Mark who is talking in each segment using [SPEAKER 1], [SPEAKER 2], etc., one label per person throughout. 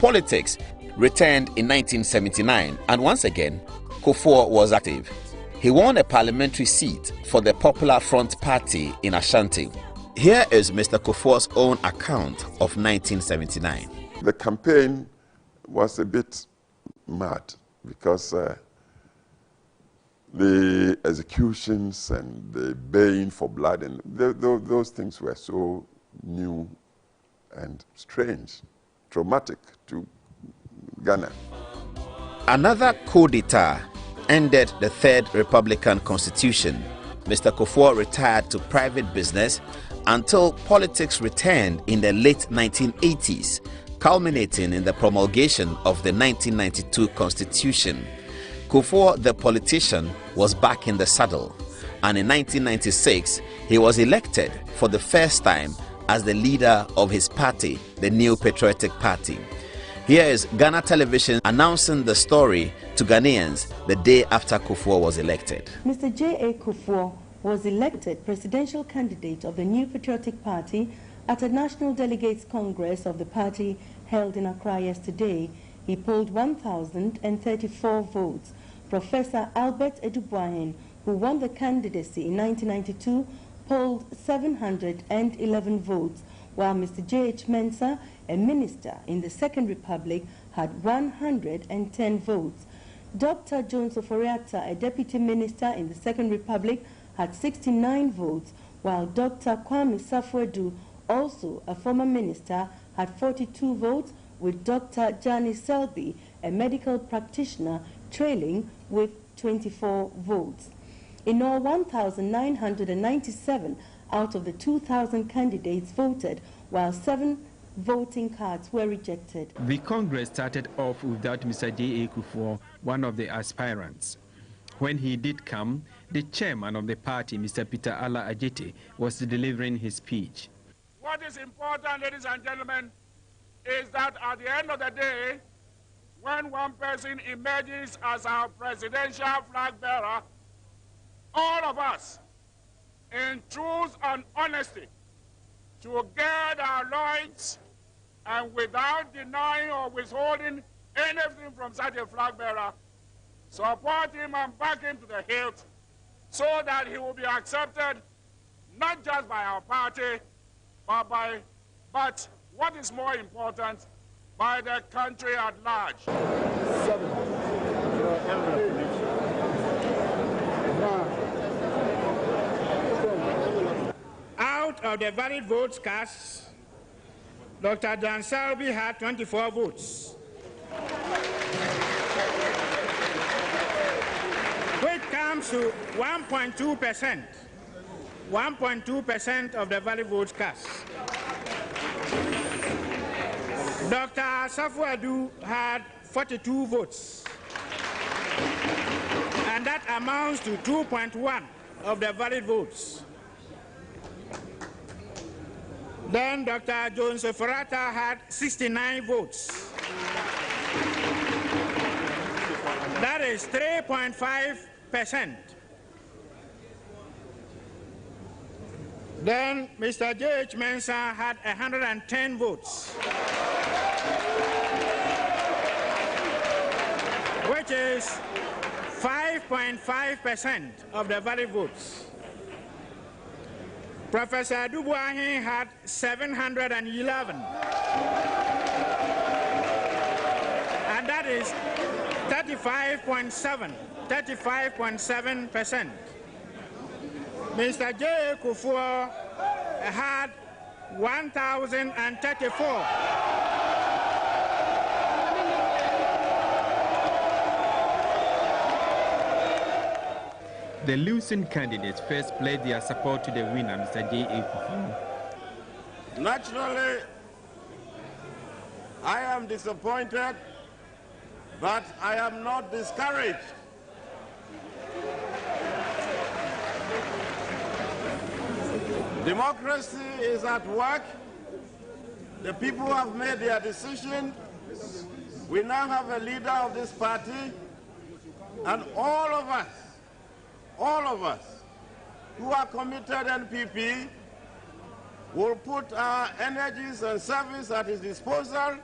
[SPEAKER 1] politics, returned in 1979, and once again, Kufuor was active. He won a parliamentary seat for the Popular Front Party in Ashanti. Here is Mr. Kufuor's own account of 1979.
[SPEAKER 2] The campaign was a bit mad because the executions and the baying for blood and those things were so new and strange, traumatic to Ghana.
[SPEAKER 1] Another coup d'etat ended the Third Republican Constitution. Mr. Kufuor retired to private business until politics returned in the late 1980s, culminating in the promulgation of the 1992 Constitution. Kufuor, the politician, was back in the saddle, and in 1996, he was elected for the first time as the leader of his party, the New Patriotic Party. Here is Ghana Television announcing the story to Ghanaians the day after Kufuor was elected.
[SPEAKER 3] Mr. J.A. Kufuor was elected presidential candidate of the New Patriotic Party at a National Delegates Congress of the party held in Accra yesterday. He polled 1,034 votes. Professor Albert Edubuahin, who won the candidacy in 1992, polled 711 votes, while Mr. J.H. Mensah, a minister in the Second Republic, had 110 votes. Dr. Jones Oforiatta, a deputy minister in the Second Republic, had 69 votes, while Dr. Kwame Safwedu, also a former minister, had 42 votes, with Dr. Jani Selby, a medical practitioner, trailing with 24 votes. In all, 1,997 out of the 2,000 candidates voted, while 7 voting cards were rejected.
[SPEAKER 4] The Congress started off without Mr. J.A. Kufuor, one of the aspirants. When he did come, the chairman of the party, Mr. Peter Ala Ajete, was delivering his speech.
[SPEAKER 5] What is important, ladies and gentlemen, is that at the end of the day, when one person emerges as our presidential flag bearer, all of us, in truth and honesty, to gird our loins and without denying or withholding anything from such a flag bearer, support him and back him to the hilt so that he will be accepted not just by our party, but what is more important, by the country at large.
[SPEAKER 6] Out of the valid votes cast, Dr. Dan Selby had 24 votes, which comes to 1.2%. 1.2% of the valid votes cast. Dr. Safwedu had 42 votes, and that amounts to 2.1 of the valid votes. Then Dr. Jones Oforiatta had 69 votes. That is 3.5%. Then Mr. J.H. Mensah had 110 votes, which is 5.5% of the valid votes. Professor Edubuahin had 711, and that is 35.7%. Mr. J. Kufuor had 1,034.
[SPEAKER 4] The losing candidates first pledged their support to the winner, Mr. J.A. Kufuor.
[SPEAKER 7] Naturally, I am disappointed, but I am not discouraged. Democracy is at work. The people have made their decision. We now have a leader of this party, and all of us who are committed NPP will put our energies and service at his disposal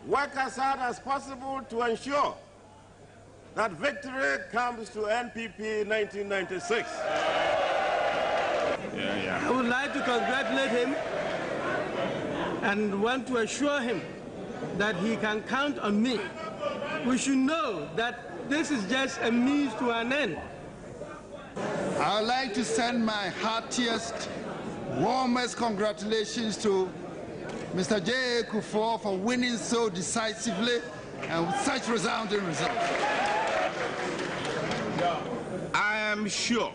[SPEAKER 7] work as hard as possible to ensure that victory comes to NPP 1996.
[SPEAKER 8] I would like to congratulate him and want to assure him that he can count on me. We should know that this is just a means to an end.
[SPEAKER 9] I would like to send my heartiest, warmest congratulations to Mr. J.A. Kufuor for winning so decisively and with such resounding results.
[SPEAKER 10] I am sure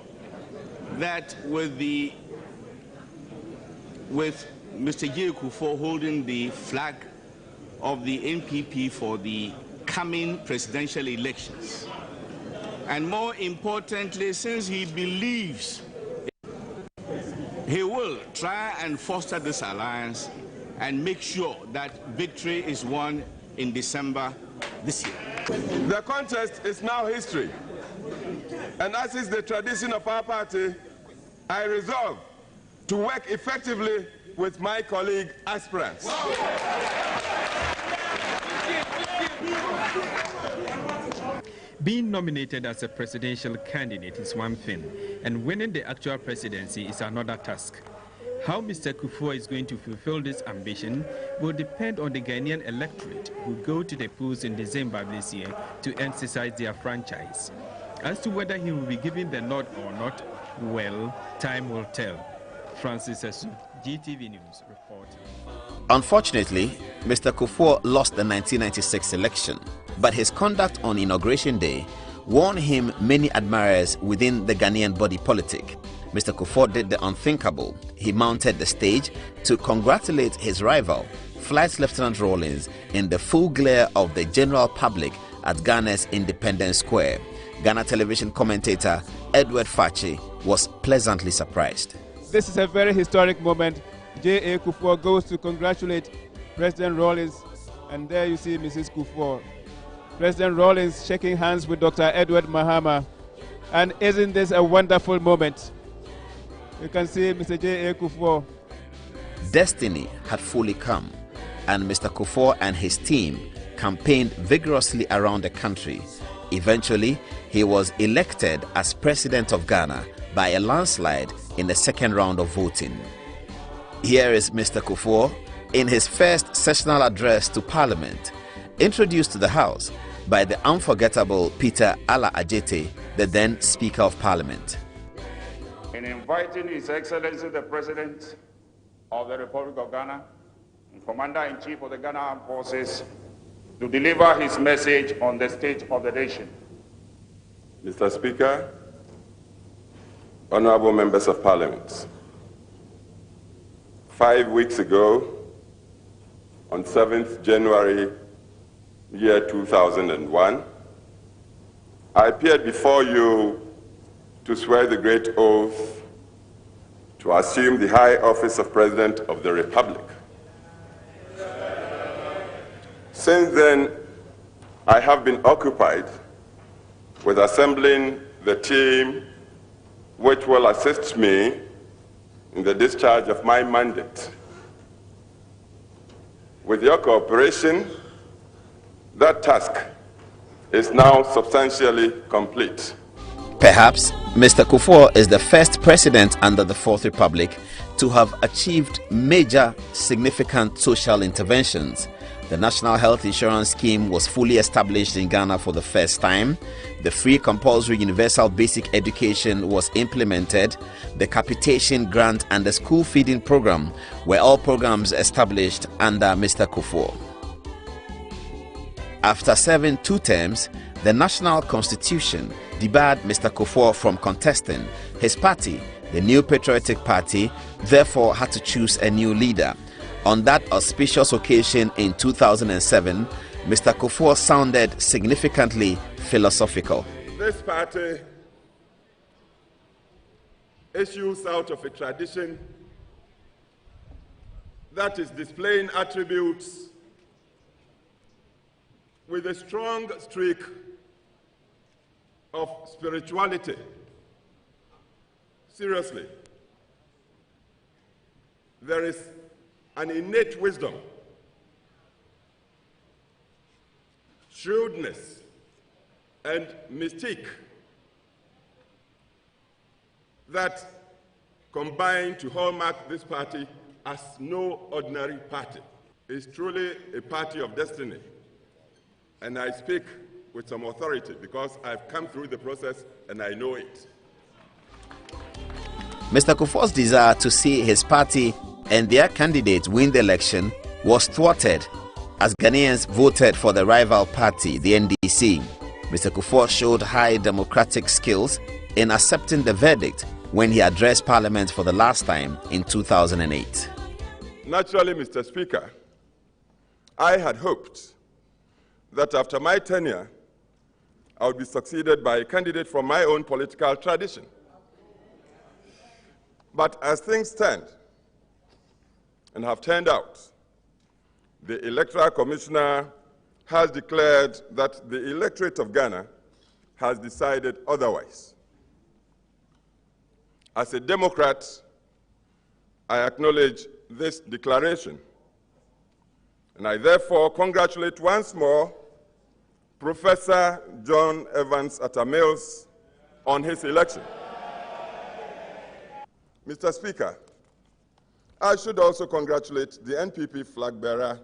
[SPEAKER 10] that with Mr. J.A. Kufuor holding the flag of the NPP for the coming presidential elections, and more importantly, since he believes he will try and foster this alliance and make sure that victory is won in December this year.
[SPEAKER 2] The contest is now history. And as is the tradition of our party, I resolve to work effectively with my colleague aspirants.
[SPEAKER 4] Being nominated as a presidential candidate is one thing, and winning the actual presidency is another task. How Mr. Kufuor is going to fulfill this ambition will depend on the Ghanaian electorate who go to the polls in December this year to exercise their franchise. As to whether he will be given the nod or not, well, time will tell. Francis Esu, GTV News, report.
[SPEAKER 1] Unfortunately, Mr. Kufuor lost the 1996 election, but his conduct on Inauguration Day won him many admirers within the Ghanaian body politic. Mr. Kufuor did the unthinkable. He mounted the stage to congratulate his rival, Flight Lieutenant Rawlings, in the full glare of the general public at Ghana's Independence Square. Ghana television commentator Edward Fachi was pleasantly surprised.
[SPEAKER 11] This is a very historic moment. J.A. Kufuor goes to congratulate President Rawlings, and there you see Mrs. Kufuor. President Rawlings shaking hands with Dr. Edward Mahama. And isn't this a wonderful moment? You can see Mr. J.A. Kufuor.
[SPEAKER 1] Destiny had fully come, and Mr. Kufuor and his team campaigned vigorously around the country. Eventually, he was elected as President of Ghana by a landslide in the second round of voting. Here is Mr. Kufuor in his first sessional address to Parliament, introduced to the House by the unforgettable Peter Ala Ajete, the then Speaker of Parliament.
[SPEAKER 5] In inviting His Excellency the President of the Republic of Ghana and Commander-in-Chief of the Ghana Armed Forces to deliver his message on the state of the nation.
[SPEAKER 2] Mr. Speaker, honorable members of Parliament, 5 weeks ago, on 7th January, year 2001, I appeared before you to swear the great oath to assume the high office of President of the Republic. Since then, I have been occupied with assembling the team which will assist me in the discharge of my mandate. With your cooperation, that task is now substantially complete.
[SPEAKER 1] Perhaps Mr. Kufuor is the first president under the Fourth Republic to have achieved major significant social interventions. The National Health Insurance Scheme was fully established in Ghana for the first time. The free compulsory universal basic education was implemented. The capitation grant and the school feeding program were all programs established under Mr. Kufuor. After serving 2 terms, the National Constitution debarred Mr. Kufuor from contesting. His party, the New Patriotic Party, therefore had to choose a new leader. On that auspicious occasion in 2007, Mr. Kufuor sounded significantly philosophical.
[SPEAKER 2] This party issues out of a tradition that is displaying attributes with a strong streak of spirituality. Seriously, there is an innate wisdom shrewdness, and mystique that combine to hallmark this party as no ordinary party. It's truly a party of destiny. And I speak with some authority because I've come through the process and I know it.
[SPEAKER 1] Mr. Kufuor's desire to see his party and their candidate win the election was thwarted as Ghanaians voted for the rival party, the NDC. Mr. Kufuor showed high democratic skills in accepting the verdict when he addressed Parliament for the last time in 2008.
[SPEAKER 2] Naturally, Mr. Speaker, I had hoped that after my tenure, I would be succeeded by a candidate from my own political tradition. But as things stand, and have turned out, the Electoral Commissioner has declared that the electorate of Ghana has decided otherwise. As a Democrat, I acknowledge this declaration, and I therefore congratulate once more Professor John Evans Atta Mills on his election. Mr. Speaker, I should also congratulate the NPP flag bearer,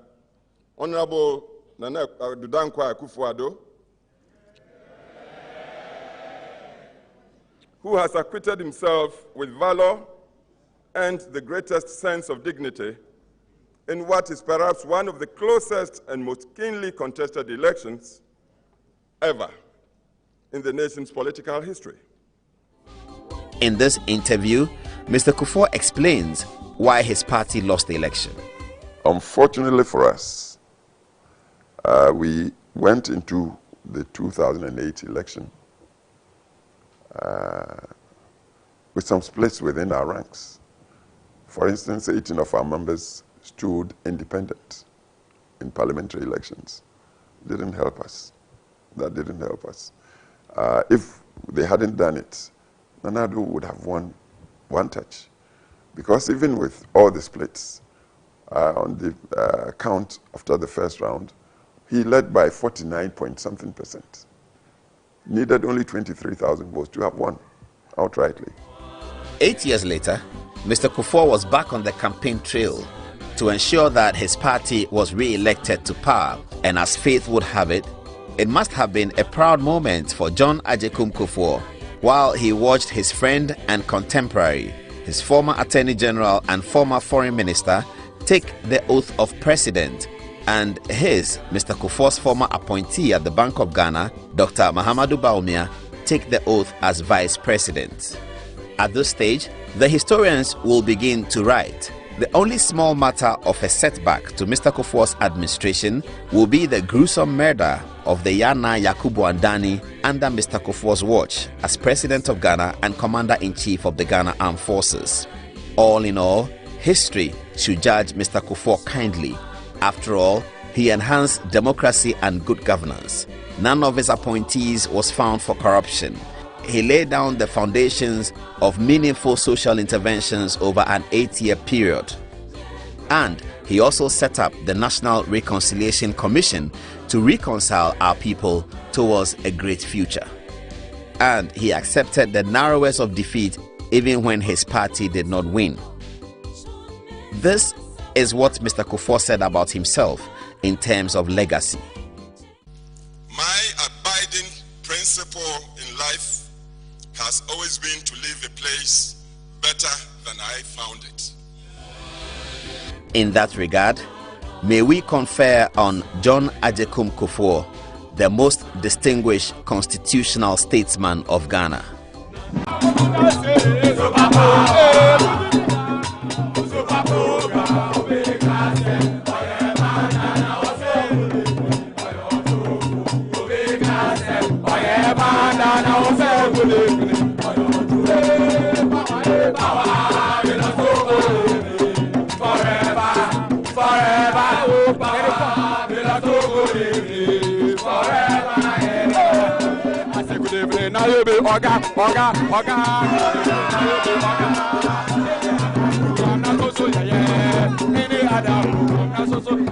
[SPEAKER 2] Honorable Nana Dudankwa Akufo-Addo, who has acquitted himself with valor and the greatest sense of dignity in what is perhaps one of the closest and most keenly contested elections ever in the nation's political history.
[SPEAKER 1] In this interview, Mr. Kufuor explains why his party lost the election.
[SPEAKER 2] Unfortunately for us, we went into the 2008 election with some splits within our ranks. For instance, 18 of our members stood independent in parliamentary elections. Didn't help us. That didn't help us. If they hadn't done it, Nana Addo would have won one touch. Because even with all the splits on the count after the first round, he led by 49-point-something%. Needed only 23,000 votes to have won outrightly.
[SPEAKER 1] 8 years later, Mr. Kufuor was back on the campaign trail to ensure that his party was re-elected to power. And as fate would have it, it must have been a proud moment for John Agyekum Kufuor while he watched his friend and contemporary, his former Attorney General and former Foreign Minister, take the oath of President, and his, Mr. Kufuor's former appointee at the Bank of Ghana, Dr. Mahamadou Bawumia, take the oath as Vice President. At this stage, the historians will begin to write. The only small matter of a setback to Mr. Kufuor's administration will be the gruesome murder of the Yana Yakubu Andani under Mr. Kufuor's watch as President of Ghana and Commander-in-Chief of the Ghana Armed Forces. All in all, history should judge Mr. Kufuor kindly. After all, he enhanced democracy and good governance. None of his appointees was found for corruption. He laid down the foundations of meaningful social interventions over an 8-year period. And he also set up the National Reconciliation Commission to reconcile our people towards a great future. And he accepted the narrowest of defeat even when his party did not win. This is what Mr. Kufuor said about himself in terms of legacy.
[SPEAKER 2] My abiding principle in life has always been to leave a place better than I found it.
[SPEAKER 1] In that regard, may we confer on John Agyekum Kufuor, the most distinguished constitutional statesman of Ghana.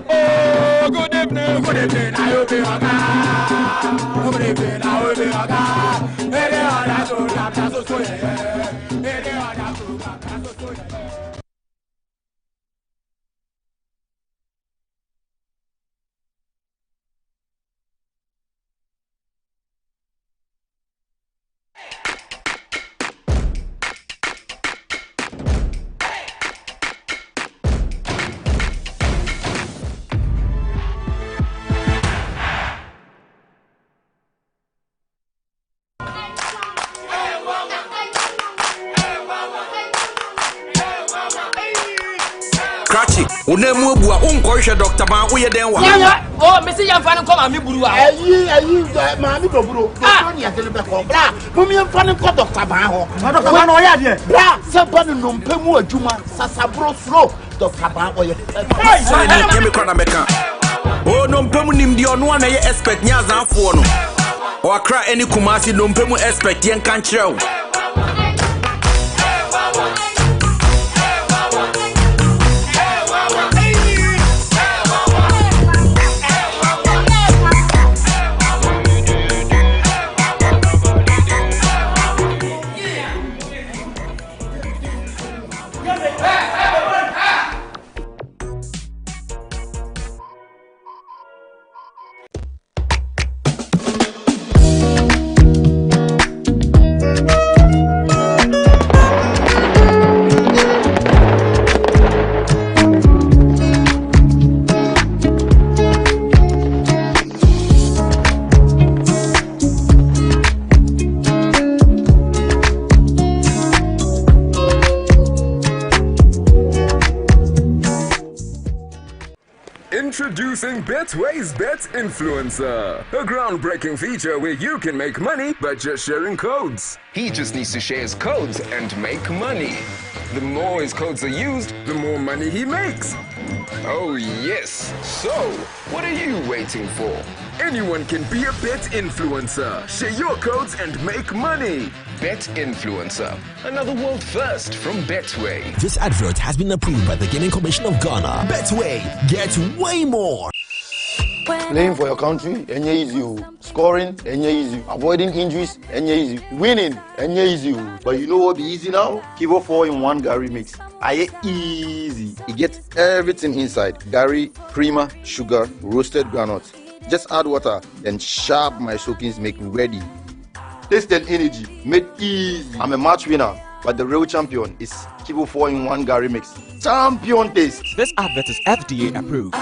[SPEAKER 5] Oh, good evening.
[SPEAKER 12] Unemu bua unkohwe Dr. Man uye denwa.
[SPEAKER 13] Oh, Mr. Yamfan come and me buruwa.
[SPEAKER 14] Mami do buru. Don't ni atele be ko. Bra, mumi yamfan ko Dr. Man ho. Dr. Man o ya de. Bra, se ba no mpemu adwuma sasabro slow Dr. Man o ye.
[SPEAKER 12] Hey, me kwana meka. Oh, no mpemu nimdi ono na ye expect nya zanfo no. O akra any Kumasi no mpemu expect yen kan kire.
[SPEAKER 15] Introducing Betway's Bet Influencer, a groundbreaking feature where you can make money by just sharing codes. He just needs to share his codes and make money. The more his codes are used, the more money he makes. Oh yes, so what are you waiting for? Anyone can be a bet influencer. Share your codes and make money. Bet Influencer, another world first from Betway.
[SPEAKER 16] This advert has been approved by the Gaming Commission of Ghana. Betway, get way more.
[SPEAKER 14] Playing for your country, easy. Scoring, easy. Avoiding injuries, easy. Winning, easy. But you know what be easy now? Kivo 4-in-1 Gary mix. Aye easy. It gets everything inside. Gary, creamer, sugar, roasted granules. Just add water, then sharp my soakings make ready. Taste and energy, made easy. I'm a match winner, but the real champion is Kivo 4-in-1 Gary mix. Champion taste.
[SPEAKER 16] This advert is FDA approved.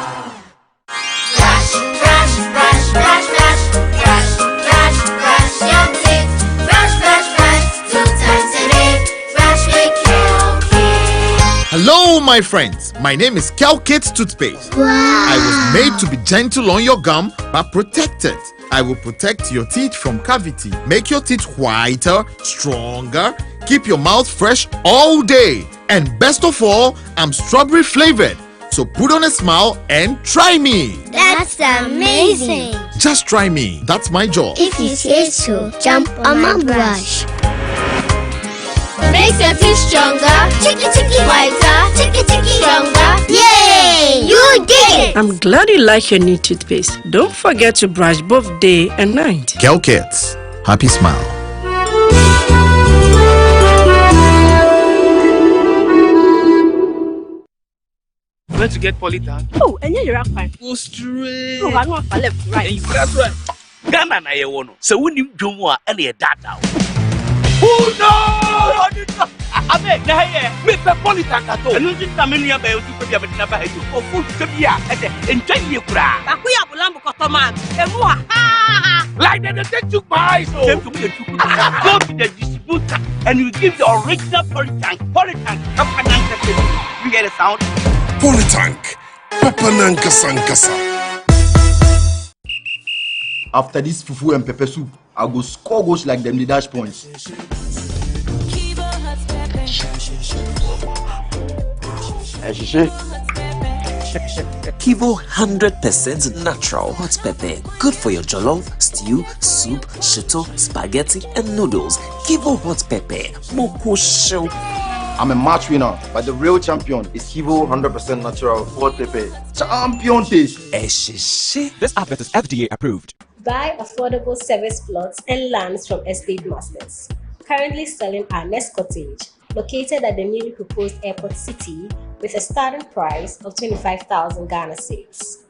[SPEAKER 17] Hello, my friends. My name is Calcate Toothpaste. Wow. I was made to be gentle on your gum, but protected. I will protect your teeth from cavity, make your teeth whiter, stronger, keep your mouth fresh all day. And best of all, I'm strawberry flavored. So put on a smile and try me.
[SPEAKER 18] That's amazing.
[SPEAKER 17] Just try me. That's my job.
[SPEAKER 18] If you say so, jump on my brush. Makes your teeth stronger, chicky whiter, chicky stronger. Yay! You did it!
[SPEAKER 19] I'm glad you like your new toothpaste. Don't forget to brush both day and night.
[SPEAKER 17] Calcate. Happy smile.
[SPEAKER 13] Where to get polytank?
[SPEAKER 19] Oh, and you're fine.
[SPEAKER 13] Go straight.
[SPEAKER 19] Oh, I want to left, right.
[SPEAKER 13] And that's right. Ghana na ye wono. So we nim dwom a na ye dada. Oh no! Abe, na here. Me pe polytank ato. Enu ti ta me nua ba otu pe bia me na ba hayo. O fu ke bia e de enjoy ye kura.
[SPEAKER 19] Akuya bulambo kotoman. Emu ha.
[SPEAKER 13] Like they took my eyes. Came to me and go to the distributor and you give the original polytank. Polytank. You get a sound?
[SPEAKER 20] Polytank. Papananka Sankasa.
[SPEAKER 14] After this fufu and pepper soup, I go score goals like them the dash points.
[SPEAKER 16] Kivo 100% natural hot pepper. Good for your jollof, stew, soup, shito, spaghetti, and noodles. Kivo hot pepper. Moko show.
[SPEAKER 14] I'm a match winner, but the real champion is Kivo 100% natural Ford Pepe. Champion taste.
[SPEAKER 16] This advert is FDA approved.
[SPEAKER 21] Buy affordable service plots and lands from estate masters. Currently selling our next cottage, located at the newly proposed airport city, with a starting price of 25,000 Ghana cedis.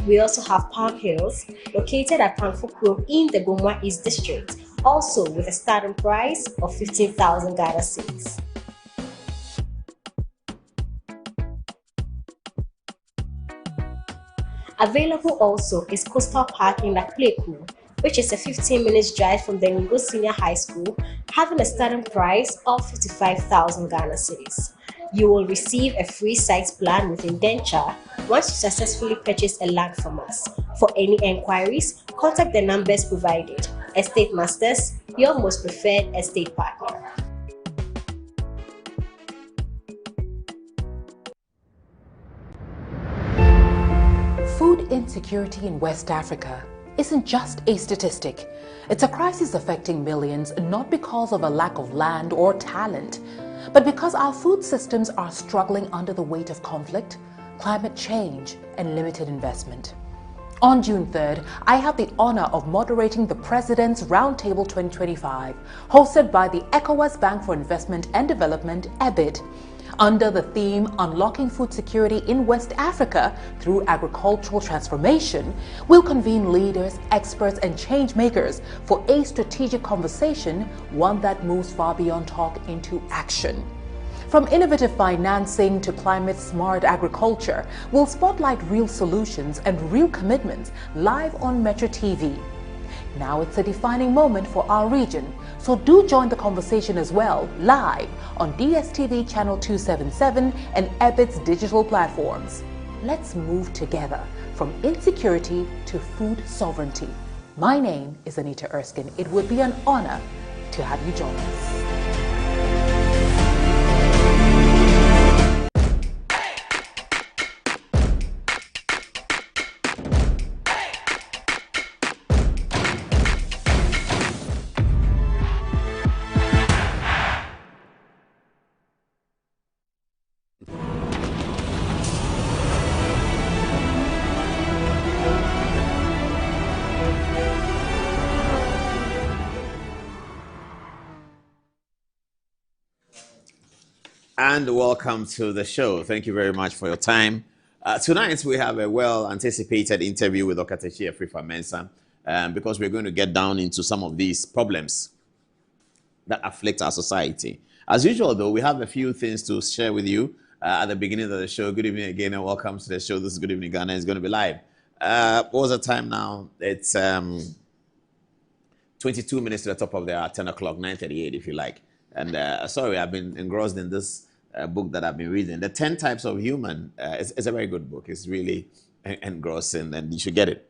[SPEAKER 21] We also have Palm Hills, located at Panfukuro in the Bomwa East District, also with a starting price of 15,000 Ghana cedis. Available also is Coastal Park in Lakpleku, which is a 15-minute drive from the Ningo Senior High School, having a starting price of 55,000 Ghana cedis. You will receive a free site plan with indenture once you successfully purchase a land from us. For any enquiries, contact the numbers provided. Estate Masters, your most preferred estate partner.
[SPEAKER 22] Food insecurity in West Africa isn't just a statistic. It's a crisis affecting millions, not because of a lack of land or talent, but because our food systems are struggling under the weight of conflict, climate change, and limited investment. On June 3rd, I had the honor of moderating the President's Roundtable 2025, hosted by the ECOWAS Bank for Investment and Development, EBID, under the theme Unlocking Food Security in West Africa Through Agricultural Transformation. We'll convene leaders, experts, and change makers for a strategic conversation, one that moves far beyond talk into action. From innovative financing to climate-smart agriculture, we'll spotlight real solutions and real commitments live on Metro TV. Now it's a defining moment for our region, so do join the conversation as well, live on DSTV Channel 277 and EBID's digital platforms. Let's move together from insecurity to food sovereignty. My name is Anita Erskine. It would be an honor to have you join us.
[SPEAKER 1] And welcome to the show. Thank you very much for your time. Tonight we have a well-anticipated interview with Dr. Frifa Mensah, because we're going to get down into some of these problems that afflict our society. As usual, though, we have a few things to share with you at the beginning of the show. Good evening again and welcome to the show. This is Good Evening Ghana. It's going to be live. What was the time now? It's 22 minutes to the top of the hour, 10 o'clock, 9:38 if you like. And sorry, I've been engrossed in this book that I've been reading. The 10 Types of Human. It's a very good book. It's really engrossing and you should get it.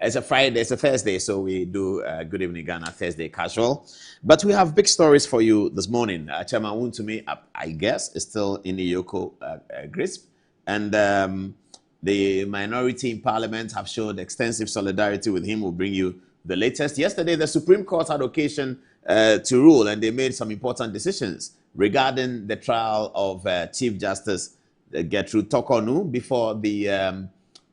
[SPEAKER 1] It's a Friday, it's a Thursday, so we do Good Evening Ghana Thursday casual. But we have big stories for you this morning. Chairman Wuntumi, I guess, is still in the YOKO grasp. And the minority in Parliament have showed extensive solidarity with him. We'll bring you the latest. Yesterday, the Supreme Court had occasion to rule, and they made some important decisions regarding the trial of Chief Justice Gertrude Tokonu before the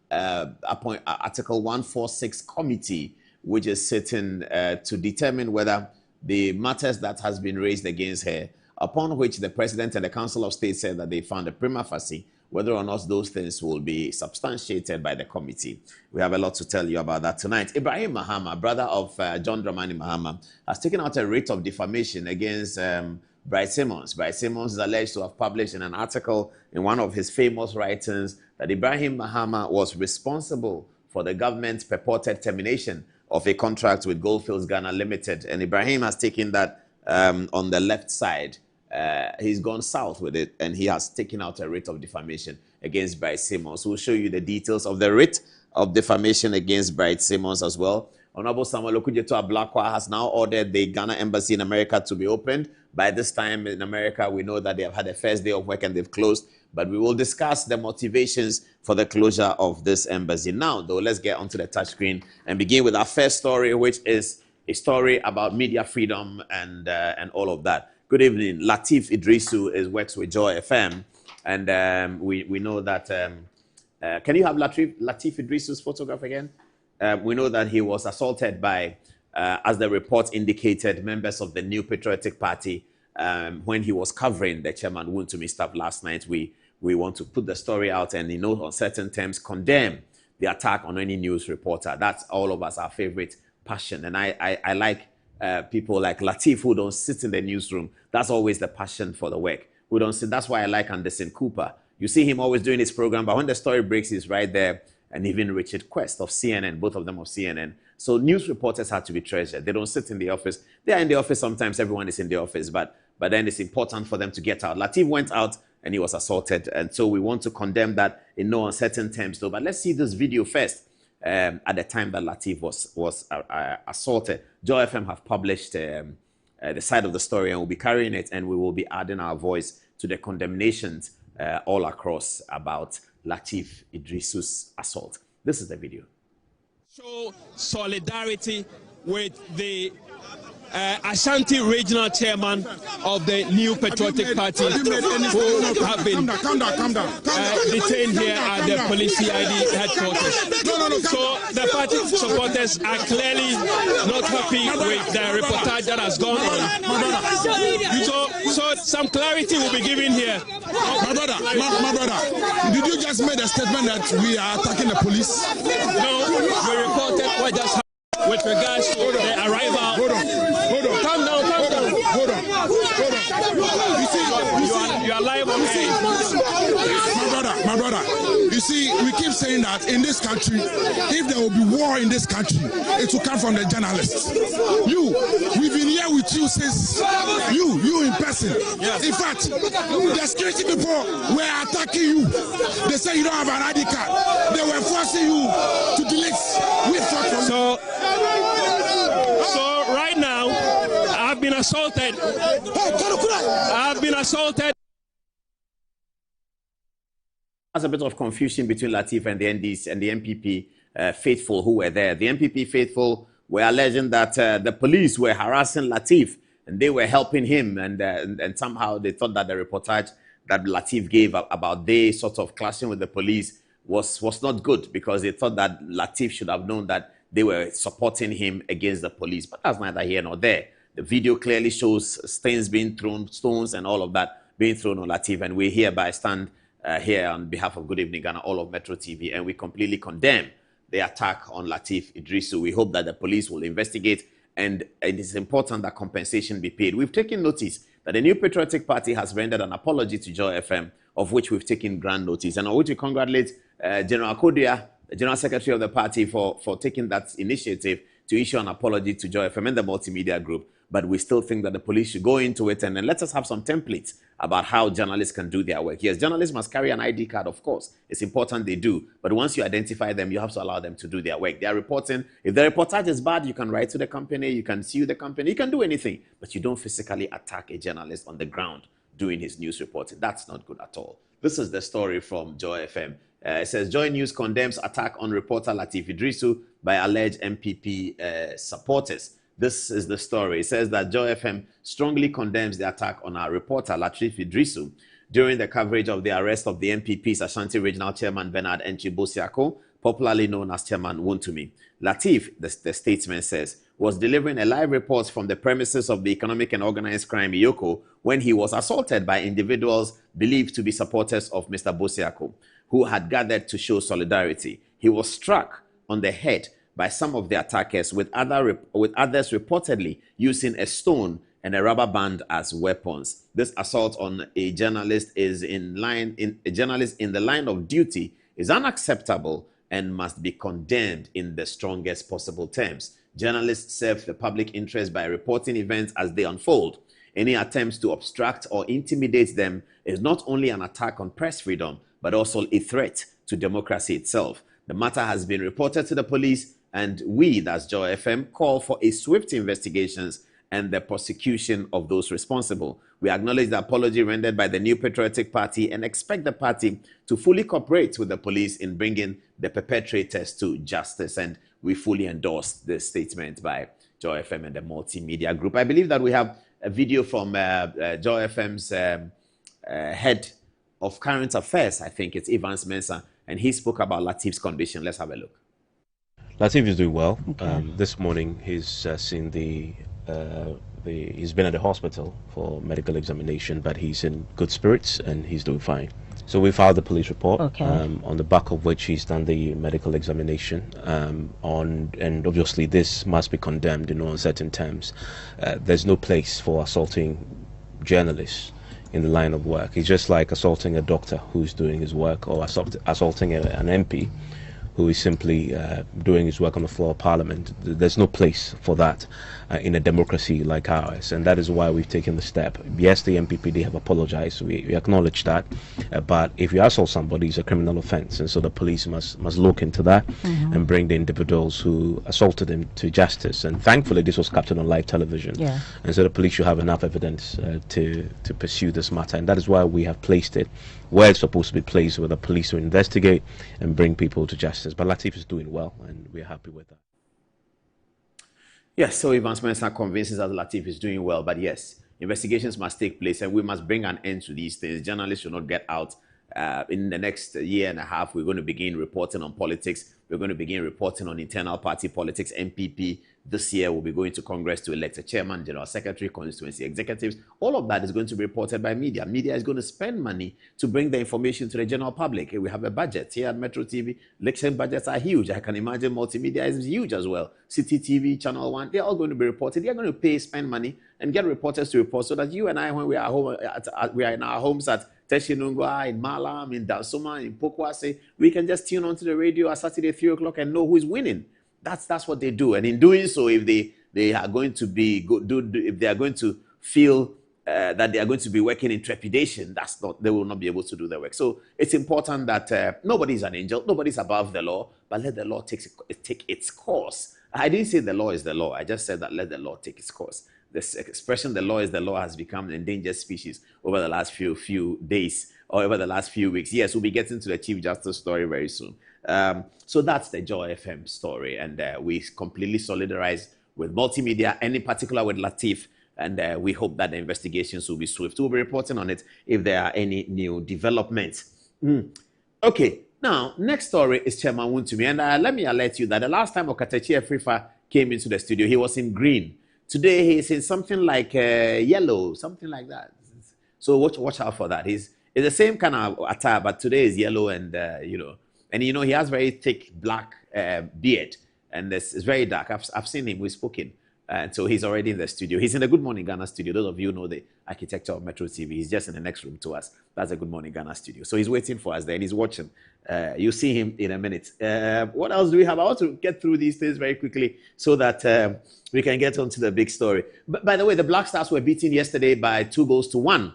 [SPEAKER 1] Article 146 committee, which is sitting to determine whether the matters that has been raised against her, upon which the President and the Council of State said that they found a prima facie, whether or not those things will be substantiated by the committee. We have a lot to tell you about that tonight. Ibrahim Mahama, brother of John Dramani Mahama, has taken out a writ of defamation against Bright Simmons. Bright Simmons is alleged to have published in an article in one of his famous writings that Ibrahim Mahama was responsible for the government's purported termination of a contract with Goldfields Ghana Limited. And Ibrahim has taken that on the left side. He's gone south with it, and he has taken out a writ of defamation against Bright Simmons. We'll show you the details of the writ of defamation against Bright Simmons as well. Honorable Samuel Okujeto Ablakwa has now ordered the Ghana Embassy in America to be opened. By this time in America, we know that they have had a first day of work and they've closed, but we will discuss the motivations for the closure of this embassy. Now, though, let's get onto the touchscreen and begin with our first story, which is a story about media freedom and all of that. Good evening. Lateef Idrisu works with Joy FM, and we know that. Can you have Lateef Idrisu's photograph again? We know that he was assaulted by, as the report indicated, members of the New Patriotic Party when he was covering the chairman Wontumi stuff last night. We want to put the story out and, on certain terms, condemn the attack on any news reporter. That's all of us our favorite passion, and I like people like Lateef who don't sit in the newsroom. That's always the passion for the work. Who don't sit. That's why I like Anderson Cooper. You see him always doing his program, but when the story breaks, he's right there. And even Richard Quest of CNN, both of them of CNN. So news reporters have to be treasured. They don't sit in the office. They are in the office sometimes. Everyone is in the office, but then it's important for them to get out. Lateef went out and he was assaulted, and so we want to condemn that in no uncertain terms, though. But let's see this video first. At the time that Lateef was assaulted, Joy FM have published the side of the story, and we'll be carrying it, and we will be adding our voice to the condemnations all across about Lateef Idrisu's assault. This is the video.
[SPEAKER 3] Show solidarity with the Ashanti regional chairman of the New Patriotic Party who have been detained here at the police CID headquarters. So the party supporters are clearly not happy with the reportage that has gone on. So some clarity will be given here.
[SPEAKER 20] My brother, did you just make a statement that we are attacking the police?
[SPEAKER 3] No, we reported what just happened with regards to the arrival.
[SPEAKER 20] Hold on.
[SPEAKER 3] Calm down. You are live on air.
[SPEAKER 20] My brother, you see, we keep saying that in this country, if there will be war in this country, it will come from the journalists. We've been here with you since you in person. Yes. In fact, the security people were attacking you. They say you don't have an ID card. They were forcing you to delete.
[SPEAKER 3] So right now, I've been assaulted.
[SPEAKER 1] There's a bit of confusion between Lateef and the NDs and the MPP faithful who were there. The MPP faithful were alleging that the police were harassing Lateef and they were helping him, and somehow they thought that the reportage that Lateef gave about they sort of clashing with the police was not good, because they thought that Lateef should have known that they were supporting him against the police. But that's neither here nor there. The video clearly shows stones being thrown, stones and all of that being thrown on Lateef, and we hereby stand here on behalf of Good Evening Ghana, all of Metro TV, and we completely condemn the attack on Lateef Idrisu. We hope that the police will investigate, and it is important that compensation be paid. We've taken notice that the New Patriotic Party has rendered an apology to Joy FM, of which we've taken grand notice, and I want to congratulate General Kodia, the General Secretary of the party, for taking that initiative to issue an apology to Joy FM and the multimedia group. But we still think that the police should go into it and then let us have some templates about how journalists can do their work. Yes, journalists must carry an ID card, of course. It's important they do. But once you identify them, you have to allow them to do their work. They are reporting. If the reportage is bad, you can write to the company, you can sue the company, you can do anything. But you don't physically attack a journalist on the ground doing his news reporting. That's not good at all. This is the story from Joy FM. It says, Joy News condemns attack on reporter Lateef Idrisu by alleged MPP supporters. This is the story. It says that Joy FM strongly condemns the attack on our reporter Lateef Idrisu during the coverage of the arrest of the MPP's Ashanti Regional Chairman Bernard Enchi Bosiako, popularly known as Chairman Wontumi. Lateef, the statesman says, was delivering a live report from the premises of the Economic and Organized Crime YOKO when he was assaulted by individuals believed to be supporters of Mr. Bosiako, who had gathered to show solidarity. He was struck on the head by some of the attackers, with others reportedly using a stone and a rubber band as weapons. This assault on a journalist in the line of duty is unacceptable and must be condemned in the strongest possible terms. Journalists serve the public interest by reporting events as they unfold. Any attempts to obstruct or intimidate them is not only an attack on press freedom, but also a threat to democracy itself. The matter has been reported to the police, and we, that's Joy FM, call for a swift investigations and the prosecution of those responsible. We acknowledge the apology rendered by the New Patriotic Party and expect the party to fully cooperate with the police in bringing the perpetrators to justice. And we fully endorse this statement by Joy FM and the multimedia group. I believe that we have a video from Joy FM's head of current affairs. I think it's Evans Mensah, and he spoke about Latif's condition. Let's have a look.
[SPEAKER 6] Latif is doing well. Okay. This morning he's seen he's been at the hospital for medical examination, but he's in good spirits and he's doing fine. So we filed the police report, on the back of which he's done the medical examination. And obviously this must be condemned in no uncertain terms. There's no place for assaulting journalists in the line of work. It's just like assaulting a doctor who's doing his work, or assaulting an MP who is simply doing his work on the floor of Parliament. There's no place for that in a democracy like ours, and that is why we've taken the step. Yes, the MPPD have apologized, we acknowledge that, but if you assault somebody, it's a criminal offense, and so the police must look into that and bring the individuals who assaulted him to justice. And thankfully this was captured on live television, and so the police should have enough evidence to pursue this matter, and that is why we have placed it where it's supposed to be placed, with the police to investigate and bring people to justice. But Latif is doing well, and we're happy with that.
[SPEAKER 1] Yes, so Evans Mensah convinces us Latif is doing well, but yes, investigations must take place, and we must bring an end to these things. Journalists should not get out. In the next year and a half, we're going to begin reporting on politics. We're going to begin reporting on internal party politics. MPP this year will be going to Congress to elect a chairman, general secretary, constituency executives. All of that is going to be reported by media. Media is going to spend money to bring the information to the general public. We have a budget here at Metro TV. Election budgets are huge. I can imagine multimedia is huge as well. City TV, Channel 1, they're all going to be reported. They're going to spend money and get reporters to report, so that you and I, when we are home, we are in our homes at Teshinungwa, in Malam, in Dansuma, in Pokwase, we can just tune onto the radio at Saturday 3 o'clock and know who is winning. That's what they do. And in doing so, if they are going to be good, if they are going to feel that they are going to be working in trepidation, they will not be able to do their work. So it's important that nobody is an angel, nobody's above the law, but let the law take its course. I didn't say the law is the law. I just said that let the law take its course. This expression, the law is the law, has become an endangered species over the last few days, or over the last few weeks. Yes, we'll be getting to the Chief Justice story very soon. So that's the Joy FM story, and we completely solidarize with multimedia, and in particular with Latif, and we hope that the investigations will be swift. We'll be reporting on it if there are any new developments. Okay, now, next story is Chairman Wontumi, and let me alert you that the last time Okatechi Afrifa came into the studio, he was in green. Today, he's in something like yellow, something like that. So watch out for that. It's the same kind of attire, but today is yellow, and he has very thick black beard, and it's very dark. I've seen him. We've spoken, and so he's already in the studio. He's in the Good Morning Ghana studio. Those of you who know the architecture of Metro TV. He's just in the next room to us. That's the Good Morning Ghana studio. So he's waiting for us there, and he's watching. You'll see him in a minute. What else do we have? I want to get through these things very quickly so that we can get on to the big story. But by the way, the Black Stars were beaten yesterday by 2-1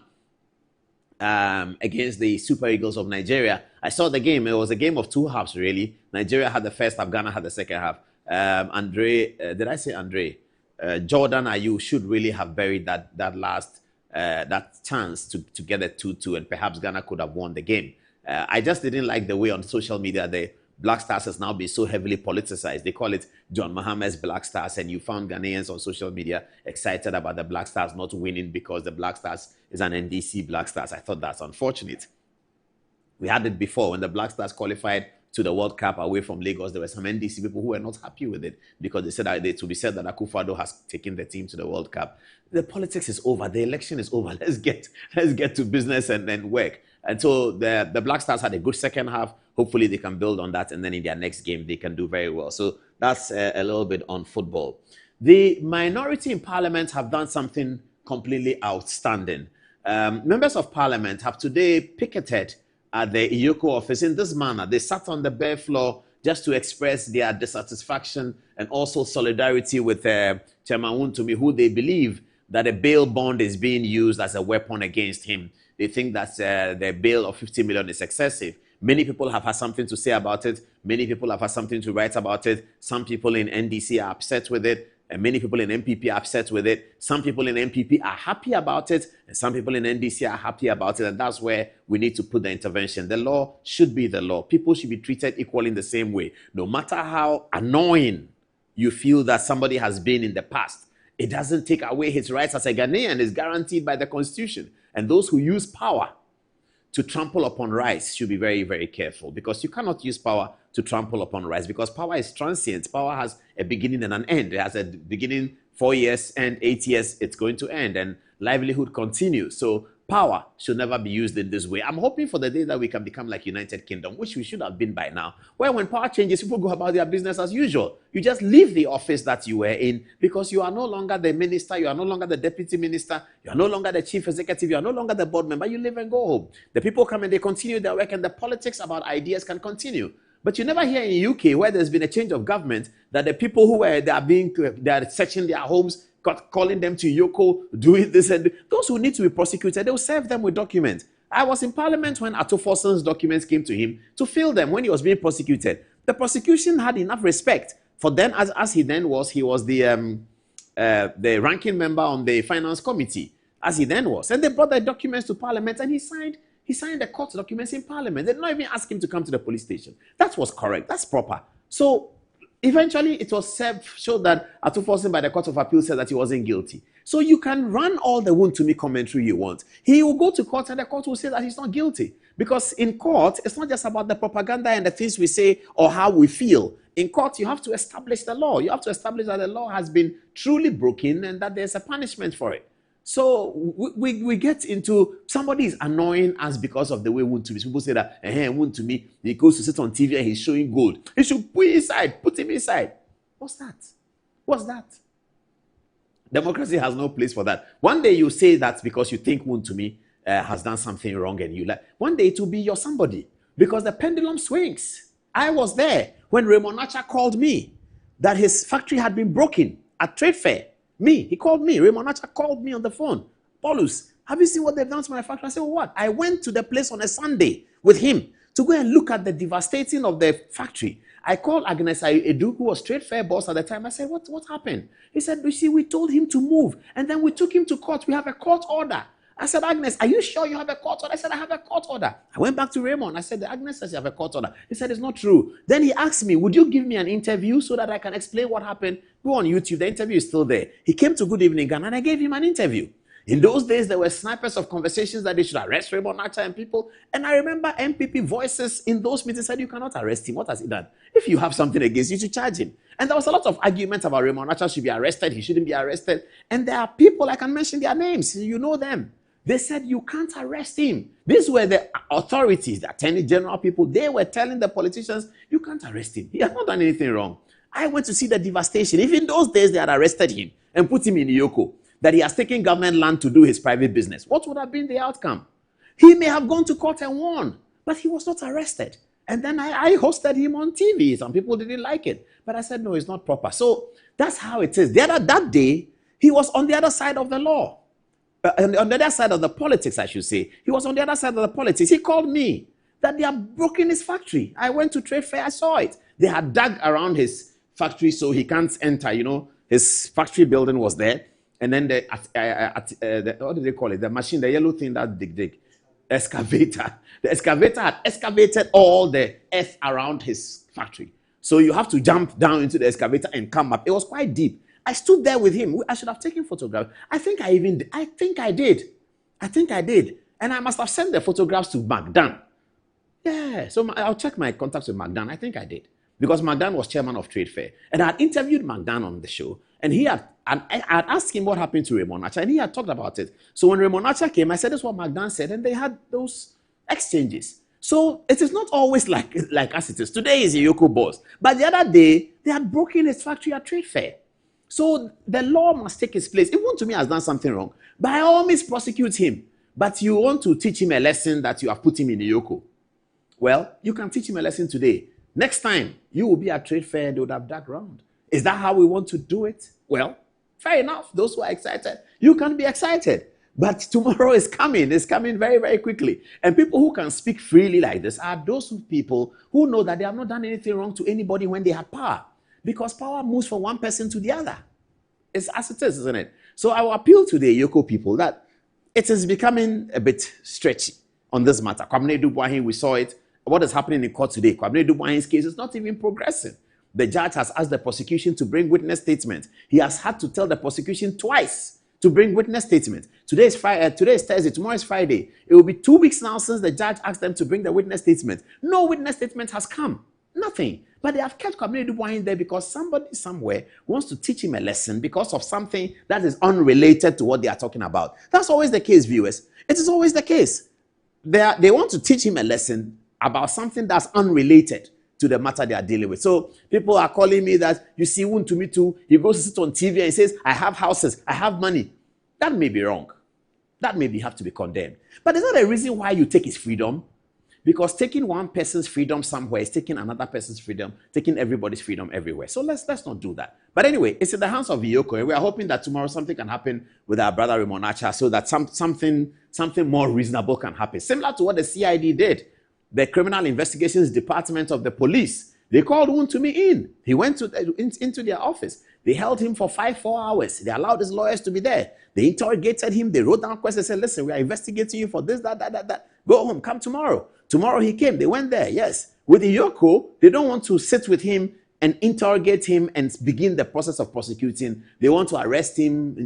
[SPEAKER 1] against the Super Eagles of Nigeria. I saw the game. It was a game of two halves, really. Nigeria had the first half, Ghana had the second half. Did I say Andre? Jordan Ayew should really have buried that last chance to get a 2-2, and perhaps Ghana could have won the game. I just didn't like the way on social media the Black Stars has now been so heavily politicized. They call it John Mohammed's Black Stars, and you found Ghanaians on social media excited about the Black Stars not winning because the Black Stars is an NDC Black Stars. I thought that's unfortunate. We had it before when the Black Stars qualified to the World Cup away from Lagos. There were some NDC people who were not happy with it because they said that it would be said that Akufo-Addo has taken the team to the World Cup. The politics is over. The election is over. Let's get to business and then work. And so the Black Stars had a good second half. Hopefully they can build on that, and then in their next game they can do very well. So that's a little bit on football. The minority in Parliament have done something completely outstanding. Members of Parliament have today picketed at the YOKO office in this manner. They sat on the bare floor just to express their dissatisfaction and also solidarity with Chairman Wontumi, who they believe that a bail bond is being used as a weapon against him. They think that the bail of 50 million is excessive. Many people have had something to say about it. Many people have had something to write about it. Some people in NDC are upset with it. And many people in MPP are upset with it. Some people in MPP are happy about it. And some people in NDC are happy about it. And that's where we need to put the intervention. The law should be the law. People should be treated equally in the same way. No matter how annoying you feel that somebody has been in the past, it doesn't take away his rights as a Ghanaian. It's guaranteed by the Constitution. And those who use power to trample upon rights should be very, very careful, because you cannot use power to trample upon rights, because power is transient. Power has a beginning and an end. It has a beginning 4 years and 8 years, it's going to end, and livelihood continues. So power should never be used in this way. I'm hoping for the day that we can become like United Kingdom, which we should have been by now, where when power changes, people go about their business as usual. You just leave the office that you were in, because you are no longer the minister, you are no longer the deputy minister, you are no longer the chief executive, you are no longer the board member. You leave and go home. The people come and they continue their work, and the politics about ideas can continue. But you never hear in the UK, where there's been a change of government, that the people who were they are searching their homes, calling them to YOKO, doing this, and those who need to be prosecuted, they'll serve them with documents. I was in Parliament when Atoforson's documents came to him to fill them when he was being prosecuted. The prosecution had enough respect for then, as he then was. He was the ranking member on the Finance Committee, as he then was. And they brought the documents to Parliament, and he signed the court documents in Parliament. They did not even ask him to come to the police station. That was correct. That's proper. So eventually, it was showed that Atoforson by the Court of Appeal said that he wasn't guilty. So you can run all the wound to me commentary you want. He will go to court, and the court will say that he's not guilty. Because in court, it's not just about the propaganda and the things we say or how we feel. In court, you have to establish the law. You have to establish that the law has been truly broken and that there's a punishment for it. So we get into somebody is annoying us because of the way wound to me. People say that wound to me, he goes to sit on TV and he's showing gold. He should put him inside. What's that? What's that? Democracy has no place for that. One day you say that because you think wound to me has done something wrong, and you like. One day it will be your somebody, because the pendulum swings. I was there when Raymond Nacha called me that his factory had been broken at trade fair. He called me. Raymond Nacha called me on the phone. Paulus, have you seen what they've done to my factory? I said, well, what? I went to the place on a Sunday with him to go and look at the devastating of the factory. I called Agnes Edu, who was trade fair boss at the time. I said, what happened? He said, you see, we told him to move, and then we took him to court. We have a court order. I said, Agnes, are you sure you have a court order? I said, I have a court order. I went back to Raymond. I said, Agnes says you have a court order. He said, it's not true. Then he asked me, would you give me an interview so that I can explain what happened? Go on YouTube. The interview is still there. He came to Good Evening Ghana, and I gave him an interview. In those days, there were snipers of conversations that they should arrest Raymond Nacha and people. And I remember MPP voices in those meetings said, you cannot arrest him. What has he done? If you have something against you, to charge him. And there was a lot of arguments about Raymond Nacha should be arrested, he shouldn't be arrested. And there are people, I can mention their names, you know them. They said, you can't arrest him. These were the authorities, the attorney general people. They were telling the politicians, you can't arrest him. He has not done anything wrong. I went to see the devastation. Even those days, they had arrested him and put him in YOKO, that he has taken government land to do his private business. What would have been the outcome? He may have gone to court and won, but he was not arrested. And then I hosted him on TV. Some people didn't like it. But I said, no, it's not proper. So that's how it is. That day, he was on the other side of the law. On the other side of the politics, I should say. He was on the other side of the politics. He called me that they have broken his factory. I went to trade fair, I saw it. They had dug around his factory so he can't enter. You know, his factory building was there. And then what do they call it? The machine, the yellow thing that dig. Excavator. The excavator had excavated all the earth around his factory. So you have to jump down into the excavator and come up. It was quite deep. I stood there with him. I should have taken photographs. I think I did. And I must have sent the photographs to McDan. Yeah, so I'll check my contacts with McDan. I think I did. Because McDan was chairman of Trade Fair. And I had interviewed McDan on the show. And I had asked him what happened to Raymond Nacha. And he had talked about it. So when Raymond Nacha came, I said, that's what McDan said. And they had those exchanges. So it is not always like as it is. Today is a YOKO boss. But the other day, they had broken his factory at Trade Fair. So the law must take its place. If one to me has done something wrong, by all means prosecute him. But you want to teach him a lesson that you have put him in the YOKO. Well, you can teach him a lesson today. Next time, you will be at Trade Fair, they would have dug round. Is that how we want to do it? Well, fair enough. Those who are excited, you can be excited. But tomorrow is coming. It's coming very, very quickly. And people who can speak freely like this are those people who know that they have not done anything wrong to anybody when they have power. Because power moves from one person to the other. It's as it is, isn't it? So I will appeal to the YOKO people that it is becoming a bit stretchy on this matter. Kwabena Dubois, we saw it. What is happening in court today? Kwabena Dubois' case is not even progressing. The judge has asked the prosecution to bring witness statement. He has had to tell the prosecution twice to bring witness statement. Today is Thursday, tomorrow is Friday. It will be 2 weeks now since the judge asked them to bring the witness statement. No witness statement has come. Nothing. But they have kept Community Dubois there because somebody somewhere wants to teach him a lesson because of something that is unrelated to what they are talking about. That's always the case, viewers. It is always the case. They want to teach him a lesson about something that's unrelated to the matter they are dealing with. So people are calling me that, you see, to me too, he goes to sit on TV and he says, I have houses, I have money. That may be wrong. That may have to be condemned. But is that a reason why you take his freedom? Because taking one person's freedom somewhere is taking another person's freedom, taking everybody's freedom everywhere. So let's not do that. But anyway, it's in the hands of YOKO, and we are hoping that tomorrow something can happen with our brother Raymond Archer so that something more reasonable can happen. Similar to what the CID did. The Criminal Investigations Department of the police, they called Wontumi in. He went into their office. They held him for 4 hours. They allowed his lawyers to be there. They interrogated him. They wrote down questions and said, listen, we are investigating you for this, that. Go home, come tomorrow. Tomorrow he came. They went there, yes. With the YOKO, they don't want to sit with him and interrogate him and begin the process of prosecuting. They want to arrest him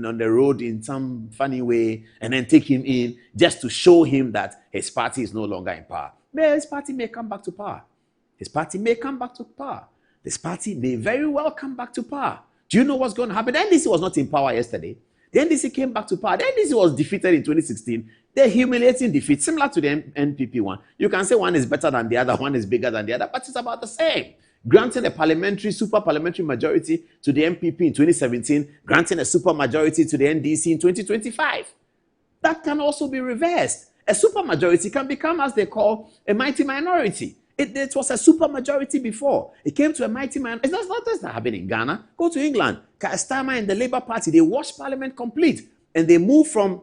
[SPEAKER 1] on the road in some funny way and then take him in just to show him that his party is no longer in power. But his party may come back to power. His party may come back to power. This party may very well come back to power. Do you know what's going to happen? The NDC was not in power yesterday. The NDC came back to power. The NDC was defeated in 2016. They're humiliating defeat, similar to the NPP one. You can say one is better than the other, one is bigger than the other, but it's about the same. Granting a super parliamentary majority to the MPP in 2017, granting a super majority to the NDC in 2025. That can also be reversed. A super majority can become, as they call, a mighty minority. It was a super majority before. It came to a mighty minority. It's not just that happened in Ghana. Go to England. Keir Starmer and the Labour Party, they watched Parliament complete and they moved from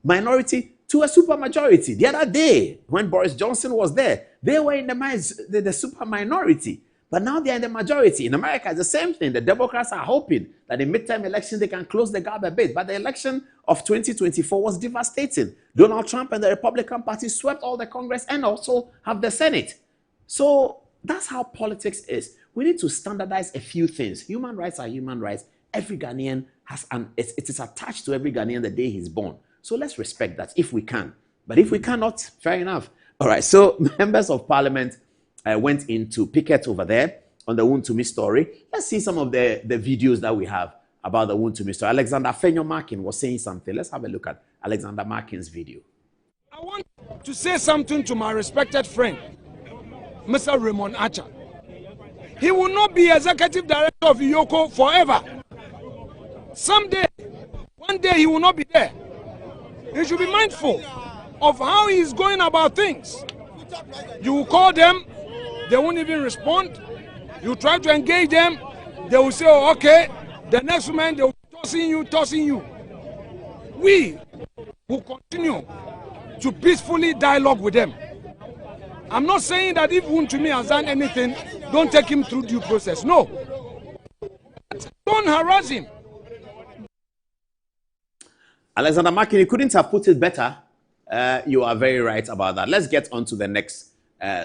[SPEAKER 1] minority to a super majority. The other day, when Boris Johnson was there, they were in the super minority. But now they are in the majority. In America, it's the same thing. The Democrats are hoping that in midterm election, they can close the gap a bit. But the election of 2024 was devastating. Donald Trump and the Republican Party swept all the Congress and also have the Senate. So that's how politics is. We need to standardize a few things. Human rights are human rights. Every Ghanaian has it is attached to every Ghanaian the day he's born. So let's respect that if we can. But if we cannot, fair enough. All right, so members of parliament went into picket over there on the Wontumi story. Let's see some of the videos that we have about the Wontumi story. Alexander Fenyo Markin was saying something. Let's have a look at Alexander Markin's video.
[SPEAKER 5] I want to say something to my respected friend, Mr. Raymond Archer. He will not be executive director of YOKO forever. Someday, one day he will not be there. He should be mindful of how he is going about things. You will call them, they won't even respond. You try to engage them, they will say, oh, okay. The next moment, they will be tossing you. We will continue to peacefully dialogue with them. I'm not saying that if Wontumi has done anything, don't take him through due process. No. Don't harass him.
[SPEAKER 1] Alexander Markin, you couldn't have put it better. You are very right about that. Let's get on to the next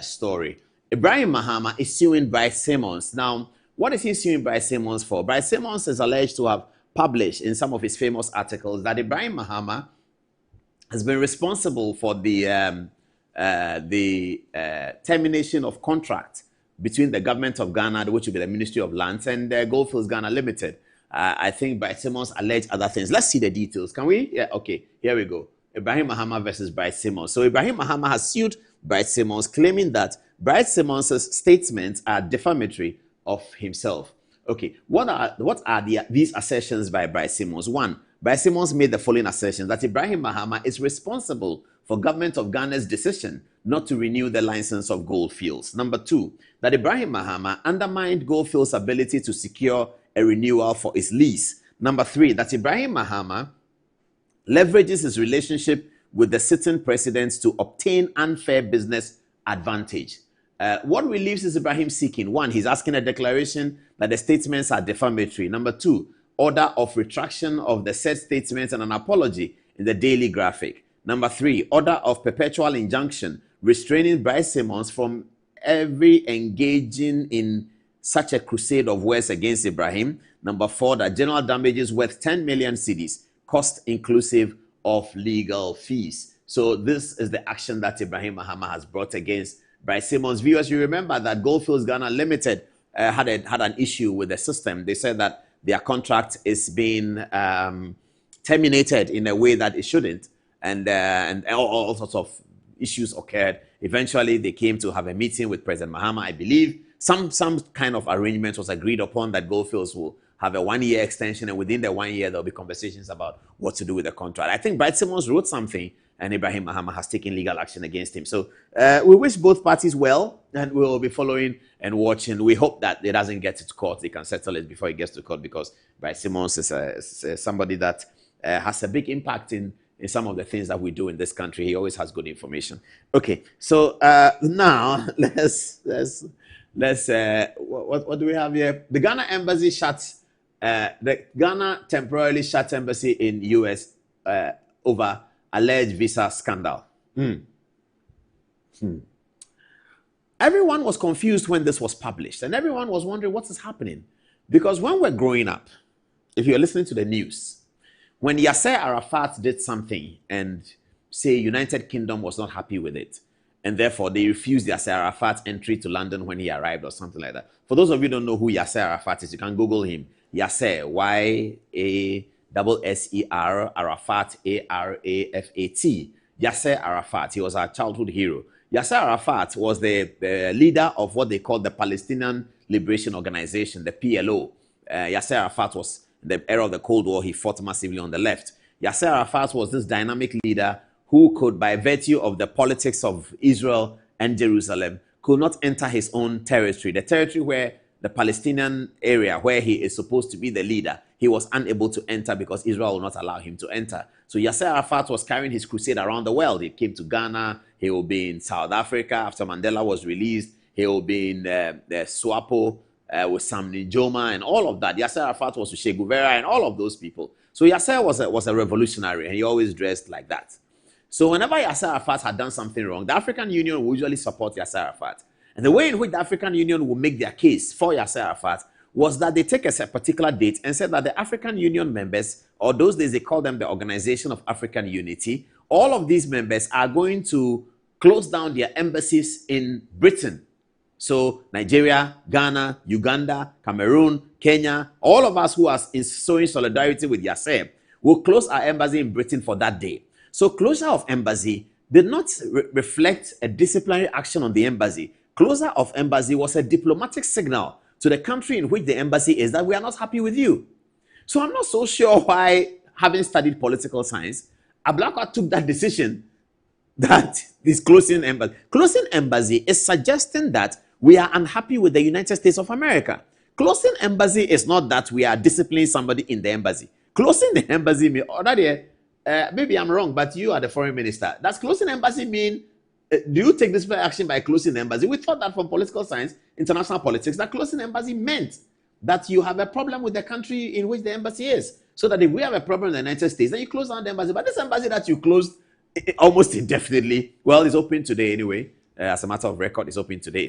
[SPEAKER 1] story. Ibrahim Mahama is suing Bryce Simmons. Now, what is he suing Bryce Simmons for? Bryce Simmons is alleged to have published in some of his famous articles that Ibrahim Mahama has been responsible for the termination of contract between the government of Ghana, which will be the Ministry of Lands, and Goldfields Ghana Limited. I think Bryce Simmons alleged other things. Let's see the details. Can we? Yeah, okay. Here we go. Ibrahim Mahama versus Bryce Simmons. So Ibrahim Mahama has sued Bryce Simmons, claiming that Bryce Simmons' statements are defamatory of himself. Okay, what are these assertions by Bryce Simmons? One, Bryce Simmons made the following assertion that Ibrahim Mahama is responsible for government of Ghana's decision not to renew the license of Goldfields. Number two, that Ibrahim Mahama undermined Goldfields' ability to secure a renewal for its lease. Number three, that Ibrahim Mahama leverages his relationship with the sitting president to obtain unfair business advantage. What relief is Ibrahim seeking? One, he's asking a declaration that the statements are defamatory. Number two, order of retraction of the said statements and an apology in the Daily Graphic. Number three, order of perpetual injunction restraining Bryce Simmons from every engaging in such a crusade of words against Ibrahim. Number 4, that general damages worth 10 million cedis, cost inclusive of legal fees. So this is the action that Ibrahim Mahama has brought against Bryce Simmons. Viewers, you remember that Goldfields Ghana Limited had an issue with the system. They said that their contract is being terminated in a way that it shouldn't, and all sorts of issues occurred. Eventually, they came to have a meeting with President Mahama. I believe some kind of arrangement was agreed upon that Goldfields will have a 1-year extension, and within the 1 year, there'll be conversations about what to do with the contract. I think Bryce Simmons wrote something, and Ibrahim Mahama has taken legal action against him. So we wish both parties well, and we'll be following and watching. We hope that it doesn't get to court. They can settle it before it gets to court, because Bryce Simmons is somebody that has a big impact in some of the things that we do in this country. He always has good information. Okay, so now let's what do we have here? The Ghana embassy shuts. The Ghana temporarily shut embassy in US over alleged visa scandal. Everyone was confused when this was published, and everyone was wondering what is happening. Because when we're growing up, if you're listening to the news, when Yasser Arafat did something and say United Kingdom was not happy with it, and therefore they refused Yasser Arafat's entry to London when he arrived or something like that. For those of you who don't know who Yasser Arafat is, you can Google him. Yasser, Y-A-S-S-E-R, Arafat, A-R-A-F-A-T. Yasser Arafat, he was our childhood hero. Yasser Arafat was the leader of what they called the Palestinian Liberation Organization, the PLO. Yasser Arafat was, in the era of the Cold War, he fought massively on the left. Yasser Arafat was this dynamic leader who could, by virtue of the politics of Israel and Jerusalem, could not enter his own territory. The territory where the Palestinian area, where he is supposed to be the leader, he was unable to enter because Israel will not allow him to enter. So Yasser Arafat was carrying his crusade around the world. He came to Ghana. He will be in South Africa after Mandela was released. He will be in SWAPO with Sam Nujoma and all of that. Yasser Arafat was with Che Guevara and all of those people. So Yasser was a revolutionary, and he always dressed like that. So whenever Yasser Arafat had done something wrong, the African Union would usually support Yasser Arafat. And the way in which the African Union would make their case for Yasser Arafat was that they take a particular date and said that the African Union members, or those days they call them the Organization of African Unity, all of these members are going to close down their embassies in Britain. So Nigeria, Ghana, Uganda, Cameroon, Kenya, all of us who are showing solidarity with Yasser will close our embassy in Britain for that day. So closure of embassy did not reflect a disciplinary action on the embassy. Closure of embassy was a diplomatic signal to the country in which the embassy is that we are not happy with you. So I'm not so sure why, having studied political science, Ablakwa took that decision that this closing embassy. Closing embassy is suggesting that we are unhappy with the United States of America. Closing embassy is not that we are disciplining somebody in the embassy. Closing the embassy means, maybe I'm wrong, but you are the foreign minister. Does closing embassy mean, do you take disciplinary action by closing the embassy? We thought that from political science, international politics, that closing embassy meant that you have a problem with the country in which the embassy is. So that if we have a problem in the United States, then you close down the embassy. But this embassy that you closed almost indefinitely, well, it's open today anyway. As a matter of record, it's open today.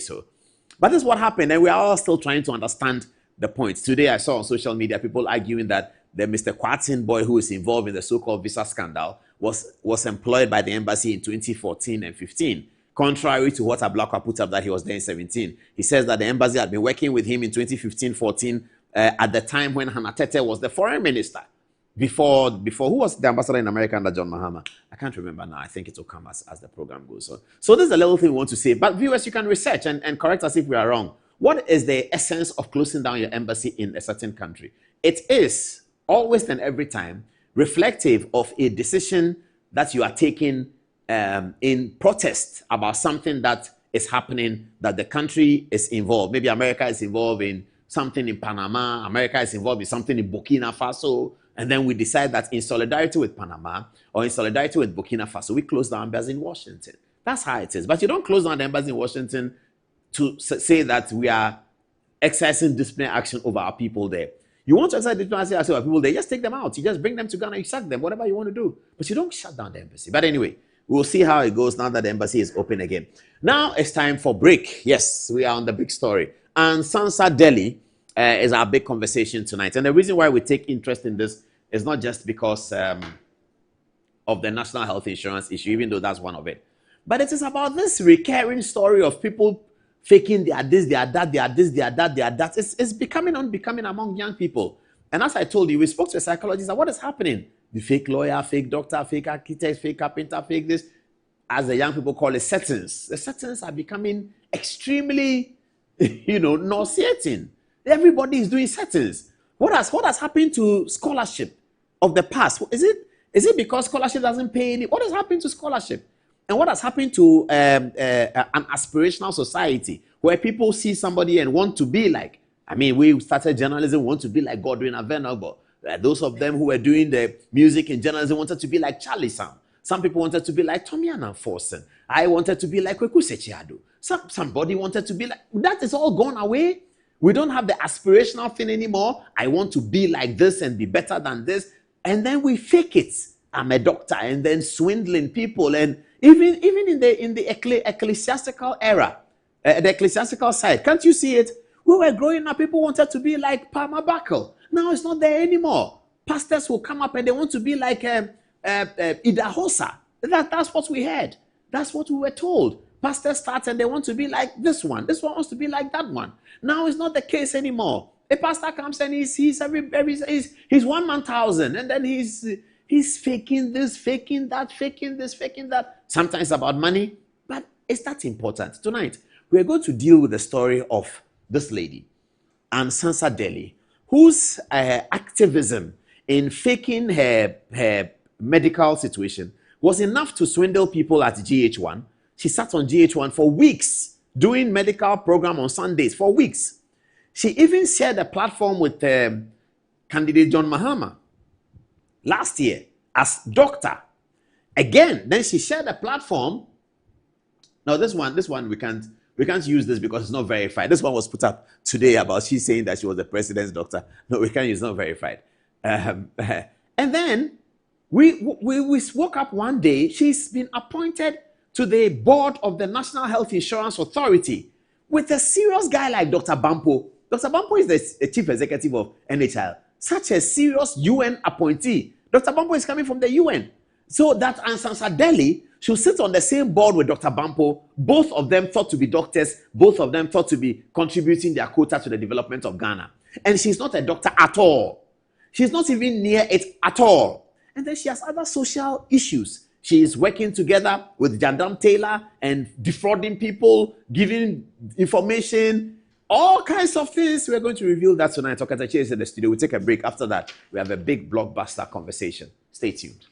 [SPEAKER 1] But this is what happened, and we are all still trying to understand the points. Today, I saw on social media people arguing that the Mr. Kwartin boy who is involved in the so-called visa scandal was employed by the embassy in 2014 and 15. Contrary to what Ablakwa put up that he was there in 17. He says that the embassy had been working with him in 2015-14 at the time when Hannah Tete was the foreign minister. Before who was the ambassador in America under John Mahama? I can't remember now. I think it will come as the program goes on. So this is a little thing we want to say. But viewers, you can research and correct us if we are wrong. What is the essence of closing down your embassy in a certain country? It is always and every time reflective of a decision that you are taking in protest about something that is happening, that the country is involved. Maybe America is involved in something in Panama. America is involved in something in Burkina Faso. And then we decide that in solidarity with Panama or in solidarity with Burkina Faso, we close down embassy in Washington. That's how it is. But you don't close down the embassy in Washington to say that we are exercising disciplinary action over our people there. You want to exercise disciplinary action over people there, just take them out. You just bring them to Ghana, you sack them, whatever you want to do. But you don't shut down the embassy. But anyway, we'll see how it goes now that the embassy is open again. Now it's time for break. Yes, we are on the big story. And Sansa Delhi is our big conversation tonight. And the reason why we take interest in this is not just because of the national health insurance issue, even though that's one of it. But it is about this recurring story of people faking they are this, they are that, they are this, they are that, they are that. It's becoming unbecoming among young people. And as I told you, we spoke to a psychologist, and what is happening? The fake lawyer, fake doctor, fake architect, fake carpenter, fake this, as the young people call it, settings. The settings are becoming extremely, nauseating. Everybody is doing settings. What has happened to scholarship of the past? Is it because scholarship doesn't pay any? What has happened to scholarship? And what has happened to an aspirational society where people see somebody and want to be like? I mean, we started journalism, want to be like Godwin Avenogbo. Those of them who were doing the music in journalism wanted to be like Charlie Sam. Some people wanted to be like Tommy Annan Forsen. I wanted to be like Kweku Sechiado. Somebody wanted to be like... That is all gone away. We don't have the aspirational thing anymore. I want to be like this and be better than this. And then we fake it. I'm a doctor, and then swindling people. And even in the ecclesiastical era, the ecclesiastical side, can't you see it? We were growing up, people wanted to be like Palmer Buckle. Now it's not there anymore. Pastors will come up and they want to be like Ida Hosa. That's what we heard. That's what we were told. Pastors start and they want to be like this one. This one wants to be like that one. Now it's not the case anymore. A pastor comes and he's 1,000, and then he's faking this, faking that, faking this, faking that. Sometimes about money, but it's that important. Tonight, we're going to deal with the story of this lady, and Sansa Delhi, whose activism in faking her medical situation was enough to swindle people at GH1. She sat on GH1 for weeks, doing medical program on Sundays for weeks. She even shared a platform with candidate John Mahama last year as doctor. Again, then she shared a platform. Now this one we can't use this because it's not verified. This one was put up today about she saying that she was the president's doctor. No, we can't use, it's not verified. And then we woke up one day. She's been appointed to the board of the National Health Insurance Authority with a serious guy like Dr. Bampo. Dr. Bampo is the chief executive of NHL. Such a serious UN appointee. Dr. Bampo is coming from the UN. So that Sansa Delhi should sit on the same board with Dr. Bampo. Both of them thought to be doctors. Both of them thought to be contributing their quota to the development of Ghana. And she's not a doctor at all. She's not even near it at all. And then she has other social issues. She is working together with Jandam Taylor and defrauding people, giving information, all kinds of things. We're going to reveal that tonight. Okatachi is in the studio. We'll take a break. After that, we have a big blockbuster conversation. Stay tuned.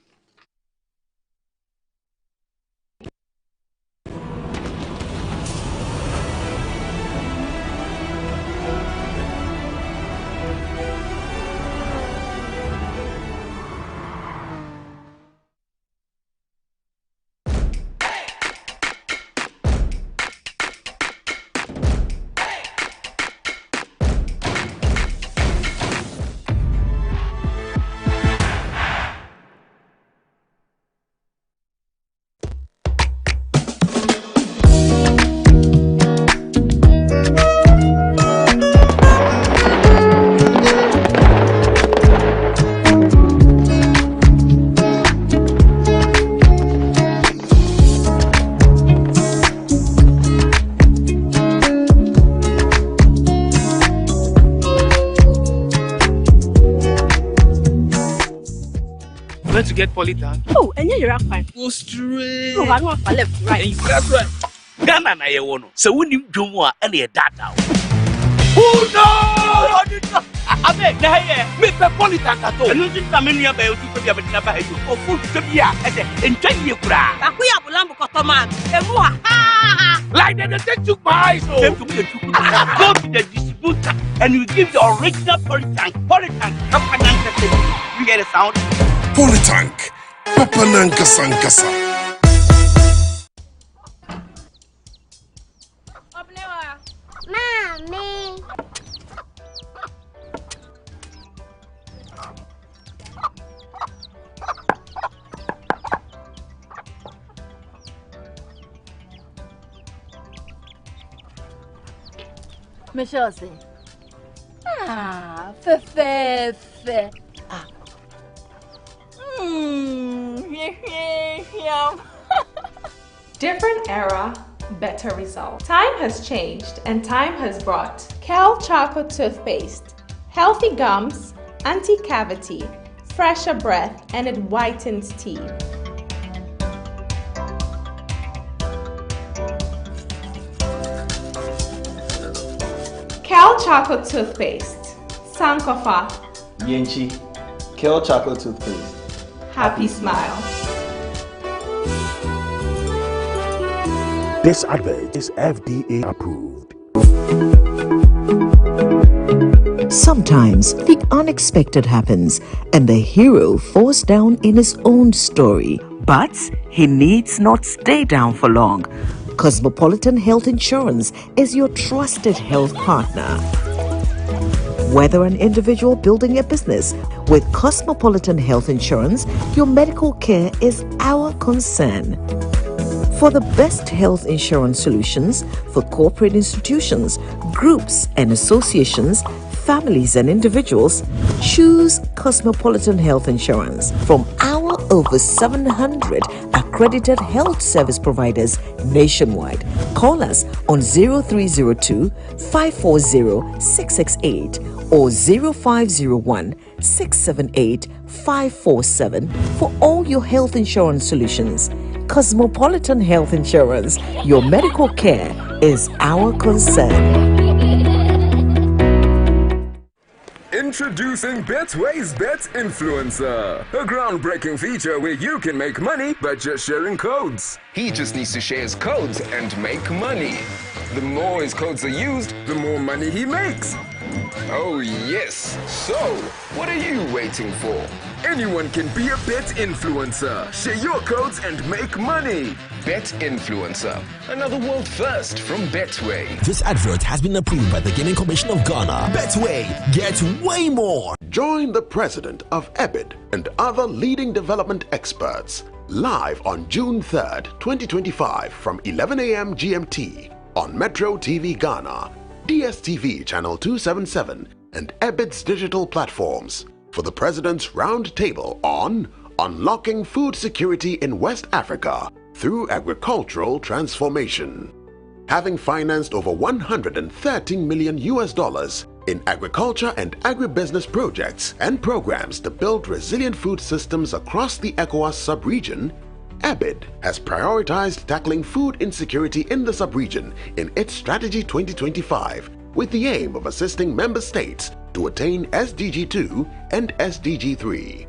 [SPEAKER 13] To get polytank.
[SPEAKER 7] Oh, and you're fine.
[SPEAKER 13] Go straight.
[SPEAKER 7] Oh, I want for left, right.
[SPEAKER 13] And you left, right. Ghana na ye wono. So when you do more, and you're that now. Oh no! I beg, na here. Me pe polytank at all. And you think I'm in your bed to be able to buy you. Oh, food to be here. And enjoy your cra.
[SPEAKER 7] Akuya bulambo kotoman. Emuha.
[SPEAKER 13] Like they took my eyes. Came to me and took go to the distributor and you give the original polytank. Polytank. You get a sound?
[SPEAKER 8] Polytank, Papananka Sankasa.
[SPEAKER 18] Mommy.
[SPEAKER 9] Michelle say. Ah, fe. Ah.
[SPEAKER 10] Different era, better result. Time has changed and time has brought Kel Charcoal Toothpaste. Healthy gums, anti-cavity, fresher breath, and it whitens teeth. Kel Charcoal Toothpaste. Sankofa.
[SPEAKER 23] Yenchi. Kel Charcoal Toothpaste.
[SPEAKER 10] Happy smile.
[SPEAKER 24] This advert is FDA approved.
[SPEAKER 25] Sometimes the unexpected happens and the hero falls down in his own story. But he needs not stay down for long. Cosmopolitan Health Insurance is your trusted health partner. Whether an individual building a business, with Cosmopolitan Health Insurance, your medical care is our concern. For the best health insurance solutions for corporate institutions, groups and associations, families and individuals, choose Cosmopolitan Health Insurance from our over 700 accredited health service providers nationwide. Call us on 0302 540 668 or 0501 678 547 for all your health insurance solutions. Cosmopolitan Health Insurance, your medical care is our concern.
[SPEAKER 15] Introducing Betway's Bet Influencer, a groundbreaking feature where you can make money by just sharing codes.
[SPEAKER 26] He just needs to share his codes and make money. The more his codes are used,
[SPEAKER 15] the more money he makes.
[SPEAKER 26] Oh yes. So, what are you waiting for?
[SPEAKER 15] Anyone can be a bet influencer. Share your codes and make money.
[SPEAKER 26] Bet Influencer, another world first from Betway.
[SPEAKER 24] This advert has been approved by the Gaming Commission of Ghana. Betway, get way more.
[SPEAKER 27] Join the president of EBID and other leading development experts live on June 3rd, 2025 from 11 a.m. GMT on Metro TV Ghana, DSTV Channel 277 and EBID's digital platforms for the President's Roundtable on Unlocking Food Security in West Africa through Agricultural Transformation. Having financed over $113 million in agriculture and agribusiness projects and programs to build resilient food systems across the ECOWAS sub-region, EBID has prioritized tackling food insecurity in the sub-region in its Strategy 2025 with the aim of assisting member states to attain SDG 2 and SDG 3.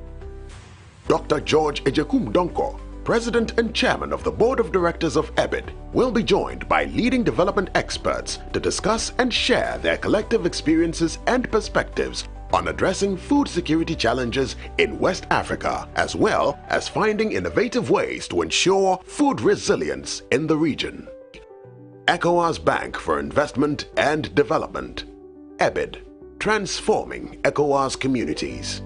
[SPEAKER 27] Dr. George Ejekum Donko, President and Chairman of the Board of Directors of EBID, will be joined by leading development experts to discuss and share their collective experiences and perspectives on addressing food security challenges in West Africa, as well as finding innovative ways to ensure food resilience in the region. ECOWAS Bank for Investment and Development. EBID, transforming ECOWAS communities.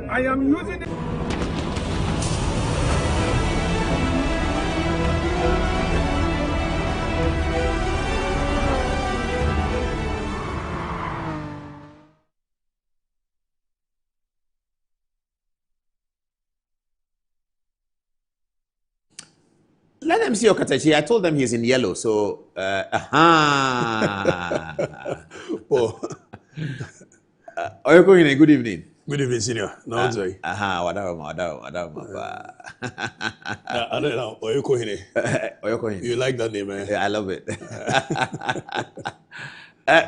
[SPEAKER 5] I am using it.
[SPEAKER 1] Let them see Okatachi. I told them he's in yellow, so Oyoko, good evening.
[SPEAKER 8] Good evening, senior. No, sorry. You like that name, man?
[SPEAKER 1] Yeah, I love it.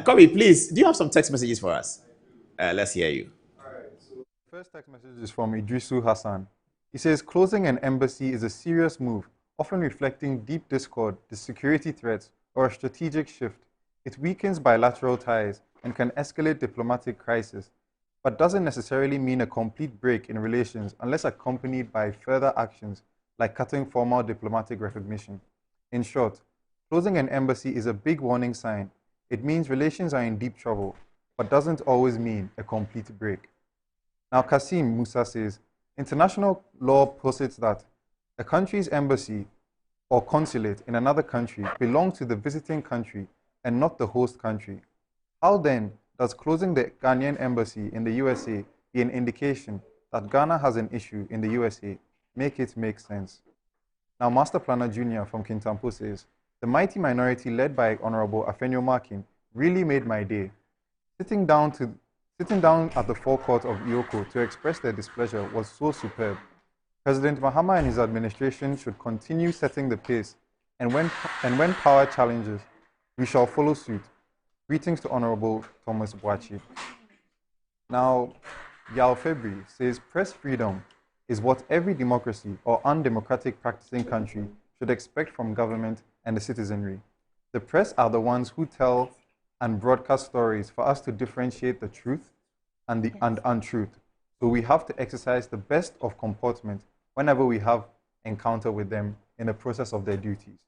[SPEAKER 1] Kobe, please, do you have some text messages for us? Let's hear you.
[SPEAKER 28] All right. So first text message is from Idrisu Hassan. He says, closing an embassy is a serious move, often reflecting deep discord, the security threats, or a strategic shift. It weakens bilateral ties and can escalate diplomatic crisis, but doesn't necessarily mean a complete break in relations unless accompanied by further actions like cutting formal diplomatic recognition. In short, closing an embassy is a big warning sign. It means relations are in deep trouble, but doesn't always mean a complete break. Now, Kasim Musa says, international law posits that a country's embassy or consulate in another country belongs to the visiting country and not the host country. How then does closing the Ghanaian embassy in the USA be an indication that Ghana has an issue in the USA? Make it make sense. Now, Master Planner Jr. from Kintampo says, the mighty minority led by Honorable Afenyo Markin really made my day. Sitting down at the forecourt of YOKO to express their displeasure was so superb. President Mahama and his administration should continue setting the pace, and when power challenges, we shall follow suit. Greetings to Honorable Thomas Boachi. Now, Yao Febri says press freedom is what every democracy or undemocratic practicing country should expect from government and the citizenry. The press are the ones who tell and broadcast stories for us to differentiate the truth and untruth. So we have to exercise the best of comportment whenever we have encounter with them in the process of their duties.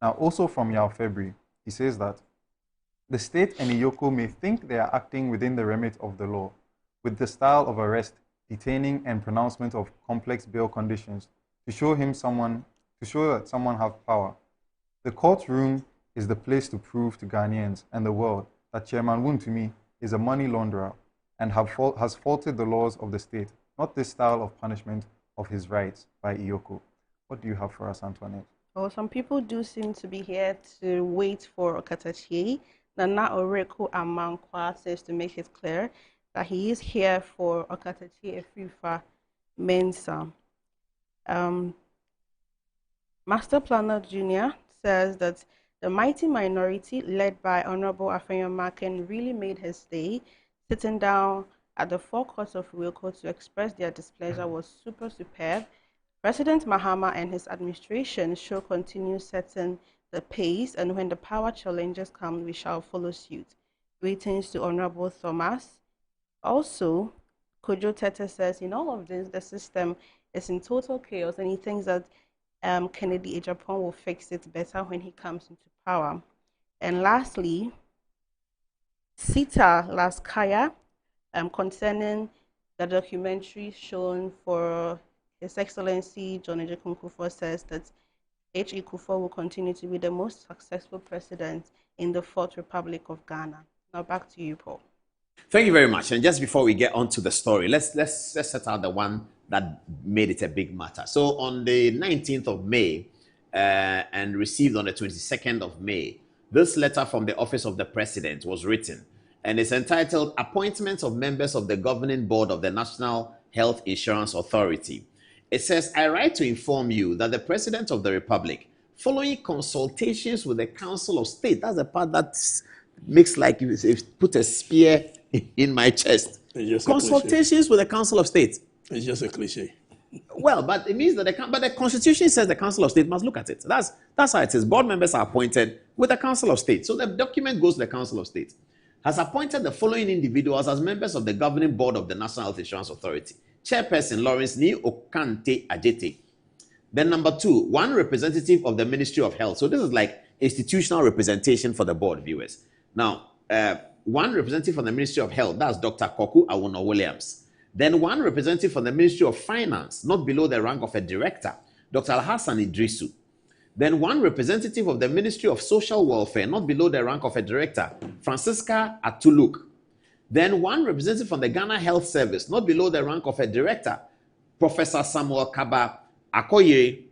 [SPEAKER 28] Now, also from Yao Febri, he says that the state and YOKO may think they are acting within the remit of the law, with the style of arrest, detaining, and pronouncement of complex bail conditions to show that someone has power. The courtroom is the place to prove to Ghanaians and the world that Chairman Wontumi is a money launderer and has faulted the laws of the state, not this style of punishment of his rights by YOKO. What do you have for us, Antoinette?
[SPEAKER 2] Well, some people do seem to be here to wait for Okatachi. Nana Oreko Amankwa says to make it clear that he is here for Okatachi Efifa Mensa. Master Planner Jr. says that the mighty minority led by Honorable Afenyo Markin really made his day. Sitting down at the forecourt of YOKO to express their displeasure was superb. President Mahama and his administration should continue setting the pace, and when the power challenges come, we shall follow suit. Greetings to Honorable Thomas. Also, Kojo Tete says, in all of this, the system is in total chaos, and he thinks that Kennedy Ejapon will fix it better when he comes into power. And lastly, Sita Laskaya, concerning the documentary shown for His Excellency John Ejekun Kufuor, says that H.E. Kufuor will continue to be the most successful president in the Fourth Republic of Ghana. Now back to you, Paul.
[SPEAKER 1] Thank you very much. And just before we get on to the story, let's set out the one that made it a big matter. So on the 19th of May and received on the 22nd of May, this letter from the Office of the President was written, and it's entitled Appointments of Members of the Governing Board of the National Health Insurance Authority. It says, I write to inform you that the President of the Republic, following consultations with the Council of State, that's the part that makes like you put a spear in my chest. Consultations with the Council of State.
[SPEAKER 8] It's just a cliche.
[SPEAKER 1] Well, but it means that the Constitution says the Council of State must look at it. That's how it is. Board members are appointed with the Council of State. So the document goes to the Council of State. Has appointed the following individuals as members of the Governing Board of the National Health Insurance Authority. Chairperson Lawrence Ni Okante Ajete. Then number 2, one representative of the Ministry of Health. So this is like institutional representation for the board, viewers. Now, one representative from the Ministry of Health, that's Dr. Koku Awono Williams. Then one representative from the Ministry of Finance, not below the rank of a director, Dr. Al-Hassan Idrisu. Then one representative of the Ministry of Social Welfare, not below the rank of a director, Francisca Atuluk. Then one representative from the Ghana Health Service, not below the rank of a director, Professor Samuel Kaba Akoye.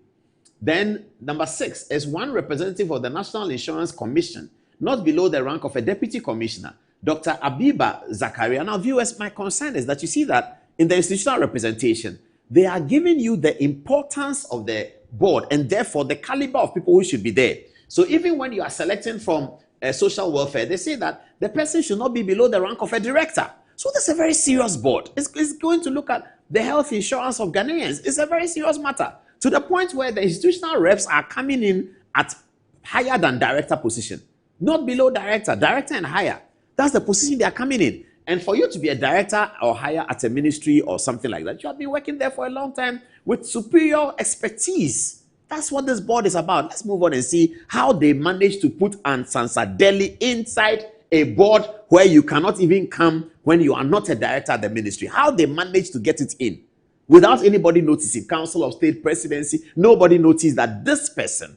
[SPEAKER 1] Then number 6 is one representative of the National Insurance Commission, not below the rank of a deputy commissioner, Dr. Abiba Zakaria. Now, viewers, my concern is that you see that in the institutional representation, they are giving you the importance of the board and therefore the caliber of people who should be there. So even when you are selecting from social welfare, they say that the person should not be below the rank of a director. So that's a very serious board. It's going to look at the health insurance of Ghanaians. It's a very serious matter, to the point where the institutional reps are coming in at higher than director position, not below director and higher. That's the position they are coming in. And for you to be a director or higher at a ministry or something like that, you have been working there for a long time with superior expertise That's what this board is about. Let's move on and see how they managed to put Ansansadeli inside a board where you cannot even come when you are not a director at the ministry. How they managed to get it in without anybody noticing. Council of State, presidency, nobody noticed that this person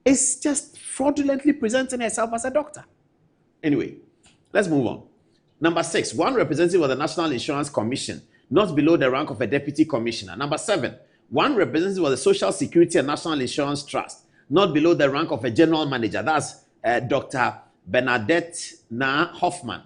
[SPEAKER 1] is just fraudulently presenting herself as a doctor. Anyway, let's move on. Number 6, one representative of the National Insurance Commission, not below the rank of a deputy commissioner. Number 7, one representative of the Social Security and National Insurance Trust, not below the rank of a general manager. That's Dr. Bernadette Na Hoffman.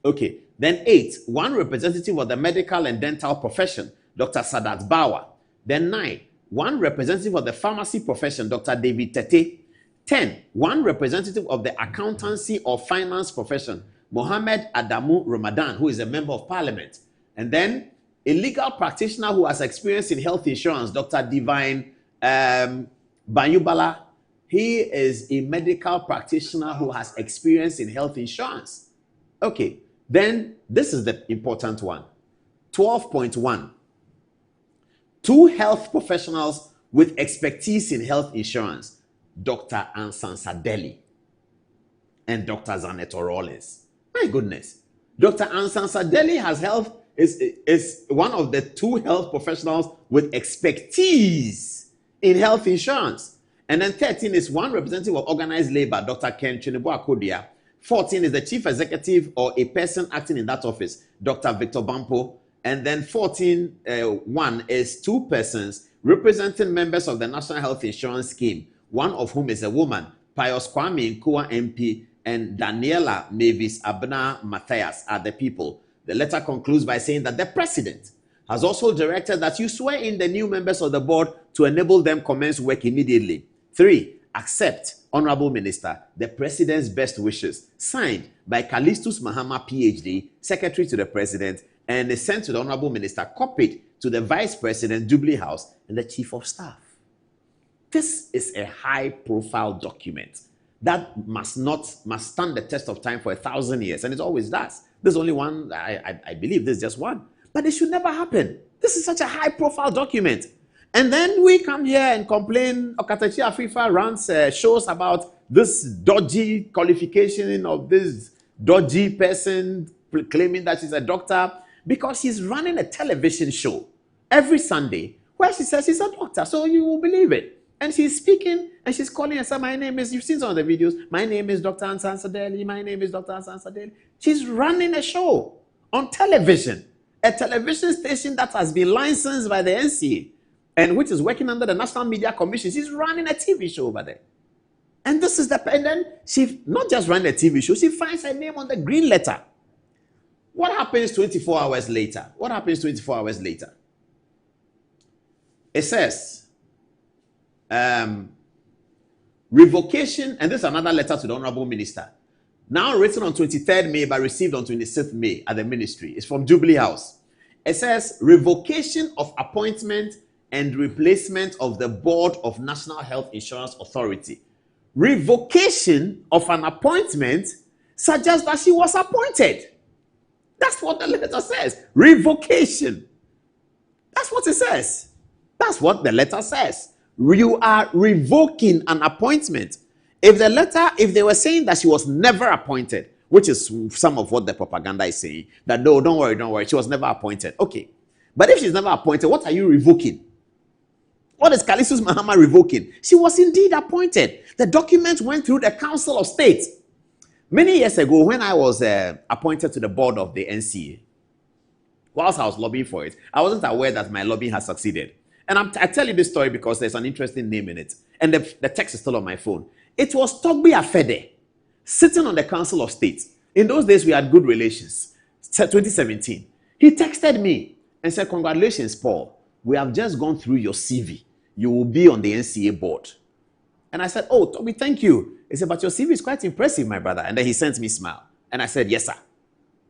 [SPEAKER 1] Okay. Then 8, one representative of the medical and dental profession, Dr. Sadat Bawa. Then 9, one representative of the pharmacy profession, Dr. David Tete. 10, one representative of the accountancy or finance profession, Mohammed Adamu Ramadan, who is a member of parliament. And then a legal practitioner who has experience in health insurance, Dr. Divine Banyubala. He is a medical practitioner who has experience in health insurance. Okay, then this is the important one. 12.1. 2 health professionals with expertise in health insurance, Dr. Ansansadeli and Dr. Zaneto Rollins. My goodness. Dr. Ansansadeli has health is one of the 2 health professionals with expertise in health insurance. And then 13 is one representative of organized labor, Dr. Ken Chunibo Akodia. 14 is the chief executive or a person acting in that office, Dr. Victor Bampo. And then 1 is 2 persons representing members of the National Health Insurance Scheme, one of whom is a woman, Pius Kwame Nkua MP, and Daniela Mavis Abna Matthias are the people. The letter concludes by saying that the president has also directed that you swear in the new members of the board to enable them commence work immediately. 3, accept, Honorable Minister, the president's best wishes, signed by Callistus Mahama, PhD, Secretary to the President, and is sent to the Honorable Minister, copied to the Vice President, Jubilee House, and the Chief of Staff. This is a high-profile document that must stand the test of time for 1,000 years, and it always does. There's only one, I believe there's just one. But it should never happen. This is such a high-profile document. And then we come here and complain, Okatachi Afifa runs shows about this dodgy qualification of this dodgy person claiming that she's a doctor, because she's running a television show every Sunday where she says she's a doctor, so you will believe it. And she's speaking and she's calling herself, my name is, you've seen some of the videos, my name is Dr. Ansansadeli, my name is Dr. Ansansadeli. She's running a show on television, a television station that has been licensed by the NCA and which is working under the National Media Commission. She's running a TV show over there. And this is and then she not just ran a TV show, she finds her name on the green letter. What happens 24 hours later? What happens 24 hours later? It says, revocation, and this is another letter to the Honorable Minister, now written on 23rd May but received on 26th May at the ministry. It's from Jubilee House. It says, revocation of appointment and replacement of the Board of National Health Insurance Authority. Revocation of an appointment suggests that she was appointed. That's what the letter says. Revocation. That's what it says. That's what the letter says. You are revoking an appointment. If they were saying that she was never appointed, which is some of what the propaganda is saying, that no, don't worry, she was never appointed. Okay. But if she's never appointed, what are you revoking? What is Callistus Mahama revoking? She was indeed appointed. The document went through the Council of State. Many years ago, when I was appointed to the board of the NCA, whilst I was lobbying for it, I wasn't aware that my lobbying has succeeded. And I tell you this story because there's an interesting name in it. And the text is still on my phone. It was Togbi Afede, sitting on the Council of State. In those days, we had good relations. 2017. He texted me and said, congratulations, Paul. We have just gone through your CV. You will be on the NCA board. And I said, oh, Togbi, thank you. He said, but your CV is quite impressive, my brother. And then he sent me a smile. And I said, yes, sir.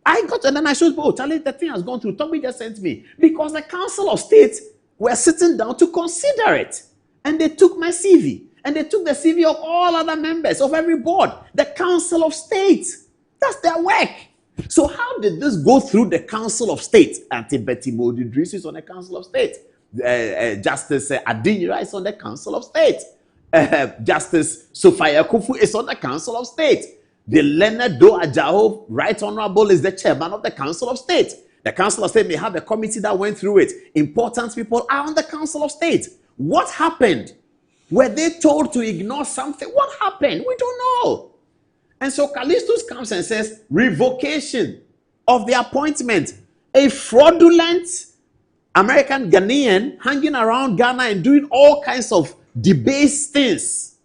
[SPEAKER 1] And then I showed, oh, Charlie, the thing has gone through. Togbi just sent me. Because the Council of State were sitting down to consider it. And they took my CV. And they took the CV of all other members of every board. The Council of State. That's their work. So how did this go through the Council of State? Auntie Betty Modi Idris is on the Council of State. Justice Adinyira is on the Council of State. Justice Sophia Kufu is on the Council of State. The Leonard Do Ajaho, Right Honorable, is the chairman of the Council of State. The Council of State may have a committee that went through it. Important people are on the Council of State. What happened? Were they told to ignore something? What happened? We don't know. And so Callistus comes and says, revocation of the appointment. A fraudulent American Ghanaian hanging around Ghana and doing all kinds of debased things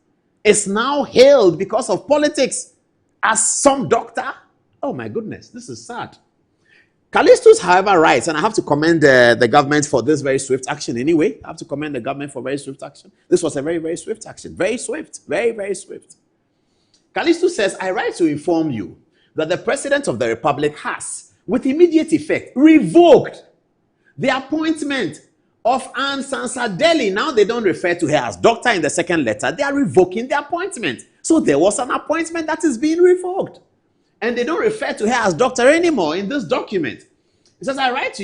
[SPEAKER 1] is now hailed because of politics as some doctor. Oh my goodness, this is sad. Callistus, however, writes, and I have to commend the government for this very swift action anyway. I have to commend the government for very swift action. This was a very, very swift action. Very swift. Very, very swift. Callistus says, I write to inform you that the President of the Republic has, with immediate effect, revoked the appointment of Anne Sansadeli. Now they don't refer to her as doctor in the second letter. They are revoking the appointment. So there was an appointment that is being revoked. And they don't refer to her as doctor anymore in this document. It says, I write to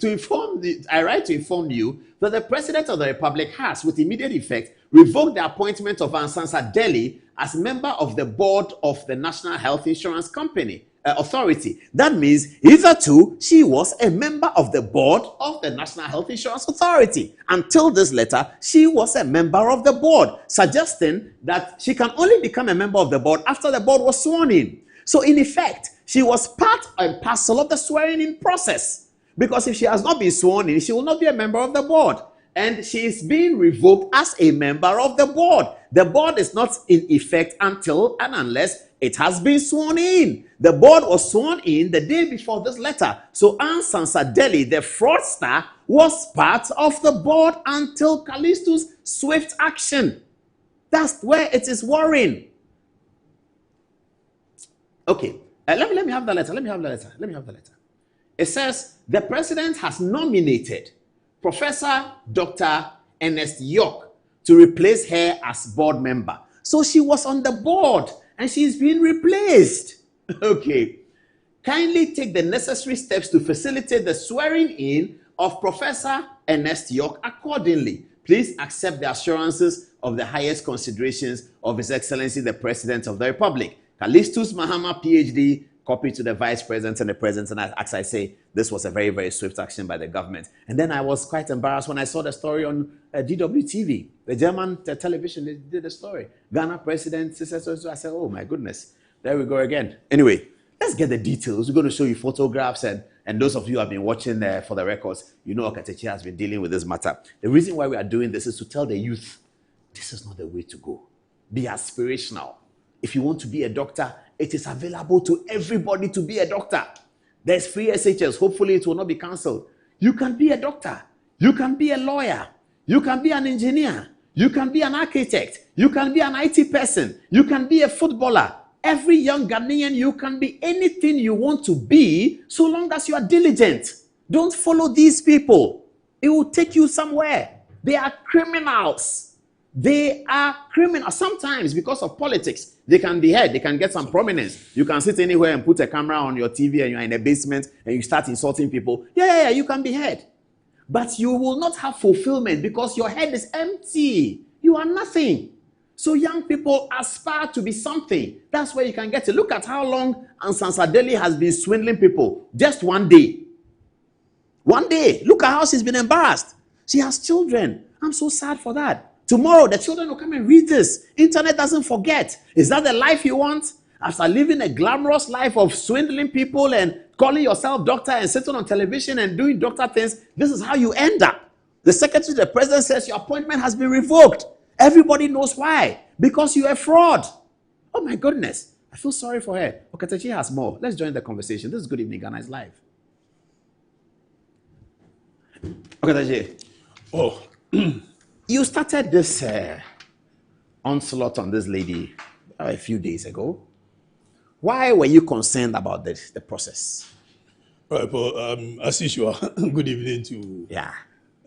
[SPEAKER 1] inform you that the President of the Republic has, with immediate effect, revoked the appointment of Anne Sansadeli as member of the board of the National Health Insurance Company Authority. That means hitherto she was a member of the board of the National Health Insurance Authority. Until this letter, she was a member of the board, suggesting that she can only become a member of the board after the board was sworn in. So in effect, she was part and parcel of the swearing-in process. Because if she has not been sworn in, she will not be a member of the board. And she is being revoked as a member of the board. The board is not in effect until and unless it has been sworn in. The board was sworn in the day before this letter. So Anne Sansadeli, the fraudster, was part of the board until Callistus' swift action. That's where it is worrying. Okay, let me have the letter. Let me have the letter. It says, the president has nominated Professor Dr. Ernest York to replace her as board member. So she was on the board and she's been replaced. Okay. Kindly take the necessary steps to facilitate the swearing in of Professor Ernest York accordingly. Please accept the assurances of the highest considerations of His Excellency the President of the Republic. Callistus Mahama, PhD, copy to the Vice President and the President. And as I say, this was a very, very swift action by the government. And then I was quite embarrassed when I saw the story on DWTV, the German television. They did the story. Ghana President, I said, oh my goodness, there we go again. Anyway, let's get the details. We're going to show you photographs, and those of you who have been watching for the records, you know Okatechi has been dealing with this matter. The reason why we are doing this is to tell the youth, this is not the way to go. Be aspirational. If you want to be a doctor, it is available to everybody to be a doctor. There's free SHS. Hopefully it will not be cancelled. You can be a doctor. You can be a lawyer. You can be an engineer. You can be an architect. You can be an IT person. You can be a footballer. Every young Ghanaian, you can be anything you want to be so long as you are diligent. Don't follow these people. It will take you somewhere. They are criminals. They are criminals. Sometimes, because of politics, they can be heard. They can get some prominence. You can sit anywhere and put a camera on your TV and you're in a basement and you start insulting people. Yeah, you can be heard. But you will not have fulfillment because your head is empty. You are nothing. So young people aspire to be something. That's where you can get it. Look at how long Anne Sansadeli has been swindling people. Just one day. One day. Look at how she's been embarrassed. She has children. I'm so sad for that. Tomorrow, the children will come and read this. Internet doesn't forget. Is that the life you want? After living a glamorous life of swindling people and calling yourself doctor and sitting on television and doing doctor things, this is how you end up. The secretary to the president says your appointment has been revoked. Everybody knows why. Because you're a fraud. Oh my goodness. I feel sorry for her. Okatechi has more. Let's join the conversation. This is Good Evening Ghana is live. Okatechi.
[SPEAKER 8] Oh.
[SPEAKER 1] You started this onslaught on this lady a few days ago. Why were you concerned about the process?
[SPEAKER 8] Right, well, as usual, good evening to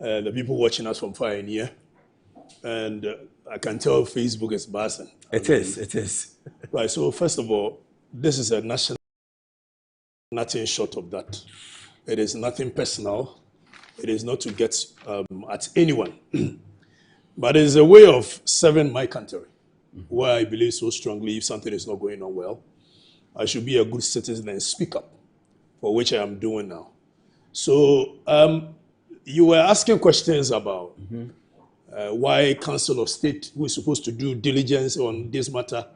[SPEAKER 8] the people watching us from far and near. And I can tell Facebook is buzzing.
[SPEAKER 1] It is.
[SPEAKER 8] Right, so first of all, this is a national, nothing short of that. It is nothing personal. It is not to get at anyone. But it's a way of serving my country, where I believe so strongly if something is not going on well, I should be a good citizen and speak up, for which I am doing now. So you were asking questions about why Council of State, who is supposed to do diligence on this matter,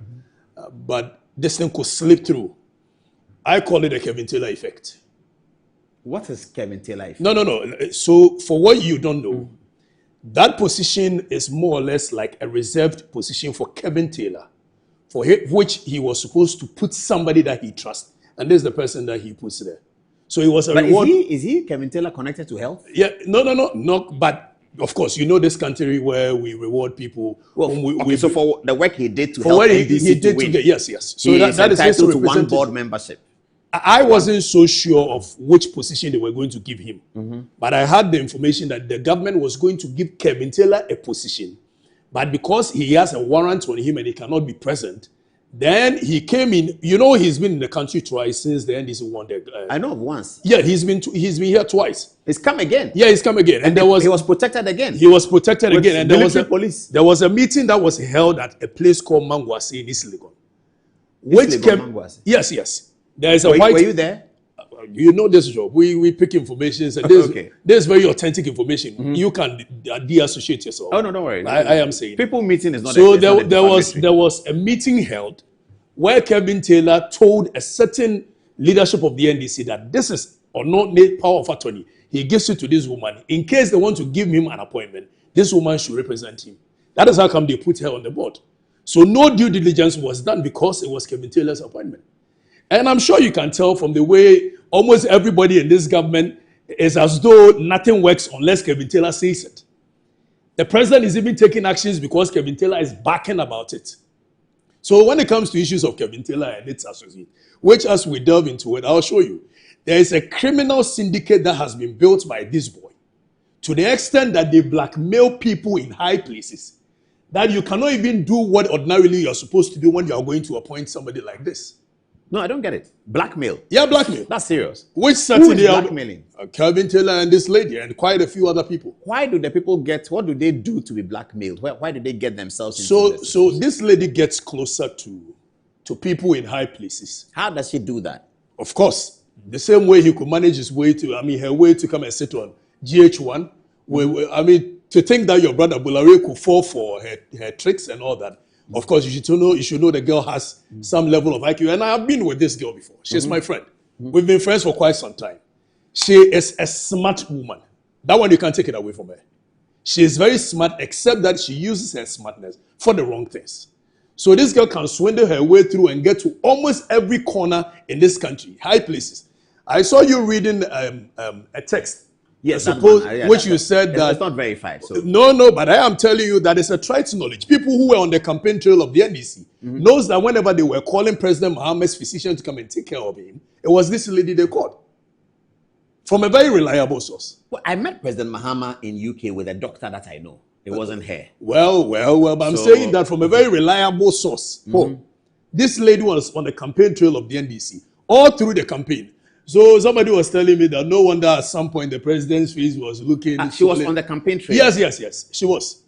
[SPEAKER 8] but this thing could slip through. I call it a Kevin Taylor effect.
[SPEAKER 1] What is Kevin Taylor effect?
[SPEAKER 8] No. So for what you don't know, that position is more or less like a reserved position for Kevin Taylor, for which he was supposed to put somebody that he trusts. And this is the person that he puts there. So it was a reward.
[SPEAKER 1] Is he Kevin Taylor connected to health?
[SPEAKER 8] Yeah, no. But of course, you know this country where we reward people.
[SPEAKER 1] Well, so for the work he did to
[SPEAKER 8] for
[SPEAKER 1] help
[SPEAKER 8] what
[SPEAKER 1] NDC
[SPEAKER 8] he did
[SPEAKER 1] to win,
[SPEAKER 8] yes. So
[SPEAKER 1] that is entitled to one
[SPEAKER 8] board
[SPEAKER 1] board membership.
[SPEAKER 8] I wasn't so sure of which position they were going to give him. But I had the information that the government was going to give Kevin Taylor a position. But because he has a warrant on him and he cannot be present, then he came in. You know, he's been in the country twice since the NDC won the...
[SPEAKER 1] I know of once.
[SPEAKER 8] Yeah, he's been here twice.
[SPEAKER 1] He's come again.
[SPEAKER 8] Yeah, he's come again. And
[SPEAKER 1] he was protected again.
[SPEAKER 8] He was protected again. And
[SPEAKER 1] police.
[SPEAKER 8] There was a meeting that was held at a place called Mangwasi in East Legon. Yes. There is a white...
[SPEAKER 1] Were you there?
[SPEAKER 8] You know this job. We pick information. And there's very authentic information. You can de-associate yourself.
[SPEAKER 1] Oh, no, don't worry.
[SPEAKER 8] I am saying.
[SPEAKER 1] People meeting is not...
[SPEAKER 8] So there was a meeting held where Kevin Taylor told a certain leadership of the NDC that this is or not power of attorney. He gives it to this woman. In case they want to give him an appointment, this woman should represent him. That is how come they put her on the board. So no due diligence was done because it was Kevin Taylor's appointment. And I'm sure you can tell from the way almost everybody in this government is as though nothing works unless Kevin Taylor says it. The president is even taking actions because Kevin Taylor is backing about it. So when it comes to issues of Kevin Taylor and its associates, which as we delve into it, I'll show you. There is a criminal syndicate that has been built by this boy to the extent that they blackmail people in high places that you cannot even do what ordinarily you're supposed to do when you are going to appoint somebody like this.
[SPEAKER 1] No, I don't get it. Blackmail.
[SPEAKER 8] Yeah, blackmail.
[SPEAKER 1] That's serious.
[SPEAKER 8] Which Saturday?
[SPEAKER 1] Who is blackmailing?
[SPEAKER 8] Kevin Taylor and this lady and quite a few other people.
[SPEAKER 1] Why do the people what do they do to be blackmailed? Why do they get themselves into this?
[SPEAKER 8] So this lady gets closer to people in high places.
[SPEAKER 1] How does she do that?
[SPEAKER 8] Of course, the same way he could manage her way to come and sit on GH1. To think that your brother Bulare could fall for her tricks and all that. Of course, you should know the girl has some level of IQ. And I have been with this girl before. She's my friend. We've been friends for quite some time. She is a smart woman. That one you can't take it away from her. She is very smart, except that she uses her smartness for the wrong things. So this girl can swindle her way through and get to almost every corner in this country, high places. I saw you reading a text.
[SPEAKER 1] Yes,
[SPEAKER 8] which you said that...
[SPEAKER 1] It's not verified. So.
[SPEAKER 8] No, but I am telling you that it's a trite knowledge. People who were on the campaign trail of the NDC knows that whenever they were calling President Mohammed's physician to come and take care of him, it was this lady they called. From a very reliable source.
[SPEAKER 1] Well, I met President Mahama in UK with a doctor that I know. It wasn't her.
[SPEAKER 8] Well, but I'm saying that from a very reliable source. This lady was on the campaign trail of the NDC all through the campaign. So somebody was telling me that no wonder at some point the president's face was looking...
[SPEAKER 1] she was on the campaign trail?
[SPEAKER 8] Yes, she was.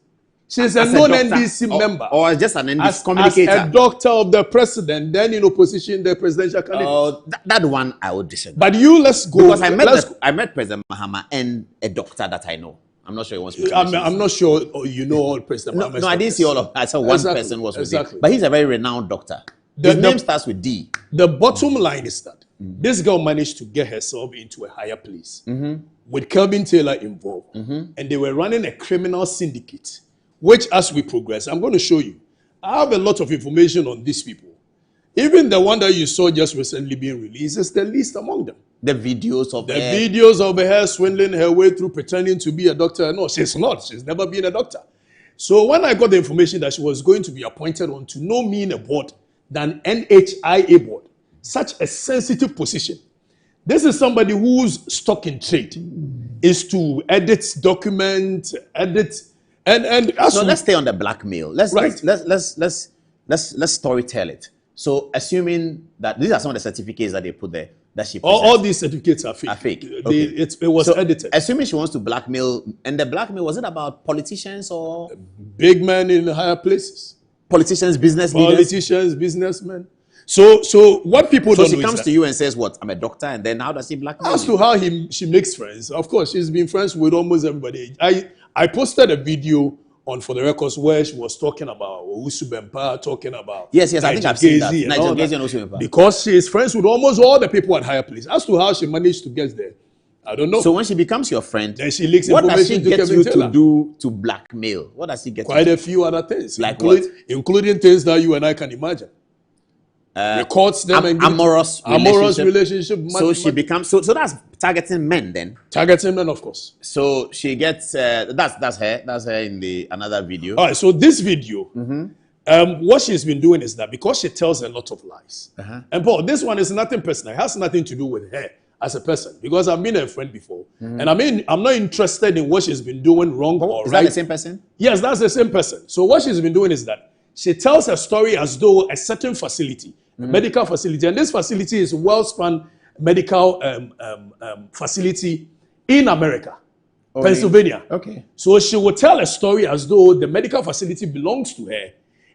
[SPEAKER 8] She's a non-NDC member.
[SPEAKER 1] Or just an NDC communicator?
[SPEAKER 8] As a doctor of the president, then in opposition, the presidential candidate.
[SPEAKER 1] Oh, that one I would disagree.
[SPEAKER 8] But let's go.
[SPEAKER 1] Because I met President Mahama and a doctor that I know. I'm not sure he wants to.
[SPEAKER 8] I'm not sure you know all President Mahama's
[SPEAKER 1] No, I didn't see all of. I saw one person was with him. But he's a very renowned doctor. His name starts with D.
[SPEAKER 8] The bottom line is that this girl managed to get herself into a higher place with Kevin Taylor involved. And they were running a criminal syndicate, which as we progress, I'm going to show you. I have a lot of information on these people. Even the one that you saw just recently being released is the least among them.
[SPEAKER 1] The videos
[SPEAKER 8] of her swindling her way through pretending to be a doctor. No, she's not. She's never been a doctor. So when I got the information that she was going to be appointed on to no mean a board than NHIA board, such a sensitive position. This is somebody who's stock in trade is to edit, document, and
[SPEAKER 1] let's stay on the blackmail. Let's story tell it. So assuming that these are some of the certificates that they put there, that she
[SPEAKER 8] all these certificates are fake. It was edited.
[SPEAKER 1] Assuming she wants to blackmail, and the blackmail, was it about politicians or
[SPEAKER 8] big men in higher places?
[SPEAKER 1] Politicians,
[SPEAKER 8] businessmen. So what people don't know is that
[SPEAKER 1] she comes to you and says, "What? I'm a doctor," and then how does she blackmail?
[SPEAKER 8] As to how she makes friends, of course, she's been friends with almost everybody. I posted a video on For the Records where she was talking about Usu Bempa, talking about
[SPEAKER 1] yes, I think I've seen that. Nigel Gezi and Usu Bempa.
[SPEAKER 8] Because she is friends with almost all the people at higher place. As to how she managed to get there, I don't know.
[SPEAKER 1] So when she becomes your friend,
[SPEAKER 8] then she leaks
[SPEAKER 1] what does she
[SPEAKER 8] information
[SPEAKER 1] get
[SPEAKER 8] to
[SPEAKER 1] you
[SPEAKER 8] Kevin
[SPEAKER 1] to do to blackmail? What does she get?
[SPEAKER 8] Quite a few other things,
[SPEAKER 1] like what?
[SPEAKER 8] Including things that you and I can imagine. Records them and
[SPEAKER 1] amorous
[SPEAKER 8] relationship.
[SPEAKER 1] So she becomes so that's targeting men then.
[SPEAKER 8] Targeting men, of course.
[SPEAKER 1] So she gets that's her in the another video.
[SPEAKER 8] All right. So this video, what she's been doing is that because she tells a lot of lies, and Paul, this one is nothing personal. It has nothing to do with her as a person because I've been a friend before, and I'm not interested in what she's been doing wrong or right.
[SPEAKER 1] Is that the same person?
[SPEAKER 8] Yes, that's the same person. So what she's been doing is that she tells a story as though a certain facility, a medical facility, and this facility is WellSpan medical facility in America, Pennsylvania.
[SPEAKER 1] Okay.
[SPEAKER 8] So she will tell a story as though the medical facility belongs to her.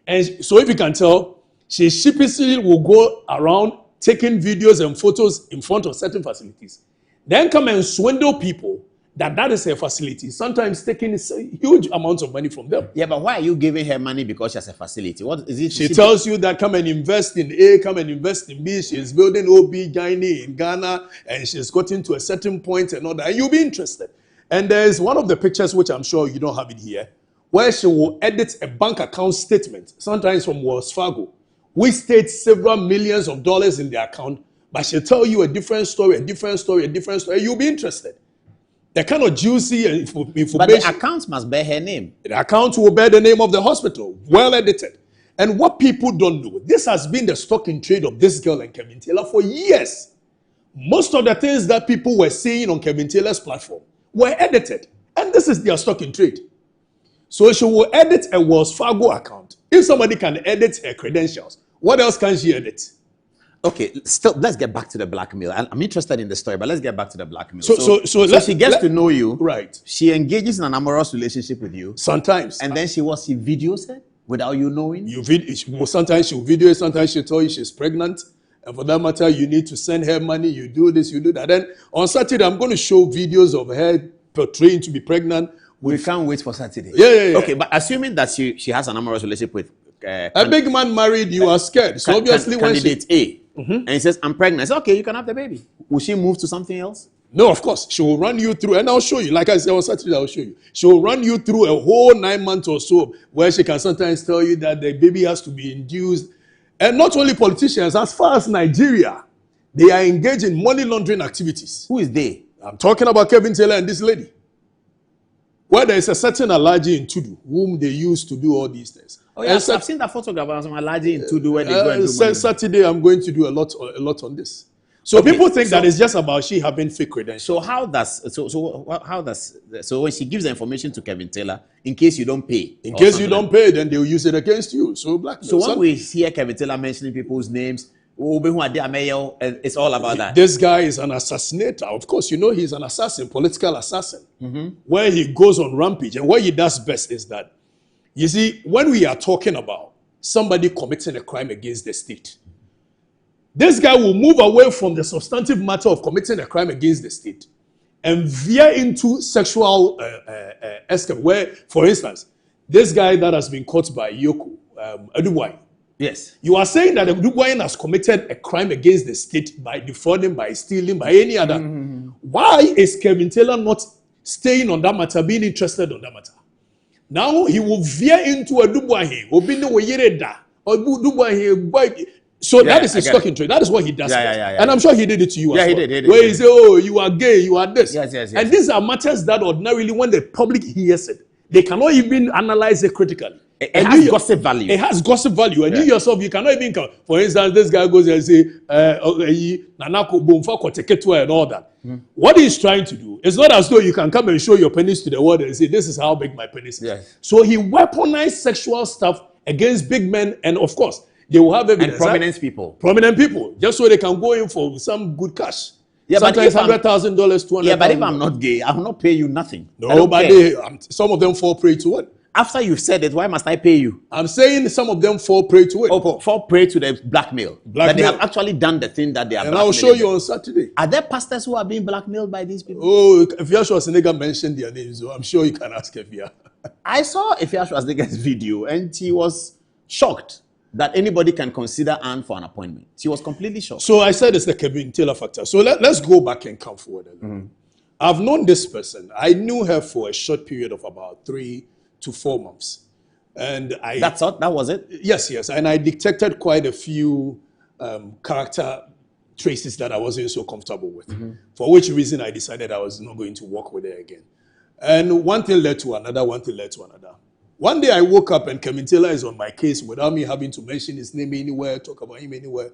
[SPEAKER 8] And so if you can tell, she sheepishly will go around taking videos and photos in front of certain facilities. Then come and swindle people that is her facility, sometimes taking huge amounts of money from them.
[SPEAKER 1] Yeah, but why are you giving her money because she has a facility? What is it?
[SPEAKER 8] She tells you that come and invest in A, come and invest in B. She's building OB Gyne in Ghana, and she's gotten to a certain point and all that, and you'll be interested. And there's one of the pictures, which I'm sure you don't have it here, where she will edit a bank account statement, sometimes from Wells Fargo, which states several millions of dollars in the account, but she'll tell you a different story, you'll be interested. The kind of juicy information.
[SPEAKER 1] But the account must bear her name.
[SPEAKER 8] The account will bear the name of the hospital, well edited. And what people don't know, this has been the stock in trade of this girl and Kevin Taylor for years. Most of the things that people were seeing on Kevin Taylor's platform were edited. And this is their stock in trade. So she will edit a Wells Fargo account. If somebody can edit her credentials, what else can she edit?
[SPEAKER 1] Okay, still, let's get back to the blackmail. I'm interested in the story, but let's get back to the blackmail.
[SPEAKER 8] So
[SPEAKER 1] she gets to know you.
[SPEAKER 8] Right.
[SPEAKER 1] She engages in an amorous relationship with you.
[SPEAKER 8] Sometimes.
[SPEAKER 1] And then she videos it without you knowing?
[SPEAKER 8] Sometimes she'll video it, sometimes she'll tell you she's pregnant. And for that matter, you need to send her money, you do this, you do that. Then on Saturday, I'm going to show videos of her portraying to be pregnant.
[SPEAKER 1] We can't wait for Saturday.
[SPEAKER 8] Yeah.
[SPEAKER 1] Okay, but assuming that she has an amorous relationship with...
[SPEAKER 8] a big man married, you are scared. So obviously when
[SPEAKER 1] candidate A. And he says, I'm pregnant. I say, okay, you can have the baby. Will she move to something else?
[SPEAKER 8] No, of course. She will run you through, and I'll show you. Like I said on Saturday, I'll show you. She will run you through a whole 9 months or so where she can sometimes tell you that the baby has to be induced. And not only politicians, as far as Nigeria, they are engaged in money laundering activities.
[SPEAKER 1] Who is they?
[SPEAKER 8] I'm talking about Kevin Taylor and this lady. Where there is a certain Alhaji in Tudu, whom they use to do all these things.
[SPEAKER 1] Oh yes, I've seen that photograph of some Alhaji in Tudu where they go and do money.
[SPEAKER 8] Saturday, I'm going to do a lot on this. So people think that it's just about she having fake credentials.
[SPEAKER 1] So so when she gives the information to Kevin Taylor, in case you don't pay,
[SPEAKER 8] then they'll use it against you. So blackmail.
[SPEAKER 1] So when we hear Kevin Taylor mentioning people's names, it's all about that.
[SPEAKER 8] This guy is an assassinator. Of course, you know he's an assassin, political assassin, where he goes on rampage. And what he does best is that, you see, when we are talking about somebody committing a crime against the state, this guy will move away from the substantive matter of committing a crime against the state and veer into sexual escape, where, for instance, this guy that has been caught by YOKO, Adubwai.
[SPEAKER 1] Yes.
[SPEAKER 8] You are saying that Adubwai has committed a crime against the state by defrauding, by stealing, by any other. Why is Kevin Taylor not staying on that matter, being interested on that matter? Now he will veer into Adubwai. So that is his stock in trade. That is what he does. And I'm sure he did it to you as well.
[SPEAKER 1] He did.
[SPEAKER 8] Where he say, oh, you are gay, you are this.
[SPEAKER 1] Yes.
[SPEAKER 8] And these are matters that ordinarily, when the public hears it, they cannot even analyze it critically.
[SPEAKER 1] It has gossip value.
[SPEAKER 8] It has gossip value. And you yourself, you cannot even come. For instance, this guy goes and say, Nanako Bomfa Koteketua and all that. What he's trying to do, it's not as though you can come and show your penis to the world and say, this is how big my penis is.
[SPEAKER 1] Yes.
[SPEAKER 8] So he weaponized sexual stuff against big men. And of course, They will have evidence.
[SPEAKER 1] And prominent people.
[SPEAKER 8] Prominent people, just so they can go in for some good cash.
[SPEAKER 1] Yeah,
[SPEAKER 8] sometimes
[SPEAKER 1] $100,000,
[SPEAKER 8] $200,000.
[SPEAKER 1] Yeah, but if I'm not gay, I will not pay you nothing.
[SPEAKER 8] No, but some of them fall prey to it.
[SPEAKER 1] After you've said it, why must I pay you?
[SPEAKER 8] I'm saying some of them fall prey to it.
[SPEAKER 1] Oh, fall prey to the blackmail. That they have actually done the thing that they are.
[SPEAKER 8] And I'll show you on Saturday.
[SPEAKER 1] Are there pastors who are being blackmailed by these people?
[SPEAKER 8] Oh, if Yashua Senega mentioned their names, so I'm sure you can ask Efia.
[SPEAKER 1] I saw Yashua Senega's video and he was shocked that anybody can consider Anne for an appointment. She was completely shocked.
[SPEAKER 8] So I said it's the Kevin Taylor factor. So let's go back and come forward. I've known this person. I knew her for a short period of about 3 to 4 months. And
[SPEAKER 1] That's all? That was it?
[SPEAKER 8] Yes. And I detected quite a few character traces that I wasn't so comfortable with. For which reason I decided I was not going to work with her again. And one thing led to another, One day I woke up and Kevin Taylor is on my case without me having to mention his name anywhere, talk about him anywhere.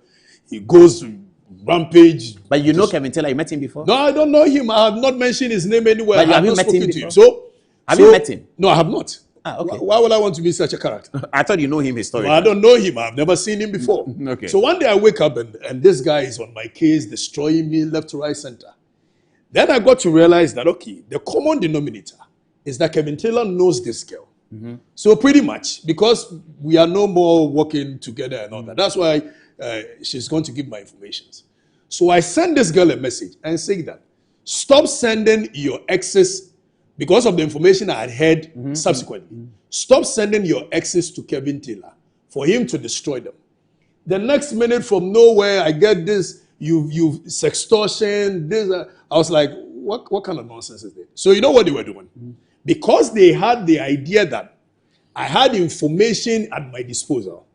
[SPEAKER 8] He goes to rampage.
[SPEAKER 1] But you know Kevin Taylor, you met him before?
[SPEAKER 8] No, I don't know him. I have not mentioned his name anywhere.
[SPEAKER 1] But have you met him before? Have you met him?
[SPEAKER 8] No, I have not.
[SPEAKER 1] Ah, okay.
[SPEAKER 8] Why would I want to be such a character?
[SPEAKER 1] I thought you know him historically.
[SPEAKER 8] No, I don't know him. I've never seen him before.
[SPEAKER 1] Okay.
[SPEAKER 8] So one day I wake up and this guy is on my case, destroying me left to right center. Then I got to realize that, okay, the common denominator is that Kevin Taylor knows this girl. So pretty much, because we are no more working together and all that, that's why she's going to give my information. So I sent this girl a message and say that, stop sending your exes, because of the information I had heard subsequently, stop sending your exes to Kevin Taylor for him to destroy them. The next minute from nowhere, I get this, you sextortion, this. I was like, what kind of nonsense is this? So you know what they were doing? Because they had the idea that I had information at my disposal,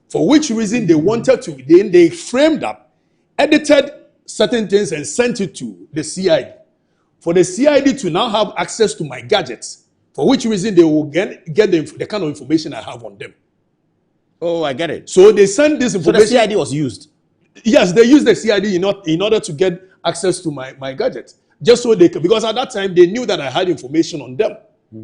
[SPEAKER 8] for which reason they wanted to, they framed up, edited certain things and sent it to the CID. For the CID to now have access to my gadgets, for which reason they will get the kind of information I have on them.
[SPEAKER 1] Oh, I get it.
[SPEAKER 8] So they sent this information.
[SPEAKER 1] So the CID was used?
[SPEAKER 8] Yes, they used the CID in order to get access to my gadgets. Just so they could, because at that time they knew that I had information on them.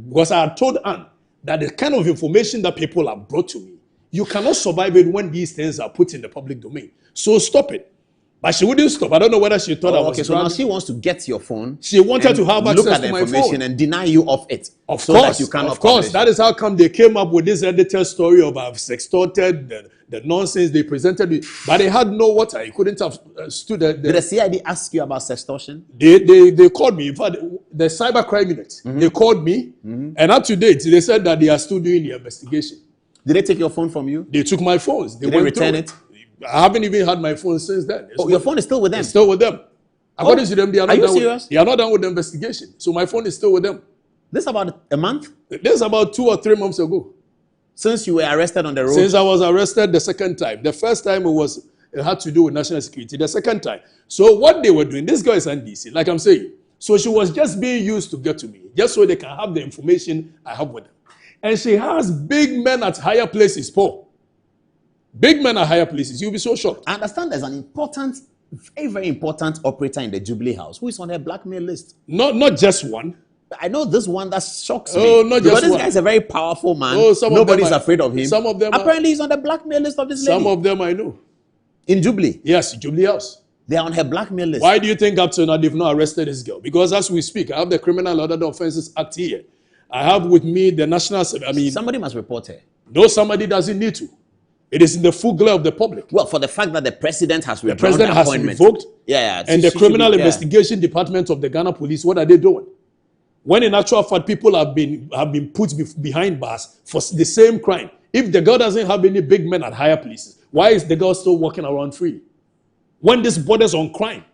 [SPEAKER 8] Because I had told Anne that the kind of information that people have brought to me, you cannot survive it when these things are put in the public domain. So stop it. But she wouldn't stop. I don't know whether she thought I was
[SPEAKER 1] okay, so now she wants to get your phone.
[SPEAKER 8] She wanted to have access to my
[SPEAKER 1] information
[SPEAKER 8] phone
[SPEAKER 1] and deny you of it.
[SPEAKER 8] Of course. That is how come they came up with this edited story of I've sextorted, the nonsense they presented me. But they had no water. You couldn't have stood there.
[SPEAKER 1] Did the CID ask you about sextortion?
[SPEAKER 8] They called me. In fact, the cybercrime unit, they called me. And up to date, they said that they are still doing the investigation.
[SPEAKER 1] Did they take your phone from you?
[SPEAKER 8] They took my phones.
[SPEAKER 1] Did they return it?
[SPEAKER 8] I haven't even had my phone since then.
[SPEAKER 1] Your phone is still with them?
[SPEAKER 8] It's still with them. According to them, they are not
[SPEAKER 1] done
[SPEAKER 8] serious? They are not done with the investigation. So my phone is still with them.
[SPEAKER 1] This is about a month?
[SPEAKER 8] This is about 2 or 3 months ago.
[SPEAKER 1] Since you were arrested on the road?
[SPEAKER 8] Since I was arrested the second time. The first time it had to do with national security. The second time. So what they were doing, this girl is NDC, like I'm saying. So she was just being used to get to me, just so they can have the information I have with them. And she has big men at higher places, Paul. Big men at higher places. You'll be so shocked.
[SPEAKER 1] I understand there's an important, very, very important operator in the Jubilee House who is on her blackmail list.
[SPEAKER 8] Not just one.
[SPEAKER 1] I know this one that shocks
[SPEAKER 8] me.
[SPEAKER 1] Not just one. This guy is a very powerful man. Nobody's afraid of him.
[SPEAKER 8] Some of them
[SPEAKER 1] apparently he's on the blackmail list of this lady.
[SPEAKER 8] Some of them I know.
[SPEAKER 1] In Jubilee?
[SPEAKER 8] Yes, Jubilee House.
[SPEAKER 1] They are on her blackmail list.
[SPEAKER 8] Why do you think up to now they've not arrested this girl? Because as we speak, I have the Criminal and Other Offences Act here. I have with me the National...
[SPEAKER 1] somebody must report her.
[SPEAKER 8] No, somebody doesn't need to. It is in the full glare of the public.
[SPEAKER 1] Well, for the fact that the president has revoked the appointment.
[SPEAKER 8] Revoked. And the Criminal Investigation Department of the Ghana Police, what are they doing? When in actual fact, people have been put behind bars for the same crime. If the girl doesn't have any big men at higher places, why is the girl still walking around free? When this borders on crime.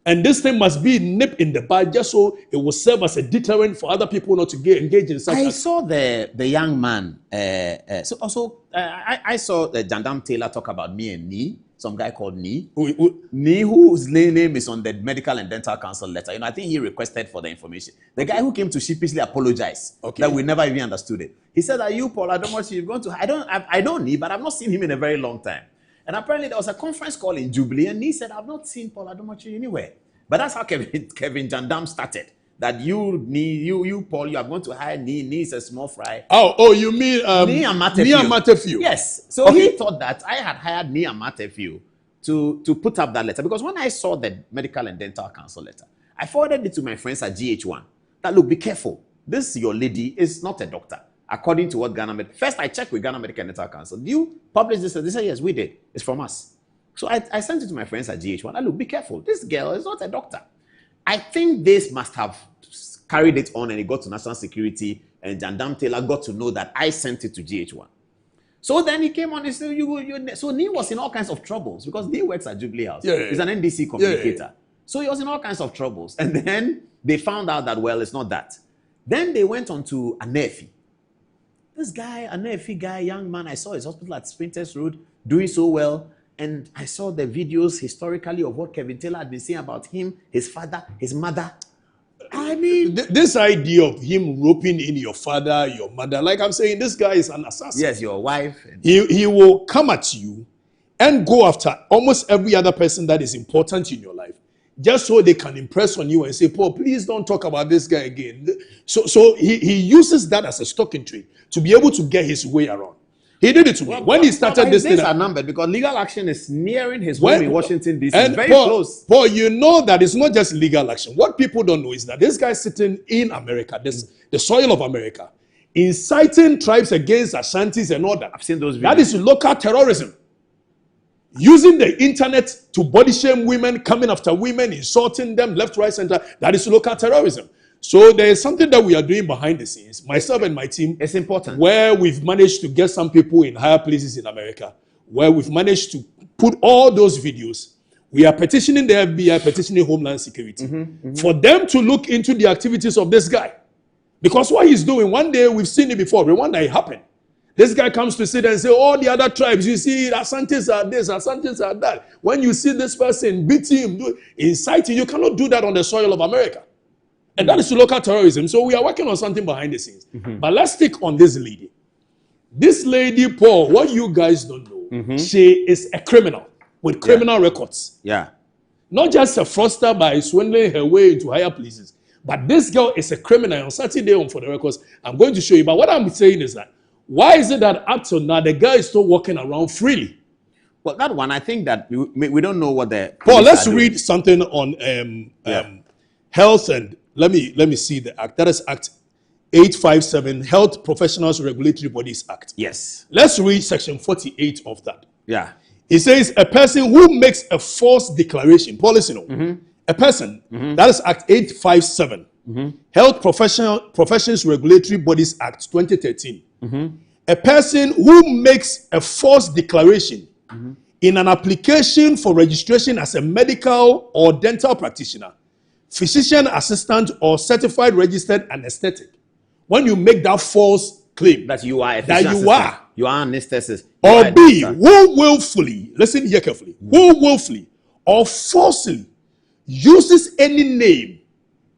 [SPEAKER 8] And this thing must be nipped in the bud just so it will serve as a deterrent for other people not to engage in such.
[SPEAKER 1] I saw the young man. I saw the Jandam Taylor talk about me and Nee, some guy called Nee. Nee, whose name is on the Medical and Dental Council letter. I think he requested for the information. The guy who came to sheepishly apologize that we never even understood it. He said, "Are you Paul Adomochi? You've gone to? I know Nee, but I've not seen him in a very long time." And apparently there was a conference call in Jubilee, and he said, "I've not seen Paul Adomochi anywhere." But that's how Kevin Jandam started. that you Paul, you are going to hire Nee is a small fry.
[SPEAKER 8] Oh, you mean
[SPEAKER 1] Nee and
[SPEAKER 8] Matthew?
[SPEAKER 1] Yes. So he thought that I had hired Nee and Matthew to put up that letter, because when I saw the Medical and Dental Council letter, I forwarded it to my friends at GH1. That look, be careful. This your lady is not a doctor, according to what Ghana Med. First, I checked with Ghana Medical and Dental Council. Do you publish this? They said yes, we did. It's from us. So I sent it to my friends at GH1. That look, be careful. This girl is not a doctor. I think this must have carried it on, and it got to National Security, and Jandam Taylor got to know that I sent it to GH1. So then he came on and said, so Nee was in all kinds of troubles, because Nee works at Jubilee House. He's an NDC communicator. So he was in all kinds of troubles. And then they found out that, well, it's not that. Then they went on to Anefi. This guy, Anefi guy, young man, I saw his hospital at Sprinters Road doing so well. And I saw the videos historically of what Kevin Taylor had been saying about him, his father, his mother. I mean,
[SPEAKER 8] this idea of him roping in your father, your mother, like I'm saying, this guy is an assassin.
[SPEAKER 1] Yes, your wife.
[SPEAKER 8] He will come at you and go after almost every other person that is important in your life, just so they can impress on you and say, Paul, please don't talk about this guy again. So he uses that as a stocking trade to be able to get his way around. He did it to me. When he started this thing,
[SPEAKER 1] are numbered because legal action is nearing his home in Washington, D.C.
[SPEAKER 8] And
[SPEAKER 1] very
[SPEAKER 8] Paul,
[SPEAKER 1] close.
[SPEAKER 8] Paul, you know that it's not just legal action. What people don't know is that this guy sitting in America, the soil of America, inciting tribes against Ashantis and all that.
[SPEAKER 1] I've seen those videos.
[SPEAKER 8] That is local terrorism. Using the internet to body shame women, coming after women, insulting them left, right, center. That is local terrorism. So there is something that we are doing behind the scenes, myself and my team.
[SPEAKER 1] It's important.
[SPEAKER 8] Where we've managed to get some people in higher places in America, where we've managed to put all those videos. We are petitioning the FBI, petitioning Homeland Security, for them to look into the activities of this guy. Because what he's doing, one day we've seen it before, but one day it happened. This guy comes to sit and say, all the other tribes, you see, Asantes are this, Asantes are that. When you see this person beating him, inciting, you cannot do that on the soil of America. And that is local terrorism. So we are working on something behind the scenes. But let's stick on this lady. This lady, Paul, what you guys don't know, she is a criminal with criminal records.
[SPEAKER 1] Yeah.
[SPEAKER 8] Not just a fraudster by swindling her way into higher places. But this girl is a criminal. On Saturday, on For the Records, I'm going to show you. But what I'm saying is that, why is it that up till now, the girl is still walking around freely?
[SPEAKER 1] Well, that one, I think that we don't know what the...
[SPEAKER 8] Paul, let's read something on health and... Let me see the act. That is Act 857, Health Professionals Regulatory Bodies Act.
[SPEAKER 1] Yes.
[SPEAKER 8] Let's read Section 48 of that.
[SPEAKER 1] Yeah.
[SPEAKER 8] It says a person who makes a false declaration, policy, a person, that is Act 857, Health Professions Regulatory Bodies Act 2013. A person who makes a false declaration in an application for registration as a medical or dental practitioner, physician assistant, or certified registered anesthetic. When you make that false claim
[SPEAKER 1] that you are a
[SPEAKER 8] physician assistant,
[SPEAKER 1] you are an anesthetist,
[SPEAKER 8] or B, who willfully, listen here carefully, who willfully or falsely uses any name,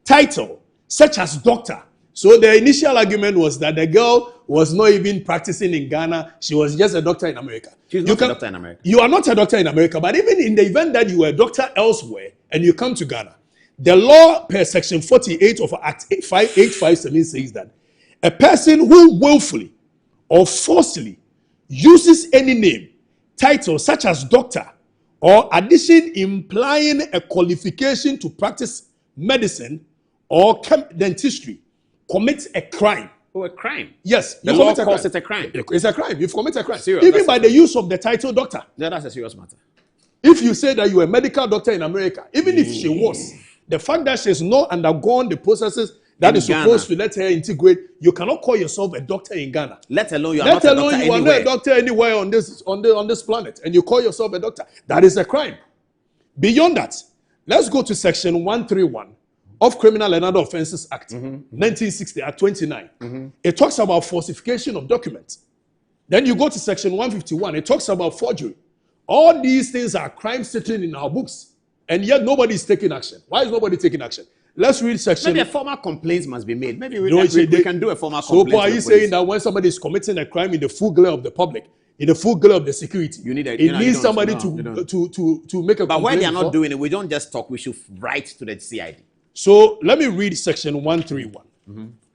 [SPEAKER 8] title, such as doctor. So the initial argument was that the girl was not even practicing in Ghana. She was just a doctor in America.
[SPEAKER 1] She's not a doctor in America.
[SPEAKER 8] You are not a doctor in America, but even in the event that you were a doctor elsewhere and you come to Ghana, the law per Section 48 of Act 857 says that a person who willfully or falsely uses any name, title such as doctor, or addition implying a qualification to practice medicine or dentistry, commits a crime.
[SPEAKER 1] Oh, a crime?
[SPEAKER 8] Yes.
[SPEAKER 1] The law calls it a crime.
[SPEAKER 8] It's a crime. You've committed a crime.
[SPEAKER 1] Serious,
[SPEAKER 8] even by the use of the title doctor.
[SPEAKER 1] Yeah, that's a serious matter.
[SPEAKER 8] If you say that you're a medical doctor in America, even if she was, the fact that she's not undergone the processes that is supposed to let her integrate, you cannot call yourself a doctor in Ghana.
[SPEAKER 1] Let alone you are not a doctor anywhere.
[SPEAKER 8] Not a doctor anywhere on this planet, and you call yourself a doctor. That is a crime. Beyond that, let's go to Section 131 of Criminal and Other Offences Act, 1960 at 29. It talks about falsification of documents. Then you go to Section 151. It talks about forgery. All these things are crimes sitting in our books. And yet nobody is taking action. Why is nobody taking action? Let's read Section...
[SPEAKER 1] Maybe a formal complaint must be made. Maybe we can do a formal complaint.
[SPEAKER 8] So are you saying that when somebody is committing a crime in the full glare of the public, in the full glare of the security, it needs somebody to make a complaint?
[SPEAKER 1] But when they are not doing it, we don't just talk. We should write to the CID.
[SPEAKER 8] So let me read section 131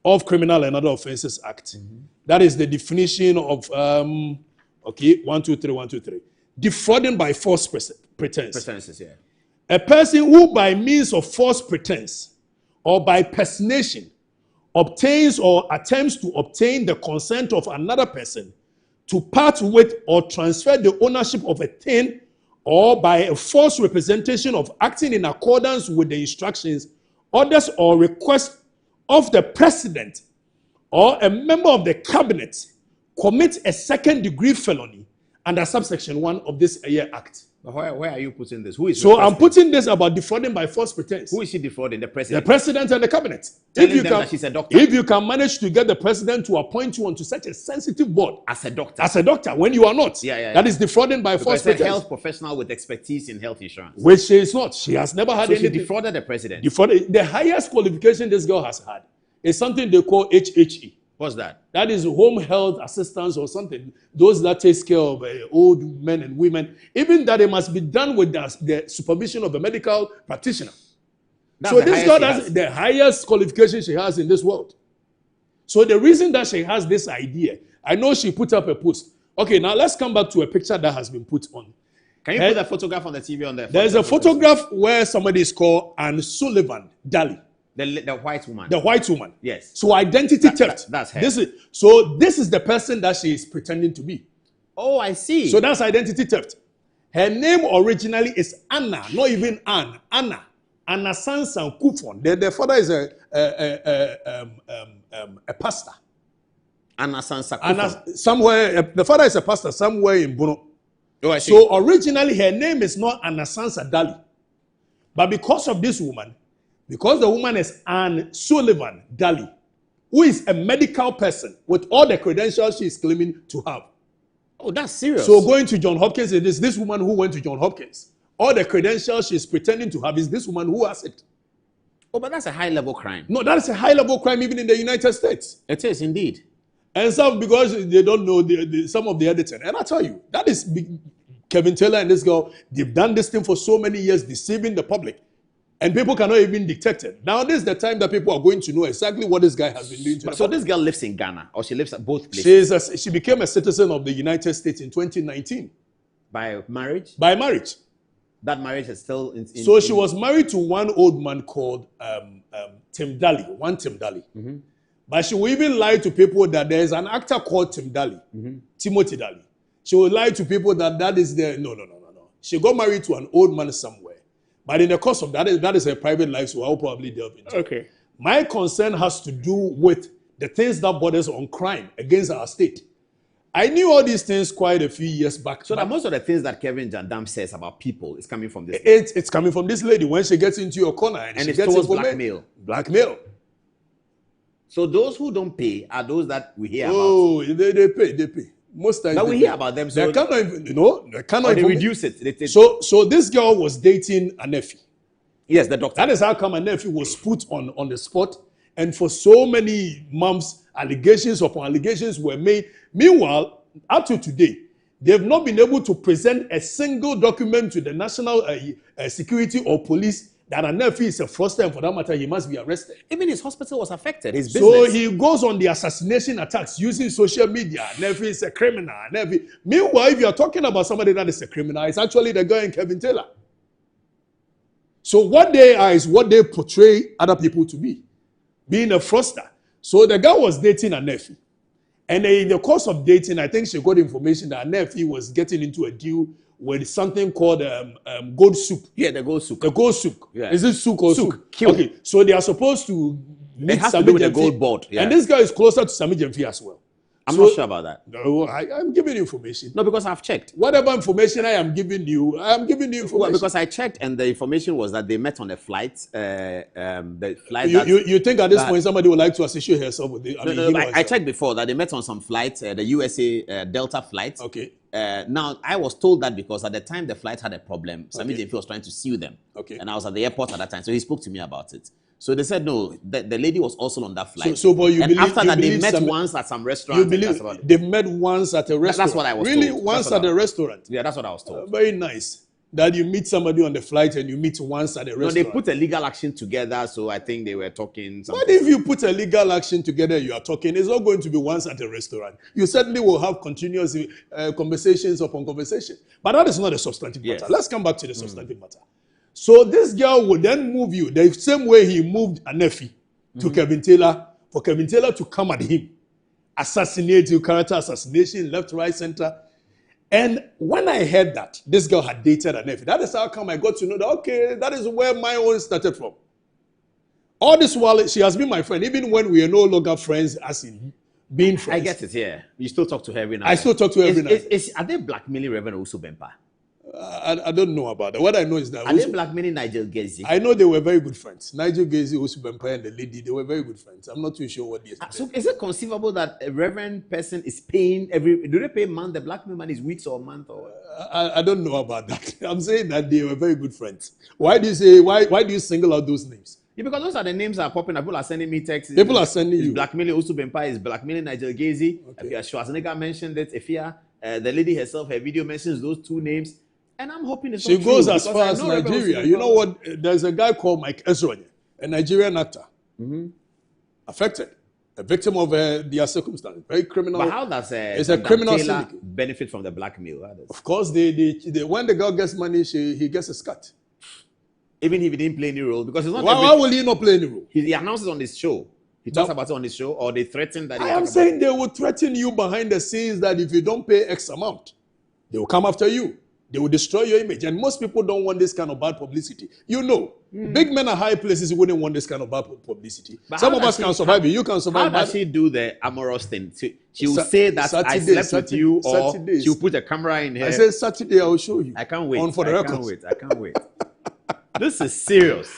[SPEAKER 8] of Criminal and Other Offences Act. That is the definition of, 123. Defrauding by false pretense.
[SPEAKER 1] Pretenses, yeah.
[SPEAKER 8] A person who by means of false pretense or by personation obtains or attempts to obtain the consent of another person to part with or transfer the ownership of a thing, or by a false representation of acting in accordance with the instructions, orders, or requests of the president or a member of the cabinet, commit a second-degree felony under subsection 1 of this act.
[SPEAKER 1] But where are you putting this? Who is
[SPEAKER 8] So I'm putting this about defrauding by false pretense.
[SPEAKER 1] Who is she defrauding? The president?
[SPEAKER 8] The president and the cabinet.
[SPEAKER 1] Telling them that she's a doctor.
[SPEAKER 8] If you can manage to get the president to appoint you onto such a sensitive board.
[SPEAKER 1] As a doctor.
[SPEAKER 8] As a doctor, when you are not.
[SPEAKER 1] Yeah.
[SPEAKER 8] That is defrauding by false pretense.
[SPEAKER 1] A health professional with expertise in health insurance.
[SPEAKER 8] Which she is not. She has never had anything.
[SPEAKER 1] She defrauded the president.
[SPEAKER 8] The highest qualification this girl has had is something they call HHE.
[SPEAKER 1] What's that?
[SPEAKER 8] That is home health assistance or something. Those that takes care of old men and women. Even that it must be done with the supervision of a medical practitioner. So this girl has the highest qualification she has in this world. So the reason that she has this idea, I know she put up a post. Okay, now let's come back to a picture that has been put on.
[SPEAKER 1] Can you put a photograph on the TV on there?
[SPEAKER 8] There's a photograph where somebody is called Anne Sullivan Daly.
[SPEAKER 1] The white woman.
[SPEAKER 8] The white woman.
[SPEAKER 1] Yes.
[SPEAKER 8] So identity theft.
[SPEAKER 1] That's her.
[SPEAKER 8] This is the person that she is pretending to be.
[SPEAKER 1] Oh, I see.
[SPEAKER 8] So that's identity theft. Her name originally is Anna, not even Anne. Anna. Anna Sansan Kufon. The father is a pastor.
[SPEAKER 1] Anna Sansan Kufon.
[SPEAKER 8] Somewhere, the father is a pastor somewhere in Bono.
[SPEAKER 1] Oh, I see.
[SPEAKER 8] So originally her name is not Anna Sansa Daly. But because of this woman, because the woman is Anne Sullivan Daly, who is a medical person with all the credentials she is claiming to have.
[SPEAKER 1] Oh, that's serious.
[SPEAKER 8] So going to John Hopkins, it is this woman who went to John Hopkins. All the credentials she is pretending to have is this woman who has it.
[SPEAKER 1] Oh, but that's a high-level crime.
[SPEAKER 8] No, that is a high-level crime even in the United States.
[SPEAKER 1] It is indeed.
[SPEAKER 8] And some, because they don't know some of the editing. And I tell you, that is Kevin Taylor and this girl, they've done this thing for so many years, deceiving the public. And people cannot even detect it. Now, this is the time that people are going to know exactly what this guy has been doing to the public.
[SPEAKER 1] This girl lives in Ghana, or she lives at both places?
[SPEAKER 8] She became a citizen of the United States in 2019.
[SPEAKER 1] By marriage?
[SPEAKER 8] By marriage.
[SPEAKER 1] That marriage is still
[SPEAKER 8] So she was married to one old man called Tim Daly, Tim Daly. But she will even lie to people that there is an actor called Tim Daly, Timothy Daly. She will lie to people that is the... No. She got married to an old man somewhere. But in the course of that is her private life, so I'll probably delve into it.
[SPEAKER 1] Okay.
[SPEAKER 8] My concern has to do with the things that borders on crime against our state. I knew all these things quite a few years back.
[SPEAKER 1] So that most of the things that Kevin Jandam says about people is coming from this
[SPEAKER 8] lady. It's coming from this lady when she gets into your corner and she
[SPEAKER 1] it's
[SPEAKER 8] gets
[SPEAKER 1] towards blackmail.
[SPEAKER 8] Blackmail.
[SPEAKER 1] So those who don't pay are those that we hear about.
[SPEAKER 8] Oh, they pay. Most times
[SPEAKER 1] we hear about them. So
[SPEAKER 8] they cannot even, they cannot
[SPEAKER 1] even reduce it.
[SPEAKER 8] So this girl was dating a nephew.
[SPEAKER 1] Yes, the doctor.
[SPEAKER 8] That is how come a nephew was put on the spot. And for so many months, allegations upon allegations were made. Meanwhile, up to today, they have not been able to present a single document to the national security or police that a nephew is a fraudster, and for that matter, he must be arrested.
[SPEAKER 1] Even his hospital was affected, his business.
[SPEAKER 8] So he goes on the assassination attacks using social media. Nephew is a criminal. Meanwhile, if you are talking about somebody that is a criminal, it's actually the guy in Kevin Taylor. So what they are is what they portray other people to be, being a fraudster. So the guy was dating a nephew. And in the course of dating, I think she got information that a nephew was getting into a deal with something called gold soup.
[SPEAKER 1] Yeah, the gold soup.
[SPEAKER 8] The gold soup.
[SPEAKER 1] Yeah.
[SPEAKER 8] Is it souk or soup?
[SPEAKER 1] Souk.
[SPEAKER 8] Okay, so they are supposed to meet
[SPEAKER 1] Sami Jemfi with the gold board. Yeah.
[SPEAKER 8] And this guy is closer to Sami Jemfi as well.
[SPEAKER 1] I'm not sure about that.
[SPEAKER 8] No, I'm giving you information.
[SPEAKER 1] No, because I've checked.
[SPEAKER 8] Whatever information I am giving you, information.
[SPEAKER 1] Well, because I checked and the information was that they met on a flight. The flight.
[SPEAKER 8] You think at this point somebody would like to associate herself with it?
[SPEAKER 1] I checked before that they met on some flight, the USA Delta flight.
[SPEAKER 8] Okay.
[SPEAKER 1] Now, I was told that because at the time the flight had a problem, Sami Jemfi was trying to sue them.
[SPEAKER 8] Okay.
[SPEAKER 1] And I was at the airport at that time, so he spoke to me about it. So they said no, the lady was also on that flight.
[SPEAKER 8] But you
[SPEAKER 1] and
[SPEAKER 8] believe,
[SPEAKER 1] after that, they met
[SPEAKER 8] Sami,
[SPEAKER 1] once at some restaurant.
[SPEAKER 8] You believe they've met once at a restaurant?
[SPEAKER 1] That's what I was told.
[SPEAKER 8] Really, once at a restaurant?
[SPEAKER 1] Yeah, that's what I was told.
[SPEAKER 8] Very nice. that you meet somebody on the flight and you meet once at a restaurant.
[SPEAKER 1] No, they put a legal action together, so I think they were talking.
[SPEAKER 8] But if you put a legal action together, you are talking, it's not going to be once at a restaurant. You certainly will have continuous conversations upon conversation. But that is not a substantive matter. Let's come back to the substantive matter. So this girl will then move you the same way he moved Anefi to Kevin Taylor, for Kevin Taylor to come at him. Assassinate you, character assassination, left, right, center. And when I heard that this girl had dated Anefi, that is how come I got to know that, okay, that is where my own started from. All this while, she has been my friend, even when we are no longer friends, as in being friends.
[SPEAKER 1] I get it, yeah. You still talk to her every night.
[SPEAKER 8] I still talk to her every night.
[SPEAKER 1] Are they blackmailing Reverend Osu Bempa?
[SPEAKER 8] I don't know about that. What I know is that...
[SPEAKER 1] Are they blackmailing Nigel Gezi?
[SPEAKER 8] I know they were very good friends. Nigel Gezi, Osu Bempa, and the lady, they were very good friends. I'm not too sure what they are.
[SPEAKER 1] So is it conceivable that a reverend person is paying do they pay month? The blackmail man is weeks or month? Or
[SPEAKER 8] I don't know about that. I'm saying that they were very good friends. Why do you say, why do you single out those names?
[SPEAKER 1] Yeah, because those are the names that are popping up. People are sending me texts.
[SPEAKER 8] People are sending you.
[SPEAKER 1] Blackmailing Osu Bempa, is blackmailing Nigel Gezi. Okay. Schwarzenegger mentioned it. The lady herself, her video mentions those two names. And I'm hoping it's
[SPEAKER 8] she
[SPEAKER 1] not
[SPEAKER 8] goes
[SPEAKER 1] true,
[SPEAKER 8] as far as Nigeria. You know what? There's a guy called Mike Ezronye, a Nigerian actor, affected, a victim of their circumstances, very criminal.
[SPEAKER 1] But how does
[SPEAKER 8] it's a criminal
[SPEAKER 1] Taylor
[SPEAKER 8] syndicate
[SPEAKER 1] benefit from the blackmail?
[SPEAKER 8] Of course, when the girl gets money, he gets a cut.
[SPEAKER 1] Even if he didn't play any role, because it's not.
[SPEAKER 8] Why will he not play any role?
[SPEAKER 1] He announces on his show. He talks about it on his show, or they threaten that.
[SPEAKER 8] I am saying they will threaten you behind the scenes that if you don't pay X amount, they will come after you. They will destroy your image. And most people don't want this kind of bad publicity. You know, big men at high places wouldn't want this kind of bad publicity.
[SPEAKER 1] But
[SPEAKER 8] some of us can survive it. You can survive.
[SPEAKER 1] How does she do the amorous thing? She will say that I slept with you, or she will put a camera in her.
[SPEAKER 8] I said Saturday I will show you.
[SPEAKER 1] I can't wait.
[SPEAKER 8] On for the record.
[SPEAKER 1] I can't wait. This is serious.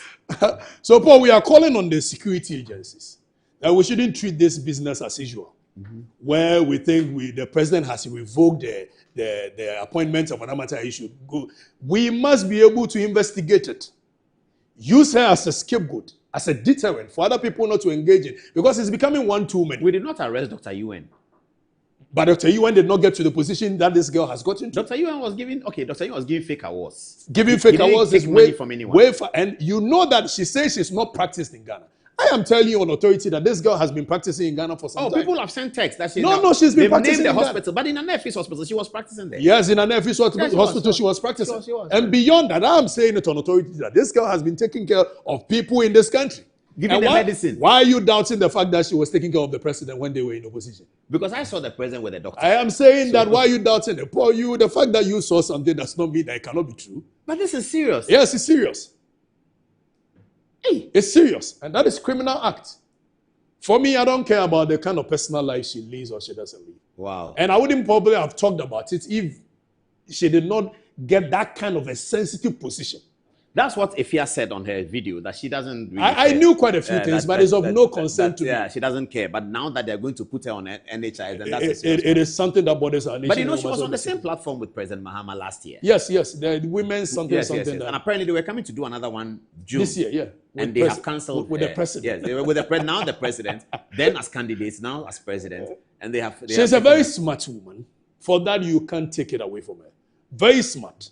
[SPEAKER 8] So, Paul, we are calling on the security agencies that we shouldn't treat this business as usual, where we think the president has revoked the appointment of an amateur issue. We must be able to investigate it. Use her as a scapegoat, as a deterrent for other people not to engage in, because it's becoming one too many.
[SPEAKER 1] We did not arrest Dr. UN.
[SPEAKER 8] But Dr. UN did not get to the position that this girl has gotten to.
[SPEAKER 1] Dr. UN was giving fake awards.
[SPEAKER 8] Giving fake awards is
[SPEAKER 1] money from anyone.
[SPEAKER 8] And you know that she says she's not practiced in Ghana. I am telling you on authority that this girl has been practicing in Ghana for some time.
[SPEAKER 1] People have sent texts that
[SPEAKER 8] she's been practicing
[SPEAKER 1] in the hospital, but in an Nefis hospital, she was practicing there.
[SPEAKER 8] Yes, in an Nefis hospital, she was practicing.
[SPEAKER 1] She was.
[SPEAKER 8] And beyond that, I am saying it on authority that this girl has been taking care of people in this country.
[SPEAKER 1] Giving them medicine.
[SPEAKER 8] Why are you doubting the fact that she was taking care of the president when they were in opposition?
[SPEAKER 1] Because I saw the president with a doctor.
[SPEAKER 8] I am saying that why are you doubting it? Paul, the fact that you saw something does not mean that it cannot be true.
[SPEAKER 1] But this is serious.
[SPEAKER 8] Yes, it's serious.
[SPEAKER 1] Hey.
[SPEAKER 8] It's serious. And that is criminal act. For me, I don't care about the kind of personal life she leads or she doesn't lead.
[SPEAKER 1] Wow.
[SPEAKER 8] And I wouldn't probably have talked about it if she did not get that kind of a sensitive position.
[SPEAKER 1] That's what Efia said on her video, that she doesn't really
[SPEAKER 8] I knew quite a few things, but it's of no concern to me.
[SPEAKER 1] Yeah, she doesn't care. But now that they're going to put her on NHI, then that's
[SPEAKER 8] it is something that bothers our nation.
[SPEAKER 1] But she was on the same platform with President Mahama last year.
[SPEAKER 8] Yes. The women's something.
[SPEAKER 1] Yes. And apparently they were coming to do another one June.
[SPEAKER 8] This year, yeah.
[SPEAKER 1] And they have cancelled
[SPEAKER 8] with the president.
[SPEAKER 1] Yes, they were with now the president, then as candidates, now as president. And
[SPEAKER 8] she's a very smart woman. For that, you can't take it away from her. Very smart.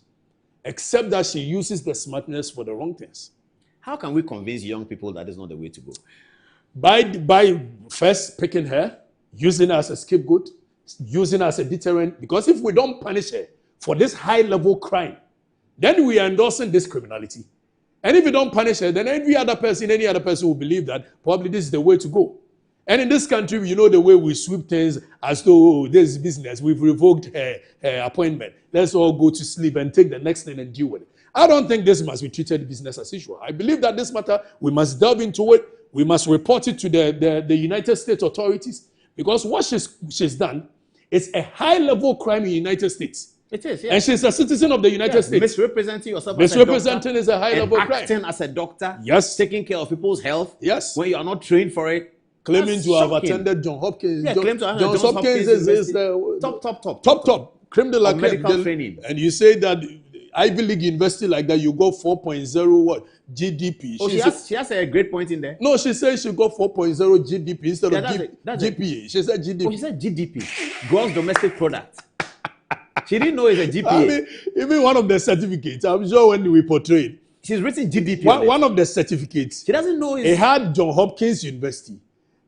[SPEAKER 8] Except that she uses the smartness for the wrong things.
[SPEAKER 1] How can we convince young people that is not the way to go?
[SPEAKER 8] By first picking her, using her as a scapegoat, using her as a deterrent. Because if we don't punish her for this high-level crime, then we are endorsing this criminality. And if we don't punish her, then any other person will believe that probably this is the way to go. And in this country, you know the way we sweep things as though this is business. We've revoked her appointment. Let's all go to sleep and take the next thing and deal with it. I don't think this must be treated business as usual. I believe that this matter, we must delve into it. We must report it to the United States authorities. Because what she's done is a high-level crime in the United States.
[SPEAKER 1] It is, yes.
[SPEAKER 8] And she's a citizen of the United States.
[SPEAKER 1] Misrepresenting yourself
[SPEAKER 8] Misrepresenting is a high-level crime.
[SPEAKER 1] Acting as a doctor.
[SPEAKER 8] Yes.
[SPEAKER 1] Taking care of people's health.
[SPEAKER 8] Yes.
[SPEAKER 1] When you are not trained for it.
[SPEAKER 8] Claiming to have attended John Hopkins.
[SPEAKER 1] Yeah, claim to have
[SPEAKER 8] John Hopkins is the top criminal
[SPEAKER 1] medical training.
[SPEAKER 8] And you say that Ivy League university like that, you got 4.0 what? GDP.
[SPEAKER 1] Oh, she has a great point in there.
[SPEAKER 8] No, she says she got 4.0 GDP instead of GPA. She said GDP.
[SPEAKER 1] Oh, she said GDP. Gross domestic product. She didn't know it's a GPA.
[SPEAKER 8] I mean, even one of the certificates, I'm sure when we portrayed,
[SPEAKER 1] she's written GDP.
[SPEAKER 8] One of the certificates,
[SPEAKER 1] she doesn't know
[SPEAKER 8] it had Johns Hopkins University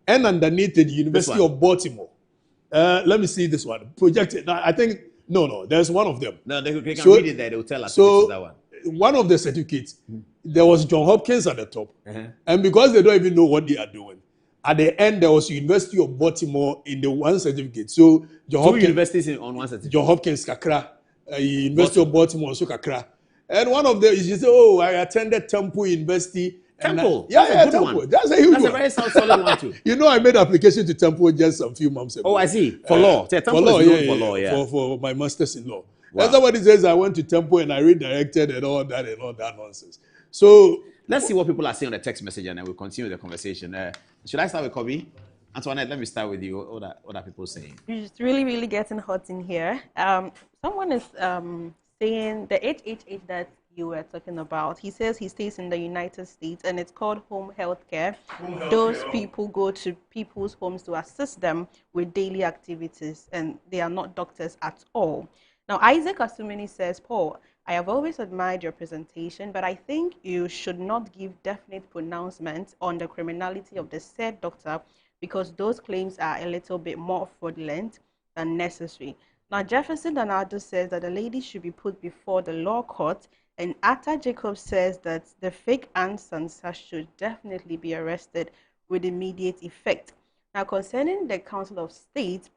[SPEAKER 8] and underneath it, the University of Baltimore. Let me see this one. Projected. I think, no, there's one of them.
[SPEAKER 1] No, they can read it there. They will tell us this is that one.
[SPEAKER 8] One of the certificates, there was Johns Hopkins at the top. And because they don't even know what they are doing, at the end, there was University of Baltimore in the one certificate. So, Johns Hopkins,
[SPEAKER 1] universities on one certificate.
[SPEAKER 8] Johns Hopkins, Kakra, University of Baltimore, also Kakra. And one of them, she said, oh, I attended Temple University.
[SPEAKER 1] Temple?
[SPEAKER 8] Temple. That's a huge one.
[SPEAKER 1] That's a very solid one, too.
[SPEAKER 8] You know, I made application to Temple just a few months ago.
[SPEAKER 1] Oh, I see. For law.
[SPEAKER 8] For law, for my master's in law. Wow. And somebody says I went to Temple and I redirected and all that nonsense. So
[SPEAKER 1] let's see what people are saying on the text message and then we'll continue the conversation. Should I start with Kobe? Antoinette, let me start with you. What are people saying?
[SPEAKER 2] It's really, really getting hot in here. Someone is saying the HHH that you were talking about. He says he stays in the United States and it's called home health care. Those people go to people's homes to assist them with daily activities and they are not doctors at all. Now, Isaac Asumini says, Paul, I have always admired your presentation, but I think you should not give definite pronouncements on the criminality of the said doctor because those claims are a little bit more fraudulent than necessary. Now, Jefferson Donaldo says that the lady should be put before the law court, and Atta Jacob says that the fake Anne Sansa should definitely be arrested with immediate effect. Now, concerning the Council of State,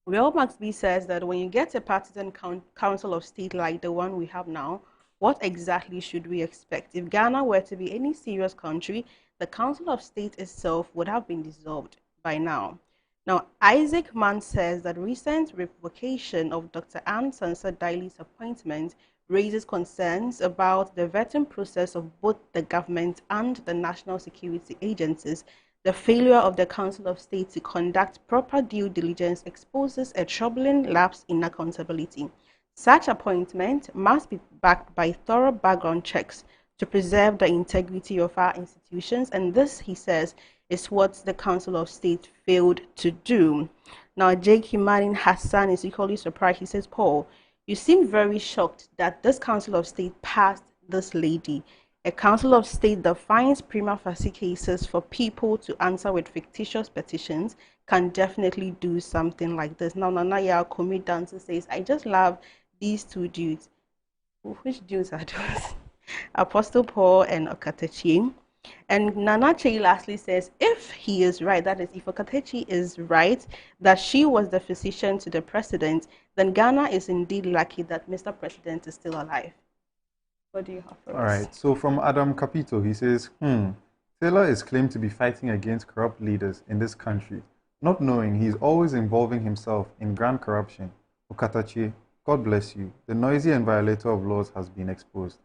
[SPEAKER 2] Real Maxby says that when you get a partisan council of state like the one we have now, what exactly should we expect? If Ghana were to be any serious country, the Council of State itself would have been dissolved by now. Now, Isaac Mann says that recent revocation of Dr. Anne Sansa Daly's appointment raises concerns about the vetting process of both the government and the national security agencies. The failure of the Council of State to conduct proper due diligence exposes a troubling lapse in accountability. Such appointment must be backed by thorough background checks to preserve the integrity of our institutions, and this, he says, is what the Council of State failed to do. Now, Jake Himanin Hassan is equally surprised. He says, Paul, you seem very shocked that this Council of State passed this lady. A Council of State that finds prima facie cases for people to answer with fictitious petitions can definitely do something like this. Now, Nanaya Komi Dancer says, I just love these two dudes. Which dudes are those? Apostle Paul and Okatechi. And Nanache lastly says, if he is right, that is, if Okatechi is right, that she was the physician to the president, then Ghana is indeed lucky that Mr. President is still alive. What do you have for us?
[SPEAKER 28] All right, so from Adam Capito, he says, Taylor is claimed to be fighting against corrupt leaders in this country, not knowing he is always involving himself in grand corruption. Okatachi, God bless you. The noisy and violator of laws has been exposed.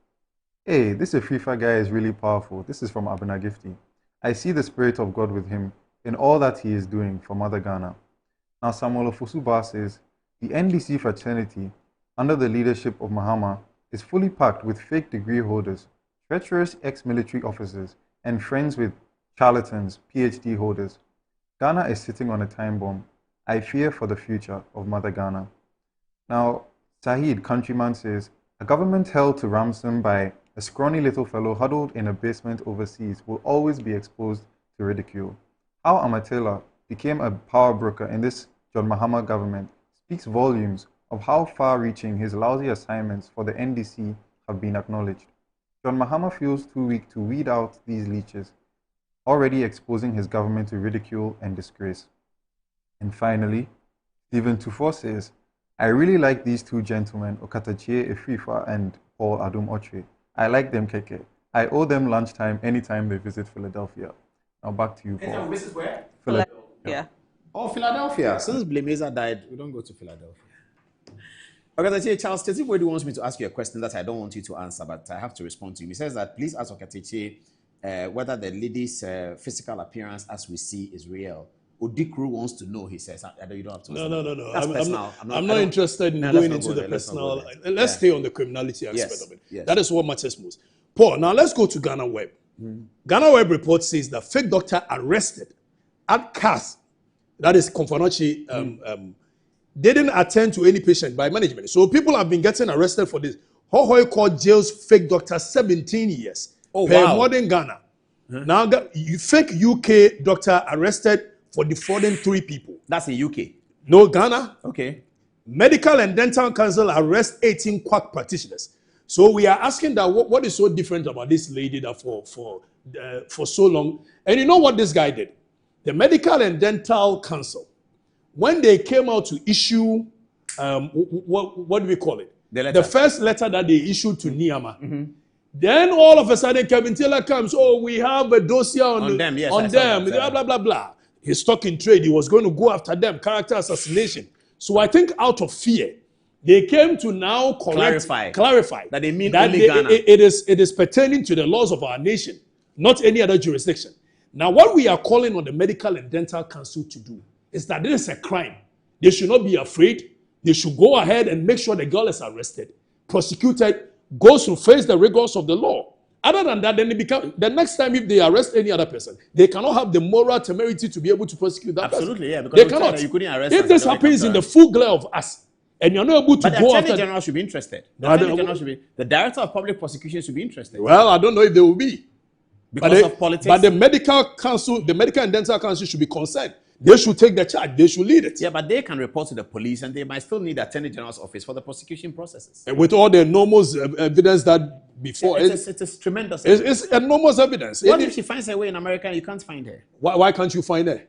[SPEAKER 28] Hey, this Afrifa guy is really powerful. This is from Abinagifti. I see the Spirit of God with him in all that he is doing for Mother Ghana. Now Samuel Ofosuba says, the NDC fraternity, under the leadership of Mahama, is fully packed with fake degree holders, treacherous ex-military officers, and friends with charlatans, PhD holders. Ghana is sitting on a time bomb. I fear for the future of Mother Ghana. Now, Sahid Countryman says, a government held to ransom by a scrawny little fellow huddled in a basement overseas will always be exposed to ridicule. How Amatella became a power broker in this John Mahama government speaks volumes of how far-reaching his lousy assignments for the NDC have been acknowledged. John Mahama feels too weak to weed out these leeches, already exposing his government to ridicule and disgrace. And finally, Stephen Tufor says, I really like these two gentlemen, Okatachie Efifa and Paul Adum Oche. I like them, Keke. I owe them lunchtime anytime they visit Philadelphia. Now back to you, Paul.
[SPEAKER 1] This is where?
[SPEAKER 2] Philadelphia.
[SPEAKER 1] Oh, Philadelphia. Since Blemeza died, we don't go to Philadelphia. Okatechi, Charles Tetibwedi wants me to ask you a question that I don't want you to answer, but I have to respond to him. He says that please ask Okatechi whether the lady's physical appearance as we see is real. Odikru wants to know, he says. You don't have to answer.
[SPEAKER 8] No.
[SPEAKER 1] That's personal.
[SPEAKER 8] I'm not interested in going into the personal. Let's stay on the criminality aspect of it.
[SPEAKER 1] Yes.
[SPEAKER 8] That is what matters most. Paul, now let's go to Ghana Web. Ghana Web report says that fake doctor arrested at CAS, that is Konfanochi didn't attend to any patient by management. So people have been getting arrested for this. Hohoi Court jails fake doctor 17 years per modern Ghana. Now, fake UK doctor arrested for defrauding 3 people.
[SPEAKER 1] That's in UK?
[SPEAKER 8] No, Ghana.
[SPEAKER 1] Okay.
[SPEAKER 8] Medical and Dental Council arrest 18 quack practitioners. So we are asking that what is so different about this lady that for so long? And you know what this guy did? The Medical and Dental Council, when they came out to issue, what do we call it? The first letter that they issued to Niama. Then all of a sudden, Kevin Taylor comes, oh, we have a dossier on them. Yes, on them. Blah, blah, blah, blah. He's stuck in trade. He was going to go after them. Character assassination. So I think out of fear, they came to now clarify
[SPEAKER 1] that they mean
[SPEAKER 8] that
[SPEAKER 1] only Ghana.
[SPEAKER 8] It is pertaining to the laws of our nation, not any other jurisdiction. Now, what we are calling on the Medical and Dental Council to do is that this is a crime. They should not be afraid. They should go ahead and make sure the girl is arrested, prosecuted, goes to face the rigors of the law. Other than that, then the next time if they arrest any other person, they cannot have the moral temerity to be able to prosecute that person.
[SPEAKER 1] Absolutely, yeah. Because
[SPEAKER 8] they cannot.
[SPEAKER 1] You couldn't arrest
[SPEAKER 8] if this happens in the full glare of us, and you're not able to
[SPEAKER 1] go
[SPEAKER 8] after...
[SPEAKER 1] the Attorney General should be interested. The Director of Public Prosecution should be interested.
[SPEAKER 8] Well, I don't know if they will be.
[SPEAKER 1] Because of politics?
[SPEAKER 8] But the Medical Council, the Medical and Dental Council should be concerned. They should take the charge. They should lead it.
[SPEAKER 1] Yeah, but they can report to the police and they might still need the Attorney General's office for the prosecution processes.
[SPEAKER 8] And with all the enormous evidence that before...
[SPEAKER 1] It's tremendous
[SPEAKER 8] evidence. It's enormous evidence.
[SPEAKER 1] What if she finds her way in America and you can't find her?
[SPEAKER 8] Why can't you find her?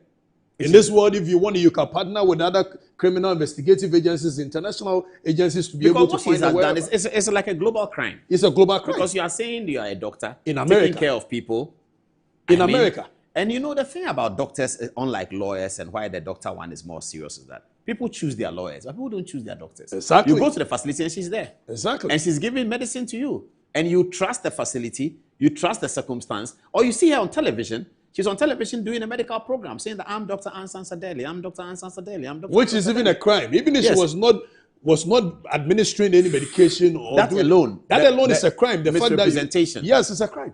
[SPEAKER 8] In this world, if you want to, you can partner with other criminal investigative agencies, international agencies to be able to find her.
[SPEAKER 1] It's like a global crime.
[SPEAKER 8] It's a global crime.
[SPEAKER 1] Because you are saying you are a doctor
[SPEAKER 8] in America,
[SPEAKER 1] taking care of people.
[SPEAKER 8] In America.
[SPEAKER 1] And you know, the thing about doctors, unlike lawyers, and why the doctor one is more serious is that people choose their lawyers, but people don't choose their doctors.
[SPEAKER 8] Exactly.
[SPEAKER 1] You go to the facility and she's there.
[SPEAKER 8] Exactly.
[SPEAKER 1] And she's giving medicine to you. And you trust the facility, you trust the circumstance, or you see her on television. She's on television doing a medical program saying that I'm Dr. Ansan Sadeli, I'm Dr. Ansan Sadeli, I'm Dr.
[SPEAKER 8] Which is even a crime. Even if she was not administering any medication or
[SPEAKER 1] that alone
[SPEAKER 8] is a crime. The
[SPEAKER 1] misrepresentation.
[SPEAKER 8] Yes, it's a crime.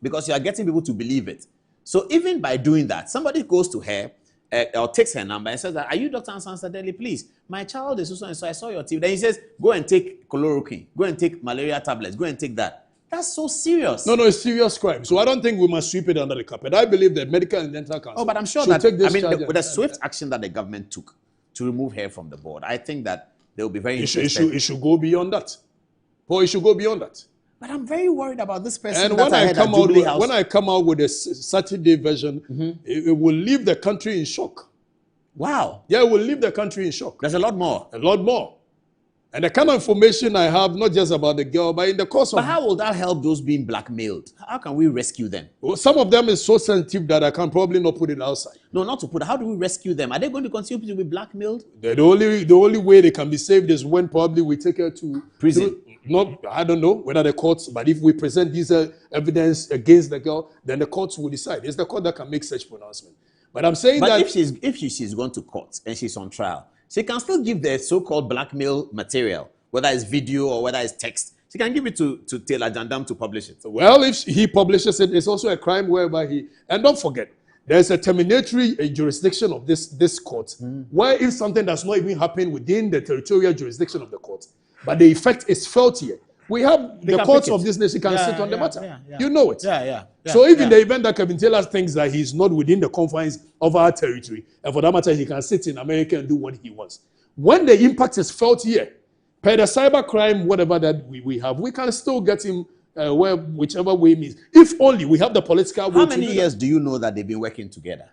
[SPEAKER 1] Because you are getting people to believe it. So even by doing that, somebody goes to her or takes her number and says that, are you Dr. Ansan Sadeli? Please, my child is so and so, I saw your TV. Then he says, go and take chloroquine, go and take malaria tablets, go and take that. That's so serious.
[SPEAKER 8] No, it's serious crime. So I don't think we must sweep it under the carpet. I believe that Medical and Dental Council.
[SPEAKER 1] Oh, but I'm sure that, with the swift action that the government took to remove her from the board, I think that they will be very interested.
[SPEAKER 8] It should go beyond that. Or it should go beyond that.
[SPEAKER 1] But I'm very worried about this person.
[SPEAKER 8] And when I come out with a Saturday version, it will leave the country in shock.
[SPEAKER 1] Wow.
[SPEAKER 8] Yeah, it will leave the country in shock.
[SPEAKER 1] There's a lot more.
[SPEAKER 8] A lot more. And the kind of information I have, not just about the girl, but in the course of...
[SPEAKER 1] But how will that help those being blackmailed? How can we rescue them?
[SPEAKER 8] Well, some of them is so sensitive that I can probably not put it outside.
[SPEAKER 1] No, not to put it. How do we rescue them? Are they going to continue to be blackmailed?
[SPEAKER 8] The only way they can be saved is when probably we take her to...
[SPEAKER 1] prison.
[SPEAKER 8] I don't know whether the courts, but if we present this evidence against the girl, then the courts will decide. It's the court that can make such pronouncement. But I'm saying that...
[SPEAKER 1] But if she's gone to court and she's on trial, she can still give the so-called blackmail material, whether it's video or whether it's text. She can give it to Taylor Jandam to publish it.
[SPEAKER 8] Well, if he publishes it, it's also a crime whereby he... And don't forget, there's a terminatory jurisdiction of this court, where if something does not even happen within the territorial jurisdiction of the court, but the effect is felt here, we have the courts of this nation can sit on the matter. You know it. So if in the event that Kevin Taylor thinks that he's not within the confines of our territory, and for that matter, he can sit in America and do what he wants. When the impact is felt here, per the cybercrime, whatever that we have, we can still get him whichever way it means. If only we have the political will.
[SPEAKER 1] How many years do you know that they've been working together?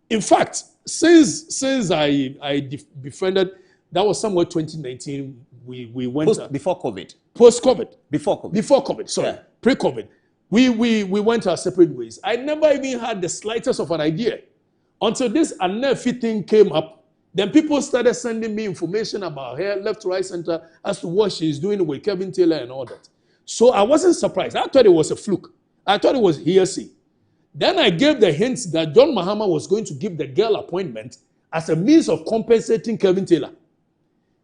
[SPEAKER 8] In fact, since I befriended, that was somewhere 2019, we went...
[SPEAKER 1] Before COVID?
[SPEAKER 8] Post-COVID.
[SPEAKER 1] Before COVID.
[SPEAKER 8] Before COVID, sorry. Yeah. Pre-COVID. We went our separate ways. I never even had the slightest of an idea until this unnerving thing came up. Then people started sending me information about her, left, right, center, as to what she's doing with Kevin Taylor and all that. So I wasn't surprised. I thought it was a fluke. I thought it was hearsay. Then I gave the hints that John Mahama was going to give the girl appointment as a means of compensating Kevin Taylor.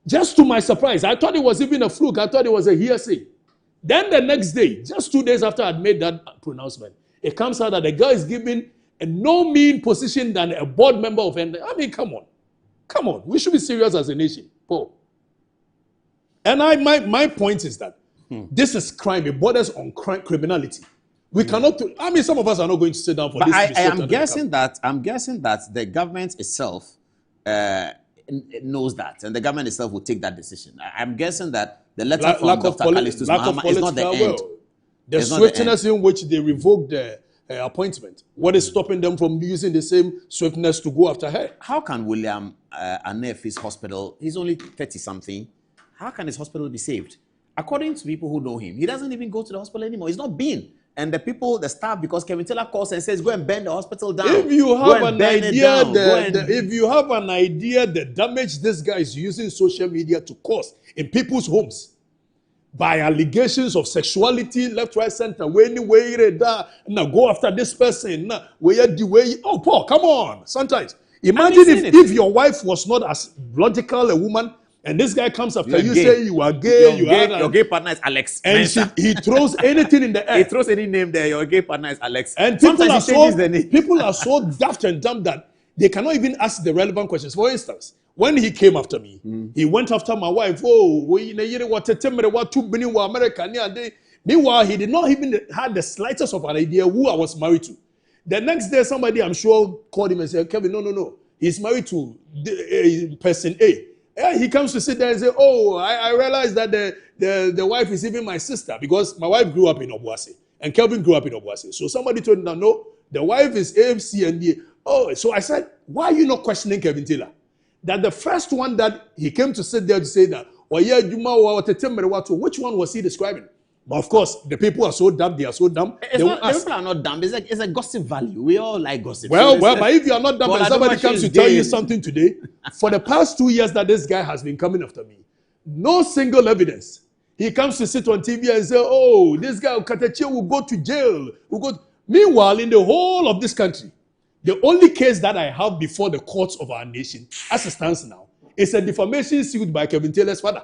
[SPEAKER 8] Just to my surprise, I thought it was even a fluke. I thought it was a hearsay. Then the next day, just 2 days after I'd made that pronouncement, it comes out that the girl is given a no mean position than a board member of... I mean, come on. Come on. We should be serious as a nation. Oh. And my point is that this is crime. It borders on criminality. We cannot. I mean, some of us are not going to sit down for
[SPEAKER 1] But
[SPEAKER 8] this.
[SPEAKER 1] I am guessing that the government itself knows that, and the government itself will take that decision. I'm guessing that the letter from Dr. Callistus Mahama is not the end.
[SPEAKER 8] The swiftness in which they revoked the appointment. What is stopping them from using the same swiftness to go after her?
[SPEAKER 1] How can William Anef's hospital? He's only 30-something. How can his hospital be saved? According to people who know him, he doesn't even go to the hospital anymore. He's not been. And the people, the staff, because Kevin Taylor calls and says, go and burn the hospital down.
[SPEAKER 8] If you have an idea, if you have an idea the damage this guy is using social media to cause in people's homes by allegations of sexuality, left, right, center, now go after this person. Oh, Paul, come on. Sometimes imagine if your wife was not as logical a woman. And this guy comes after you, say you are gay,
[SPEAKER 1] your gay partner is Alex.
[SPEAKER 8] And he throws anything in the air.
[SPEAKER 1] He throws any name there, your gay partner is Alex.
[SPEAKER 8] And people are so daft and dumb that they cannot even ask the relevant questions. For instance, when he came after me, he went after my wife. Meanwhile, he did not even have the slightest of an idea who I was married to. The next day, somebody, I'm sure, called him and said, Kevin, no. He's married to person A. Yeah, he comes to sit there and say, oh, I realized that the wife is even my sister because my wife grew up in Obuasi and Kelvin grew up in Obuasi. So somebody told him that, no, the wife is AFC and so I said, why are you not questioning Kevin Taylor? That the first one that he came to sit there to say that, which one was he describing? But of course, the people are so dumb, they are so dumb.
[SPEAKER 1] The people are not dumb. It's a gossip value. We all like gossip.
[SPEAKER 8] Well, but if you are not dumb and somebody comes to tell you something today, for the past 2 years that this guy has been coming after me, no single evidence. He comes to sit on TV and say, oh, this guy, Katachi, will go to jail. Meanwhile, in the whole of this country, the only case that I have before the courts of our nation, as it stands now, is a defamation suit by Kevin Taylor's father.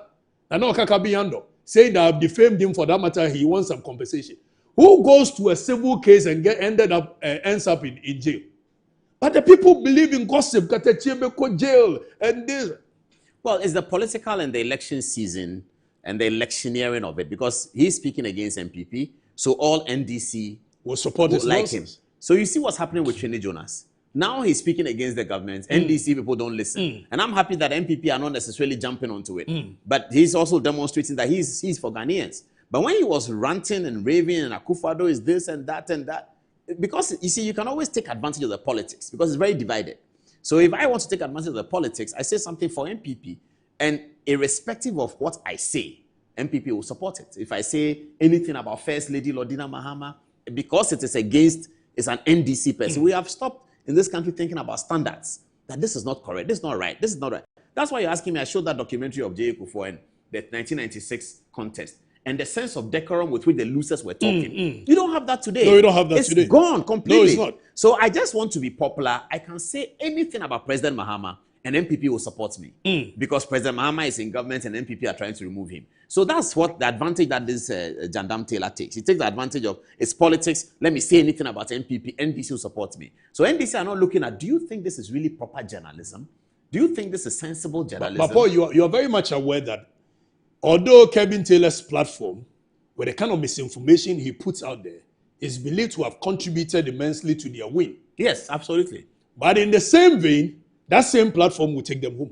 [SPEAKER 8] Nano Kakabiyando. Saying that I've defamed him for that matter, he wants some compensation. Who goes to a civil case and ends up in jail? But the people believe in gossip, jail, and this.
[SPEAKER 1] Well, it's the political and the election season and the electioneering of it because he's speaking against MPP, so all NDC
[SPEAKER 8] will support his
[SPEAKER 1] like him. So you see what's happening with Trini Jonas. Now he's speaking against the government. NDC people don't listen. And I'm happy that MPP are not necessarily jumping onto it. But he's also demonstrating that he's for Ghanaians. But when he was ranting and raving and Akufo-Addo is this and that, because you see, you can always take advantage of the politics because it's very divided. So if I want to take advantage of the politics, I say something for MPP. And irrespective of what I say, MPP will support it. If I say anything about First Lady Lordina Mahama, because it is against, it's an NDC person, we have stopped in this country thinking about standards, that this is not correct, this is not right, this is not right. That's why you're asking me, I showed that documentary of J.A. Kufuor and the 1996 contest, and the sense of decorum with which the losers were talking. You don't have that today.
[SPEAKER 8] No, you don't have that today.
[SPEAKER 1] It's gone completely.
[SPEAKER 8] No, it's not.
[SPEAKER 1] So I just want to be popular. I can say anything about President Mahama, and MPP will support me. Because President Mahama is in government and MPP are trying to remove him. So that's what the advantage that this Jandam Taylor takes. He takes the advantage of its politics. Let me say anything about MPP. NDC will support me. So NDC are not looking at, do you think this is really proper journalism? Do you think this is sensible journalism?
[SPEAKER 8] But Paul, you are very much aware that although Kevin Taylor's platform, with the kind of misinformation he puts out there, is believed to have contributed immensely to their win.
[SPEAKER 1] Yes, absolutely.
[SPEAKER 8] But in the same vein, that same platform will take them home.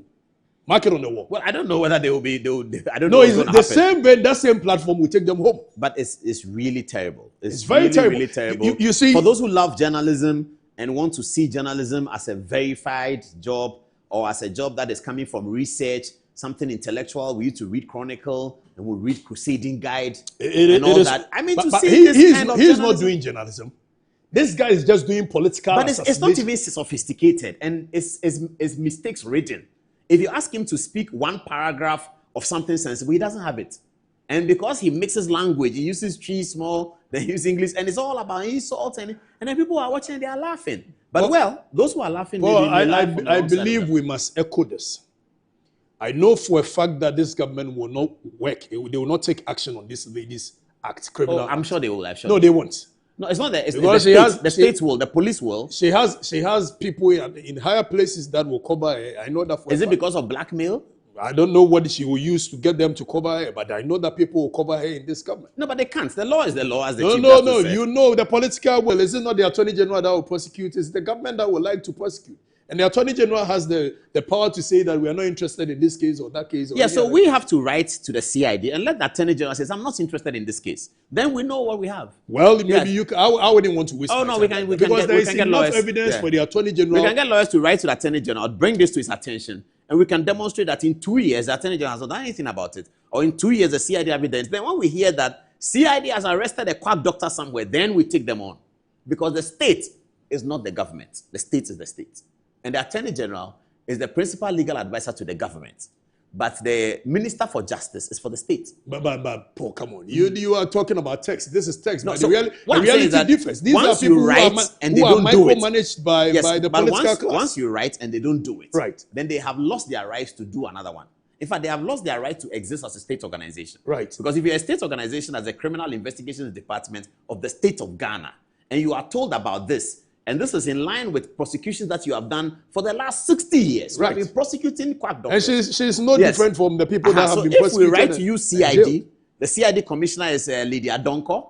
[SPEAKER 8] Mark it on the wall.
[SPEAKER 1] Well, I don't know whether they will be. I don't
[SPEAKER 8] know.
[SPEAKER 1] No,
[SPEAKER 8] it's the same vein. That same platform will take them home.
[SPEAKER 1] But it's really terrible. It's
[SPEAKER 8] very
[SPEAKER 1] really,
[SPEAKER 8] terrible.
[SPEAKER 1] Really terrible.
[SPEAKER 8] You see,
[SPEAKER 1] for those who love journalism and want to see journalism as a verified job or as a job that is coming from research, something intellectual, we used to read Chronicle and we read Crusading Guide and all that. I mean,
[SPEAKER 8] he's not doing journalism. This guy is just doing political.
[SPEAKER 1] But it's not even sophisticated, and it's mistakes written. If you ask him to speak one paragraph of something sensible, he doesn't have it. And because he mixes language, he uses tree small, then he uses English, and it's all about insults, and then people are watching, they are laughing. But those who are laughing,
[SPEAKER 8] I believe we must echo this. I know for a fact that this government will not work. They will not take action on this lady's act. Criminal.
[SPEAKER 1] I'm sure they will.
[SPEAKER 8] No, they won't.
[SPEAKER 1] No, it's not that. It's
[SPEAKER 8] the
[SPEAKER 1] states will, the police will.
[SPEAKER 8] She has people in higher places that will cover her. I know that for
[SPEAKER 1] Is it because of blackmail?
[SPEAKER 8] I don't know what she will use to get them to cover her, but I know that people will cover her in this government.
[SPEAKER 1] No, but they can't. The law is the law, as the Chief
[SPEAKER 8] No.
[SPEAKER 1] Justice said.
[SPEAKER 8] You know the political will. Is it not the Attorney General that will prosecute? It's the government that would like to prosecute. And the Attorney General has the power to say that we are not interested in this case or that case. Or
[SPEAKER 1] Yeah, so we have to write to the CID and let the Attorney General say, I'm not interested in this case. Then we know what we have.
[SPEAKER 8] Well, maybe you can, I wouldn't want to waste
[SPEAKER 1] Oh, no, we can
[SPEAKER 8] because there is enough
[SPEAKER 1] lawyers,
[SPEAKER 8] evidence for the Attorney General.
[SPEAKER 1] We can get lawyers to write to the Attorney General, bring this to his attention, and we can demonstrate that in 2 years, the Attorney General has not done anything about it. Or in 2 years, the CID evidence. Then when we hear that CID has arrested a quack doctor somewhere, then we take them on. Because the state is not the government. The state is the state. And the Attorney General is the principal legal advisor to the government. But the Minister for Justice is for the state.
[SPEAKER 8] But Paul, come on. You are talking about text. This is text.
[SPEAKER 1] No,
[SPEAKER 8] but
[SPEAKER 1] so
[SPEAKER 8] the
[SPEAKER 1] what
[SPEAKER 8] reality differs. These are people who are micromanaged by the political class.
[SPEAKER 1] Once you write and they don't do it,
[SPEAKER 8] right,
[SPEAKER 1] then they have lost their rights to do another one. In fact, they have lost their right to exist as a state organization.
[SPEAKER 8] Right.
[SPEAKER 1] Because if you're a state organization as a criminal investigations department of the state of Ghana, and you are told about this, and this is in line with prosecutions that you have done for the last 60 years.
[SPEAKER 8] Right.
[SPEAKER 1] We have been prosecuting quack doctors.
[SPEAKER 8] And she's no different from the people that have been
[SPEAKER 1] prosecuted.
[SPEAKER 8] prosecuted.
[SPEAKER 1] If we write to you CID, the CID commissioner is Lydia Donko,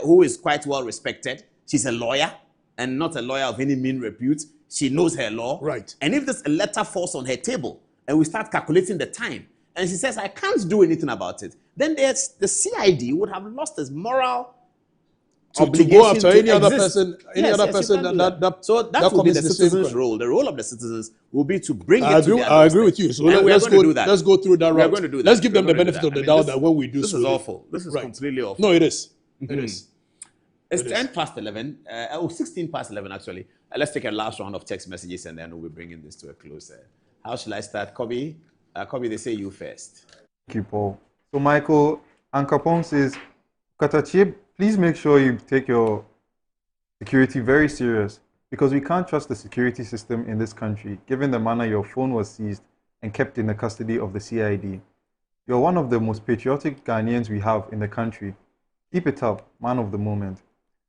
[SPEAKER 1] who is quite well respected. She's a lawyer, and not a lawyer of any mean repute. She knows her law.
[SPEAKER 8] Right.
[SPEAKER 1] And if this letter falls on her table, and we start calculating the time, and she says, I can't do anything about it, then the CID would have lost its moral
[SPEAKER 8] to go after any other person,
[SPEAKER 1] so that will be the citizens' role. The role of the citizens will be to bring it to their
[SPEAKER 8] I agree with you. So let's go through that route.
[SPEAKER 1] We are going to do that.
[SPEAKER 8] Let's give them the benefit of the doubt that when we do
[SPEAKER 1] this is awful. This is completely awful.
[SPEAKER 8] No, it is. It is.
[SPEAKER 1] It's 10 past 11. 16 past 11 actually. Let's take a last round of text messages and then we'll be bringing this to a close. How shall I start, Kobe? Kobe, they say you first.
[SPEAKER 28] Thank you, Paul. So Michael Ankapong says, Katachib, please make sure you take your security very serious because we can't trust the security system in this country, given the manner your phone was seized and kept in the custody of the CID. You're one of the most patriotic Ghanaians we have in the country. Keep it up, man of the moment.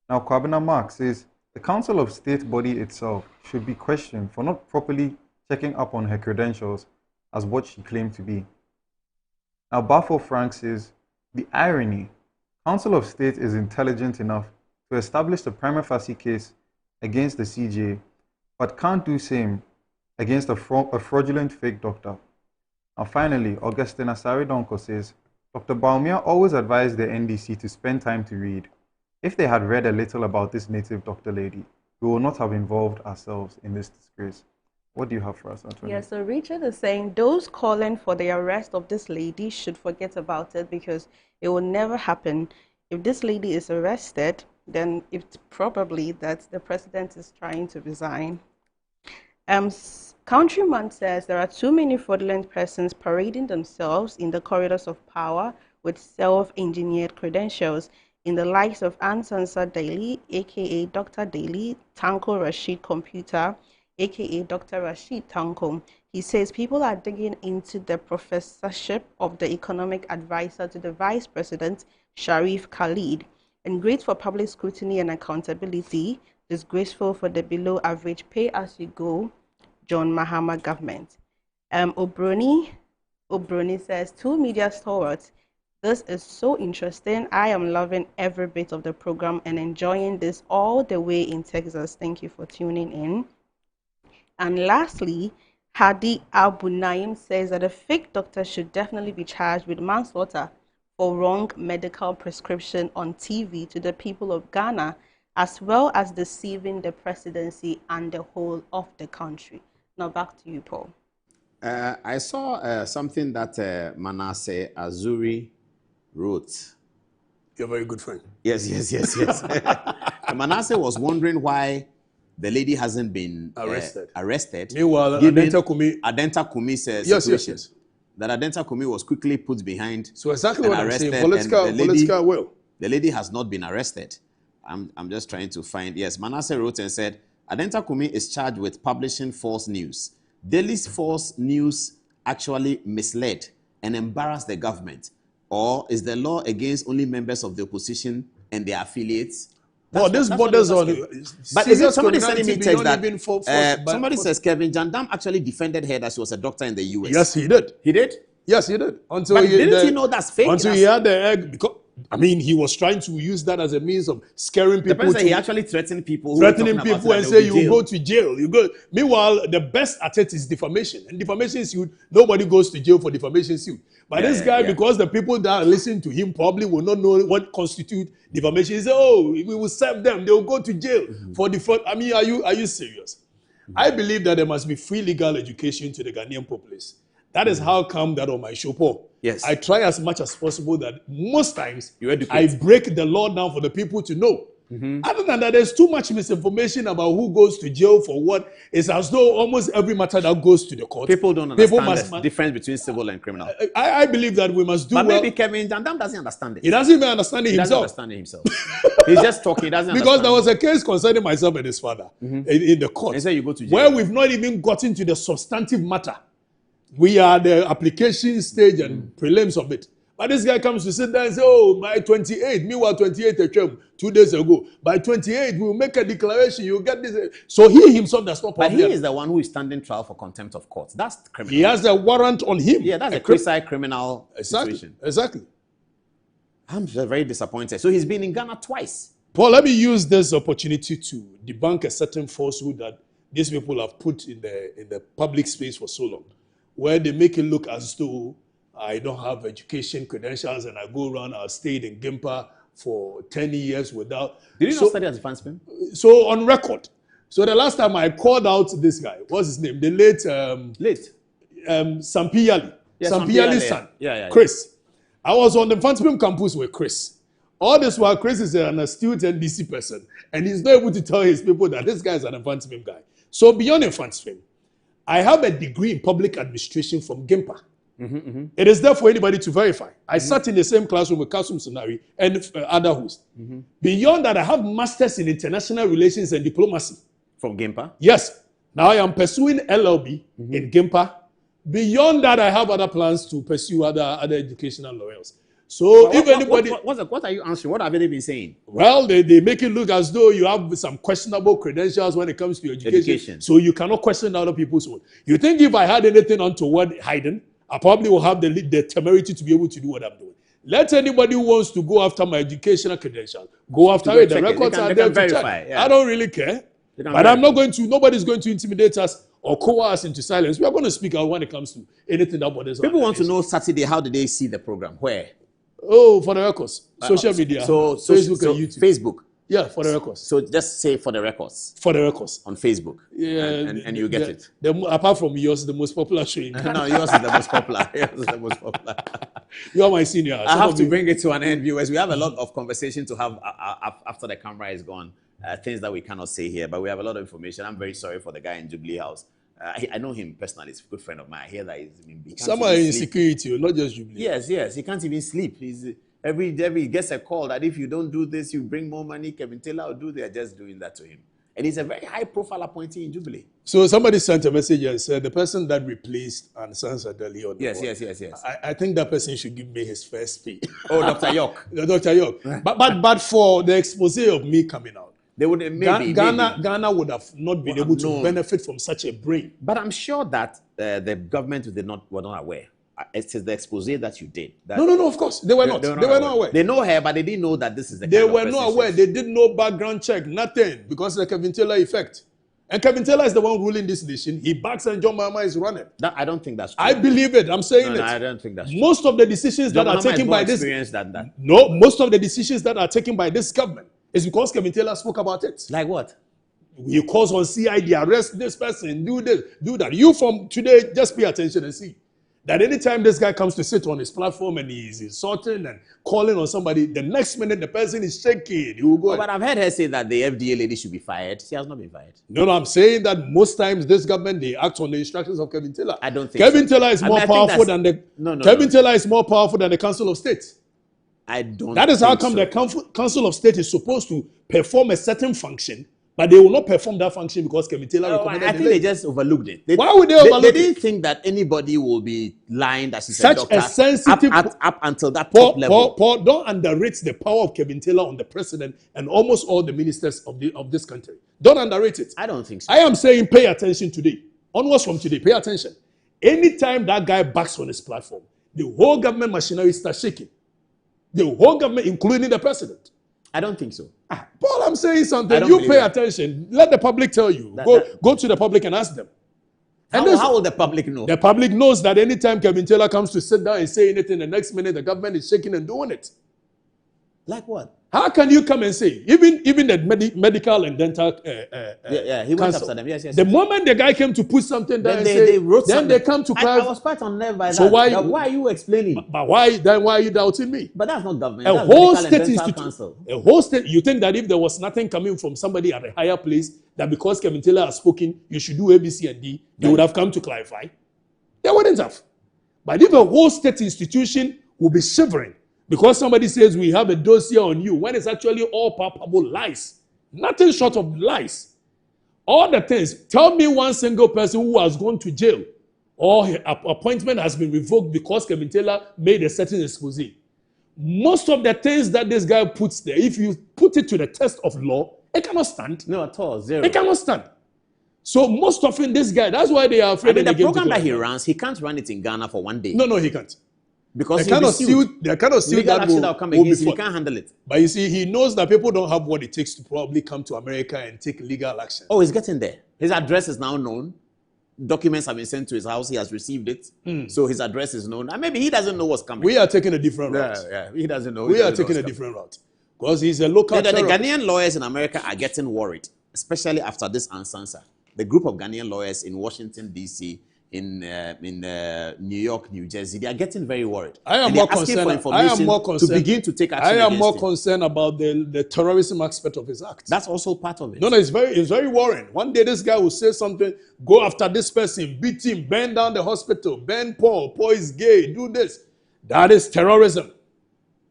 [SPEAKER 28] Now, Kwabena Mark says, the Council of State body itself should be questioned for not properly checking up on her credentials as what she claimed to be. Now, Bafo Frank says, the irony, Council of State is intelligent enough to establish the prima facie case against the CJ, but can't do same against a fraudulent fake doctor. Now finally, Augustine Asari Donko says, Dr. Baumia always advised the NDC to spend time to read. If they had read a little about this native doctor lady, we will not have involved ourselves in this disgrace. What do you have for us, Antonio?
[SPEAKER 2] Yeah, so Richard is saying those calling for the arrest of this lady should forget about it because it will never happen. If this lady is arrested, then it's probably that the president is trying to resign. Countryman says there are too many fraudulent persons parading themselves in the corridors of power with self-engineered credentials in the likes of Ansansa Daily, aka Dr. Daily, Tanko Rashid Computer, aka Dr. Rashid Tanko. He says people are digging into the professorship of the economic advisor to the vice president, Sharif Khalid, and great for public scrutiny and accountability, disgraceful for the below average pay-as-you-go John Mahama government. Obroni says, two media stalwarts, this is so interesting. I am loving every bit of the program and enjoying this all the way in Texas. Thank you for tuning in. And lastly, Hadi Abu Naim says that a fake doctor should definitely be charged with manslaughter for wrong medical prescription on TV to the people of Ghana, as well as deceiving the presidency and the whole of the country. Now back to you, Paul.
[SPEAKER 1] I saw something that Manasseh Azuri wrote.
[SPEAKER 8] You're a very good friend.
[SPEAKER 1] Yes. Manasseh was wondering why the lady hasn't been arrested.
[SPEAKER 8] Meanwhile, Adenta
[SPEAKER 1] Kumi's situation.
[SPEAKER 8] Yes.
[SPEAKER 1] That Adenta Kumi was quickly put behind.
[SPEAKER 8] So exactly what I'm saying. Political will.
[SPEAKER 1] The lady has not been arrested. I'm just trying to find. Yes, Manasseh wrote and said, Adenta Kumi is charged with publishing false news. Daily's false news actually misled and embarrassed the government. Or is the law against only members of the opposition and their affiliates?
[SPEAKER 8] This borders on.
[SPEAKER 1] But is there somebody sending me text that somebody says Kevin Jandam actually defended her that she was a doctor in the US?
[SPEAKER 8] Yes, he did.
[SPEAKER 1] He did?
[SPEAKER 8] Yes, he did.
[SPEAKER 1] Didn't he know that's fake?
[SPEAKER 8] Until he had the egg, because I mean, he was trying to use that as a means of scaring people.
[SPEAKER 1] He actually threatened people.
[SPEAKER 8] Threatening people and say, you go to jail. You go. Meanwhile, the best at it is defamation. And defamation suit, nobody goes to jail for defamation suit. But this guy, because the people that listen to him probably will not know what constitutes defamation. He say, oh, we will serve them. They will go to jail for defamation. I mean, are you serious? I believe that there must be free legal education to the Ghanaian populace. That is how come that on my show, Paul.
[SPEAKER 1] Yes.
[SPEAKER 8] I try as much as possible that most times I break the law down for the people to know. Other than that, there's too much misinformation about who goes to jail for what. It's as though almost every matter that goes to the court.
[SPEAKER 1] People don't understand the difference between civil and criminal.
[SPEAKER 8] I believe that we must do
[SPEAKER 1] But maybe Kevin Jandam doesn't understand it.
[SPEAKER 8] He doesn't even understand it himself.
[SPEAKER 1] He's just talking. He doesn't
[SPEAKER 8] because there was a case concerning myself and his father in the court.
[SPEAKER 1] They say you go to jail.
[SPEAKER 8] Where we've not even gotten to the substantive matter. We are the application stage and prelims of it. But this guy comes to sit there and say, oh, by 28, meanwhile 28 a term 2 days ago. By 28, we'll make a declaration, you'll get this. So he himself does not
[SPEAKER 1] But he is the one who is standing trial for contempt of court. That's criminal.
[SPEAKER 8] He has a warrant on him.
[SPEAKER 1] Yeah, that's a quasi-criminal situation.
[SPEAKER 8] Exactly.
[SPEAKER 1] I'm very disappointed. So he's been in Ghana twice.
[SPEAKER 8] Paul, let me use this opportunity to debunk a certain falsehood that these people have put in the public space for so long, where they make it look as though I don't have education credentials and I go around, I stayed in Gimpa for 10 years without...
[SPEAKER 1] Did you not study as a fanspin?
[SPEAKER 8] So on record. So the last time I called out this guy, what's his name? The late... Sampiyali.
[SPEAKER 1] Yeah,
[SPEAKER 8] Sampiyali's son. Chris. I was on the fanspin campus with Chris. All this while Chris is an astute NDC person and he's not able to tell his people that this guy is an fanspin guy. So beyond a fanspin, I have a degree in public administration from Gimpa. It is there for anybody to verify. I sat in the same classroom with Kasum Sonari and other hosts. Beyond that, I have masters in international relations and diplomacy.
[SPEAKER 1] From Gimpa?
[SPEAKER 8] Yes. Now I am pursuing LLB in Gimpa. Beyond that, I have other plans to pursue other educational lawyers. So
[SPEAKER 1] but
[SPEAKER 8] if anybody...
[SPEAKER 1] What are you answering? What have they been saying?
[SPEAKER 8] Well, they make it look as though you have some questionable credentials when it comes to education. So you cannot question other people's own. You think if I had anything untoward hidden, I probably will have the temerity to be able to do what I'm doing. Let anybody who wants to go after my educational credentials, go after it. The records are there to check. Yeah. I don't really care. But I'm not going to, nobody's going to intimidate us or coerce us into silence. We are going to speak out when it comes to anything that bothers us.
[SPEAKER 1] People want to know Saturday, how did they see the program? Where?
[SPEAKER 8] Oh, for the records. Social media.
[SPEAKER 1] So
[SPEAKER 8] Facebook and YouTube.
[SPEAKER 1] Facebook.
[SPEAKER 8] Yeah, for the records.
[SPEAKER 1] So just say for the records.
[SPEAKER 8] For the records.
[SPEAKER 1] On Facebook.
[SPEAKER 8] Yeah.
[SPEAKER 1] And you get it.
[SPEAKER 8] Apart from yours, the most popular show in Ghana.
[SPEAKER 1] No, yours is the most popular. Yours is the most popular.
[SPEAKER 8] You are my senior.
[SPEAKER 1] I have to bring it to an end, viewers. We have a lot of conversation to have after the camera is gone. Things that we cannot say here, but we have a lot of information. I'm very sorry for the guy in Jubilee House. I know him personally. He's a good friend of mine. I hear that he's
[SPEAKER 8] someone in security, not just Jubilee.
[SPEAKER 1] Yes. He can't even sleep. Every day he gets a call that if you don't do this, you bring more money. Kevin Taylor will do. They're just doing that to him. And he's a very high-profile appointee in Jubilee.
[SPEAKER 8] So somebody sent a message and said the person that replaced Ansansa Deli on the
[SPEAKER 1] Yes.
[SPEAKER 8] I think that person should give me his first fee.
[SPEAKER 1] Oh, Dr. York.
[SPEAKER 8] Dr. York. But for the expose of me coming out,
[SPEAKER 1] they would
[SPEAKER 8] Ghana would have not been able to benefit from such a brain.
[SPEAKER 1] But I'm sure that the government were not aware. It is the expose that you did.
[SPEAKER 8] No, of course. They were not. They were not aware.
[SPEAKER 1] They know her, but they didn't know that this is the
[SPEAKER 8] They were not aware. They did no background check, nothing, because of the Kevin Taylor effect. And Kevin Taylor is the one ruling this nation. He backs and John Mahama is running.
[SPEAKER 1] I don't think that's true.
[SPEAKER 8] I believe it. I'm saying it.
[SPEAKER 1] No, I don't think that's true.
[SPEAKER 8] Most of the decisions that are taken by this... No, most of the decisions that are taken by this government is because Kevin Taylor spoke about it.
[SPEAKER 1] Like what?
[SPEAKER 8] He calls on CID, arrest this person, do this, do that. You from today, just pay attention and see. That anytime this guy comes to sit on his platform and he's insulting and calling on somebody, the next minute the person is shaking. He will go.
[SPEAKER 1] But I've heard her say that the FDA lady should be fired. She has not been fired.
[SPEAKER 8] No, I'm saying that most times this government, they act on the instructions of Kevin Taylor.
[SPEAKER 1] I don't think
[SPEAKER 8] Kevin Taylor is more powerful than the Kevin Taylor is more powerful than the Council of State.
[SPEAKER 1] I don't.
[SPEAKER 8] That is how come the Council of State is supposed to perform a certain function, But they will not perform that function because Kevin Taylor recommended
[SPEAKER 1] I think they just overlooked it.
[SPEAKER 8] Why would they overlook
[SPEAKER 1] it? They didn't think that anybody will be lying that she's
[SPEAKER 8] such
[SPEAKER 1] a doctor
[SPEAKER 8] a sensitive
[SPEAKER 1] up until that top level.
[SPEAKER 8] Paul, don't underrate the power of Kevin Taylor on the president and almost all the ministers of this country. Don't underrate it.
[SPEAKER 1] I don't think so.
[SPEAKER 8] I am saying pay attention today. Onwards from today, pay attention. Anytime that guy backs on his platform, the whole government machinery starts shaking. The whole government, including the president.
[SPEAKER 1] I don't think so.
[SPEAKER 8] Paul, I'm saying something. You pay attention. Let the public tell you. Go to the public and ask them.
[SPEAKER 1] How will the public know?
[SPEAKER 8] The public knows that anytime Kevin Taylor comes to sit down and say anything, the next minute the government is shaking and doing it.
[SPEAKER 1] Like what?
[SPEAKER 8] How can you come and say, even the medical and dental
[SPEAKER 1] he went after them. Yes.
[SPEAKER 8] The moment the guy came to put something down,
[SPEAKER 1] they wrote
[SPEAKER 8] then
[SPEAKER 1] something.
[SPEAKER 8] They come to clarify.
[SPEAKER 1] I was quite unnerved by that.
[SPEAKER 8] So why
[SPEAKER 1] are you explaining?
[SPEAKER 8] But why are you doubting me?
[SPEAKER 1] But that's not government.
[SPEAKER 8] A
[SPEAKER 1] that's
[SPEAKER 8] whole
[SPEAKER 1] medical
[SPEAKER 8] state
[SPEAKER 1] and dental
[SPEAKER 8] institute.
[SPEAKER 1] council.
[SPEAKER 8] A whole state. You think that if there was nothing coming from somebody at a higher place, that because Kevin Taylor has spoken, you should do A, B, C, and D, they would have come to clarify? They wouldn't have. But if a whole state institution will be shivering because somebody says we have a dossier on you, when it's actually all palpable lies, nothing short of lies. All the things. Tell me one single person who has gone to jail or her appointment has been revoked because Kevin Taylor made a certain expose. Most of the things that this guy puts there, if you put it to the test of law, it cannot stand.
[SPEAKER 1] No, at all. Zero.
[SPEAKER 8] It cannot stand. So most often this guy, that's why they are afraid.
[SPEAKER 1] The program that he runs, he can't run it in Ghana for one day.
[SPEAKER 8] No, he can't.
[SPEAKER 1] Because
[SPEAKER 8] the kind of suit that
[SPEAKER 1] will come against him, he can't handle it.
[SPEAKER 8] But you see, he knows that people don't have what it takes to probably come to America and take legal action.
[SPEAKER 1] Oh, he's getting there. His address is now known. Documents have been sent to his house. He has received it. So his address is known. And maybe he doesn't know what's coming.
[SPEAKER 8] We are taking a different route.
[SPEAKER 1] Yeah, he doesn't know.
[SPEAKER 8] We are taking a different route. Because he's a local
[SPEAKER 1] The Ghanaian lawyers in America are getting worried, especially after this Ansansa. The group of Ghanaian lawyers in Washington, D.C., in New York, New Jersey, they are getting very worried.
[SPEAKER 8] I am more concerned
[SPEAKER 1] to begin to take action.
[SPEAKER 8] I am more concerned about the terrorism aspect of his act.
[SPEAKER 1] That's also part of it.
[SPEAKER 8] No, it's very worrying. One day this guy will say something, go after this person, beat him, burn down the hospital, burn Paul. Paul is gay, do this. That is terrorism.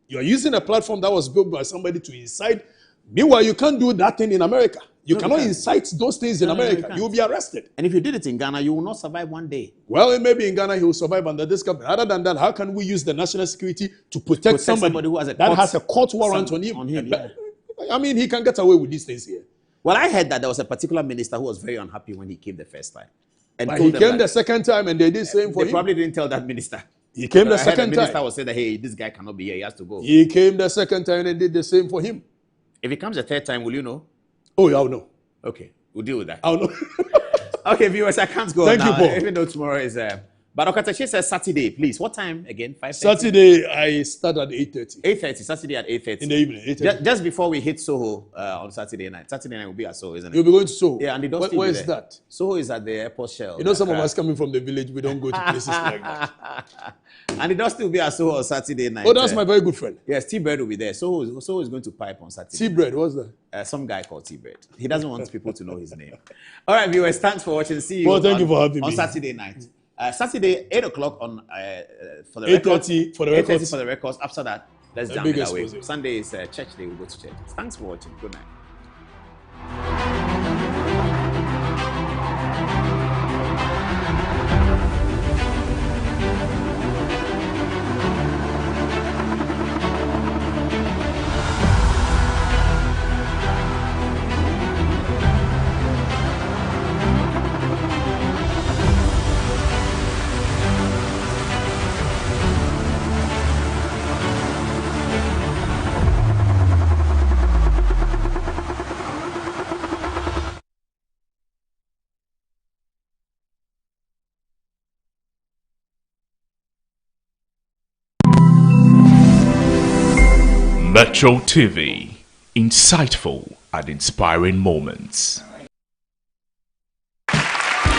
[SPEAKER 8] You are using a platform that was built by somebody to incite. Meanwhile, you can't do that thing in America. You cannot incite those things in America. You will be arrested.
[SPEAKER 1] And if you did it in Ghana, you will not survive one day.
[SPEAKER 8] Well, it may be in Ghana he will survive under this government. Other than that, how can we use the national security to protect somebody
[SPEAKER 1] who has
[SPEAKER 8] a court warrant on him?
[SPEAKER 1] Yeah.
[SPEAKER 8] I mean, he can get away with these things here.
[SPEAKER 1] Well, I heard that there was a particular minister who was very unhappy when he came the first time.
[SPEAKER 8] But he came the second time and they did the same for him.
[SPEAKER 1] They probably didn't tell that minister.
[SPEAKER 8] He came the second time.
[SPEAKER 1] The minister was saying that, hey, this guy cannot be here. He has to go.
[SPEAKER 8] He came the second time and did the same for him.
[SPEAKER 1] If he comes the third time, will you know?
[SPEAKER 8] Oh, yeah, I'll know.
[SPEAKER 1] Okay, we'll deal with that.
[SPEAKER 8] I'll know.
[SPEAKER 1] Okay, viewers, I can't go
[SPEAKER 8] Thank
[SPEAKER 1] on
[SPEAKER 8] you,
[SPEAKER 1] now,
[SPEAKER 8] Paul.
[SPEAKER 1] even though tomorrow is... But Okatachi says Saturday, please. What time again? 5:30?
[SPEAKER 8] Saturday, I start at 8:30.
[SPEAKER 1] 8:30, Saturday at 8:30.
[SPEAKER 8] In the evening, 8:30.
[SPEAKER 1] Just before we hit Soho on Saturday night. Saturday night will be at Soho, isn't it?
[SPEAKER 8] You'll be going to Soho?
[SPEAKER 1] Yeah, and
[SPEAKER 8] Where is that?
[SPEAKER 1] Soho is at the airport shell.
[SPEAKER 8] You know, some of us coming from the village, we don't go to places like that.
[SPEAKER 1] And it does still be at Soho on Saturday night.
[SPEAKER 8] Oh, that's my very good friend.
[SPEAKER 1] Yes, T-Bread will be there. Soho is going to pipe on Saturday.
[SPEAKER 8] T-Bread, what's that?
[SPEAKER 1] Some guy called T-Bread. He doesn't want people to know his name. All right, viewers, thanks for watching. See you,
[SPEAKER 8] thank you for having me.
[SPEAKER 1] On Saturday night. Saturday, 8 o'clock on for the
[SPEAKER 8] 8:30 for the records.
[SPEAKER 1] 8:30 for the records. After that, let's jam it away. Sunday is church day. We go to church. Thanks for watching. Good night.
[SPEAKER 4] Metro TV, insightful and inspiring moments.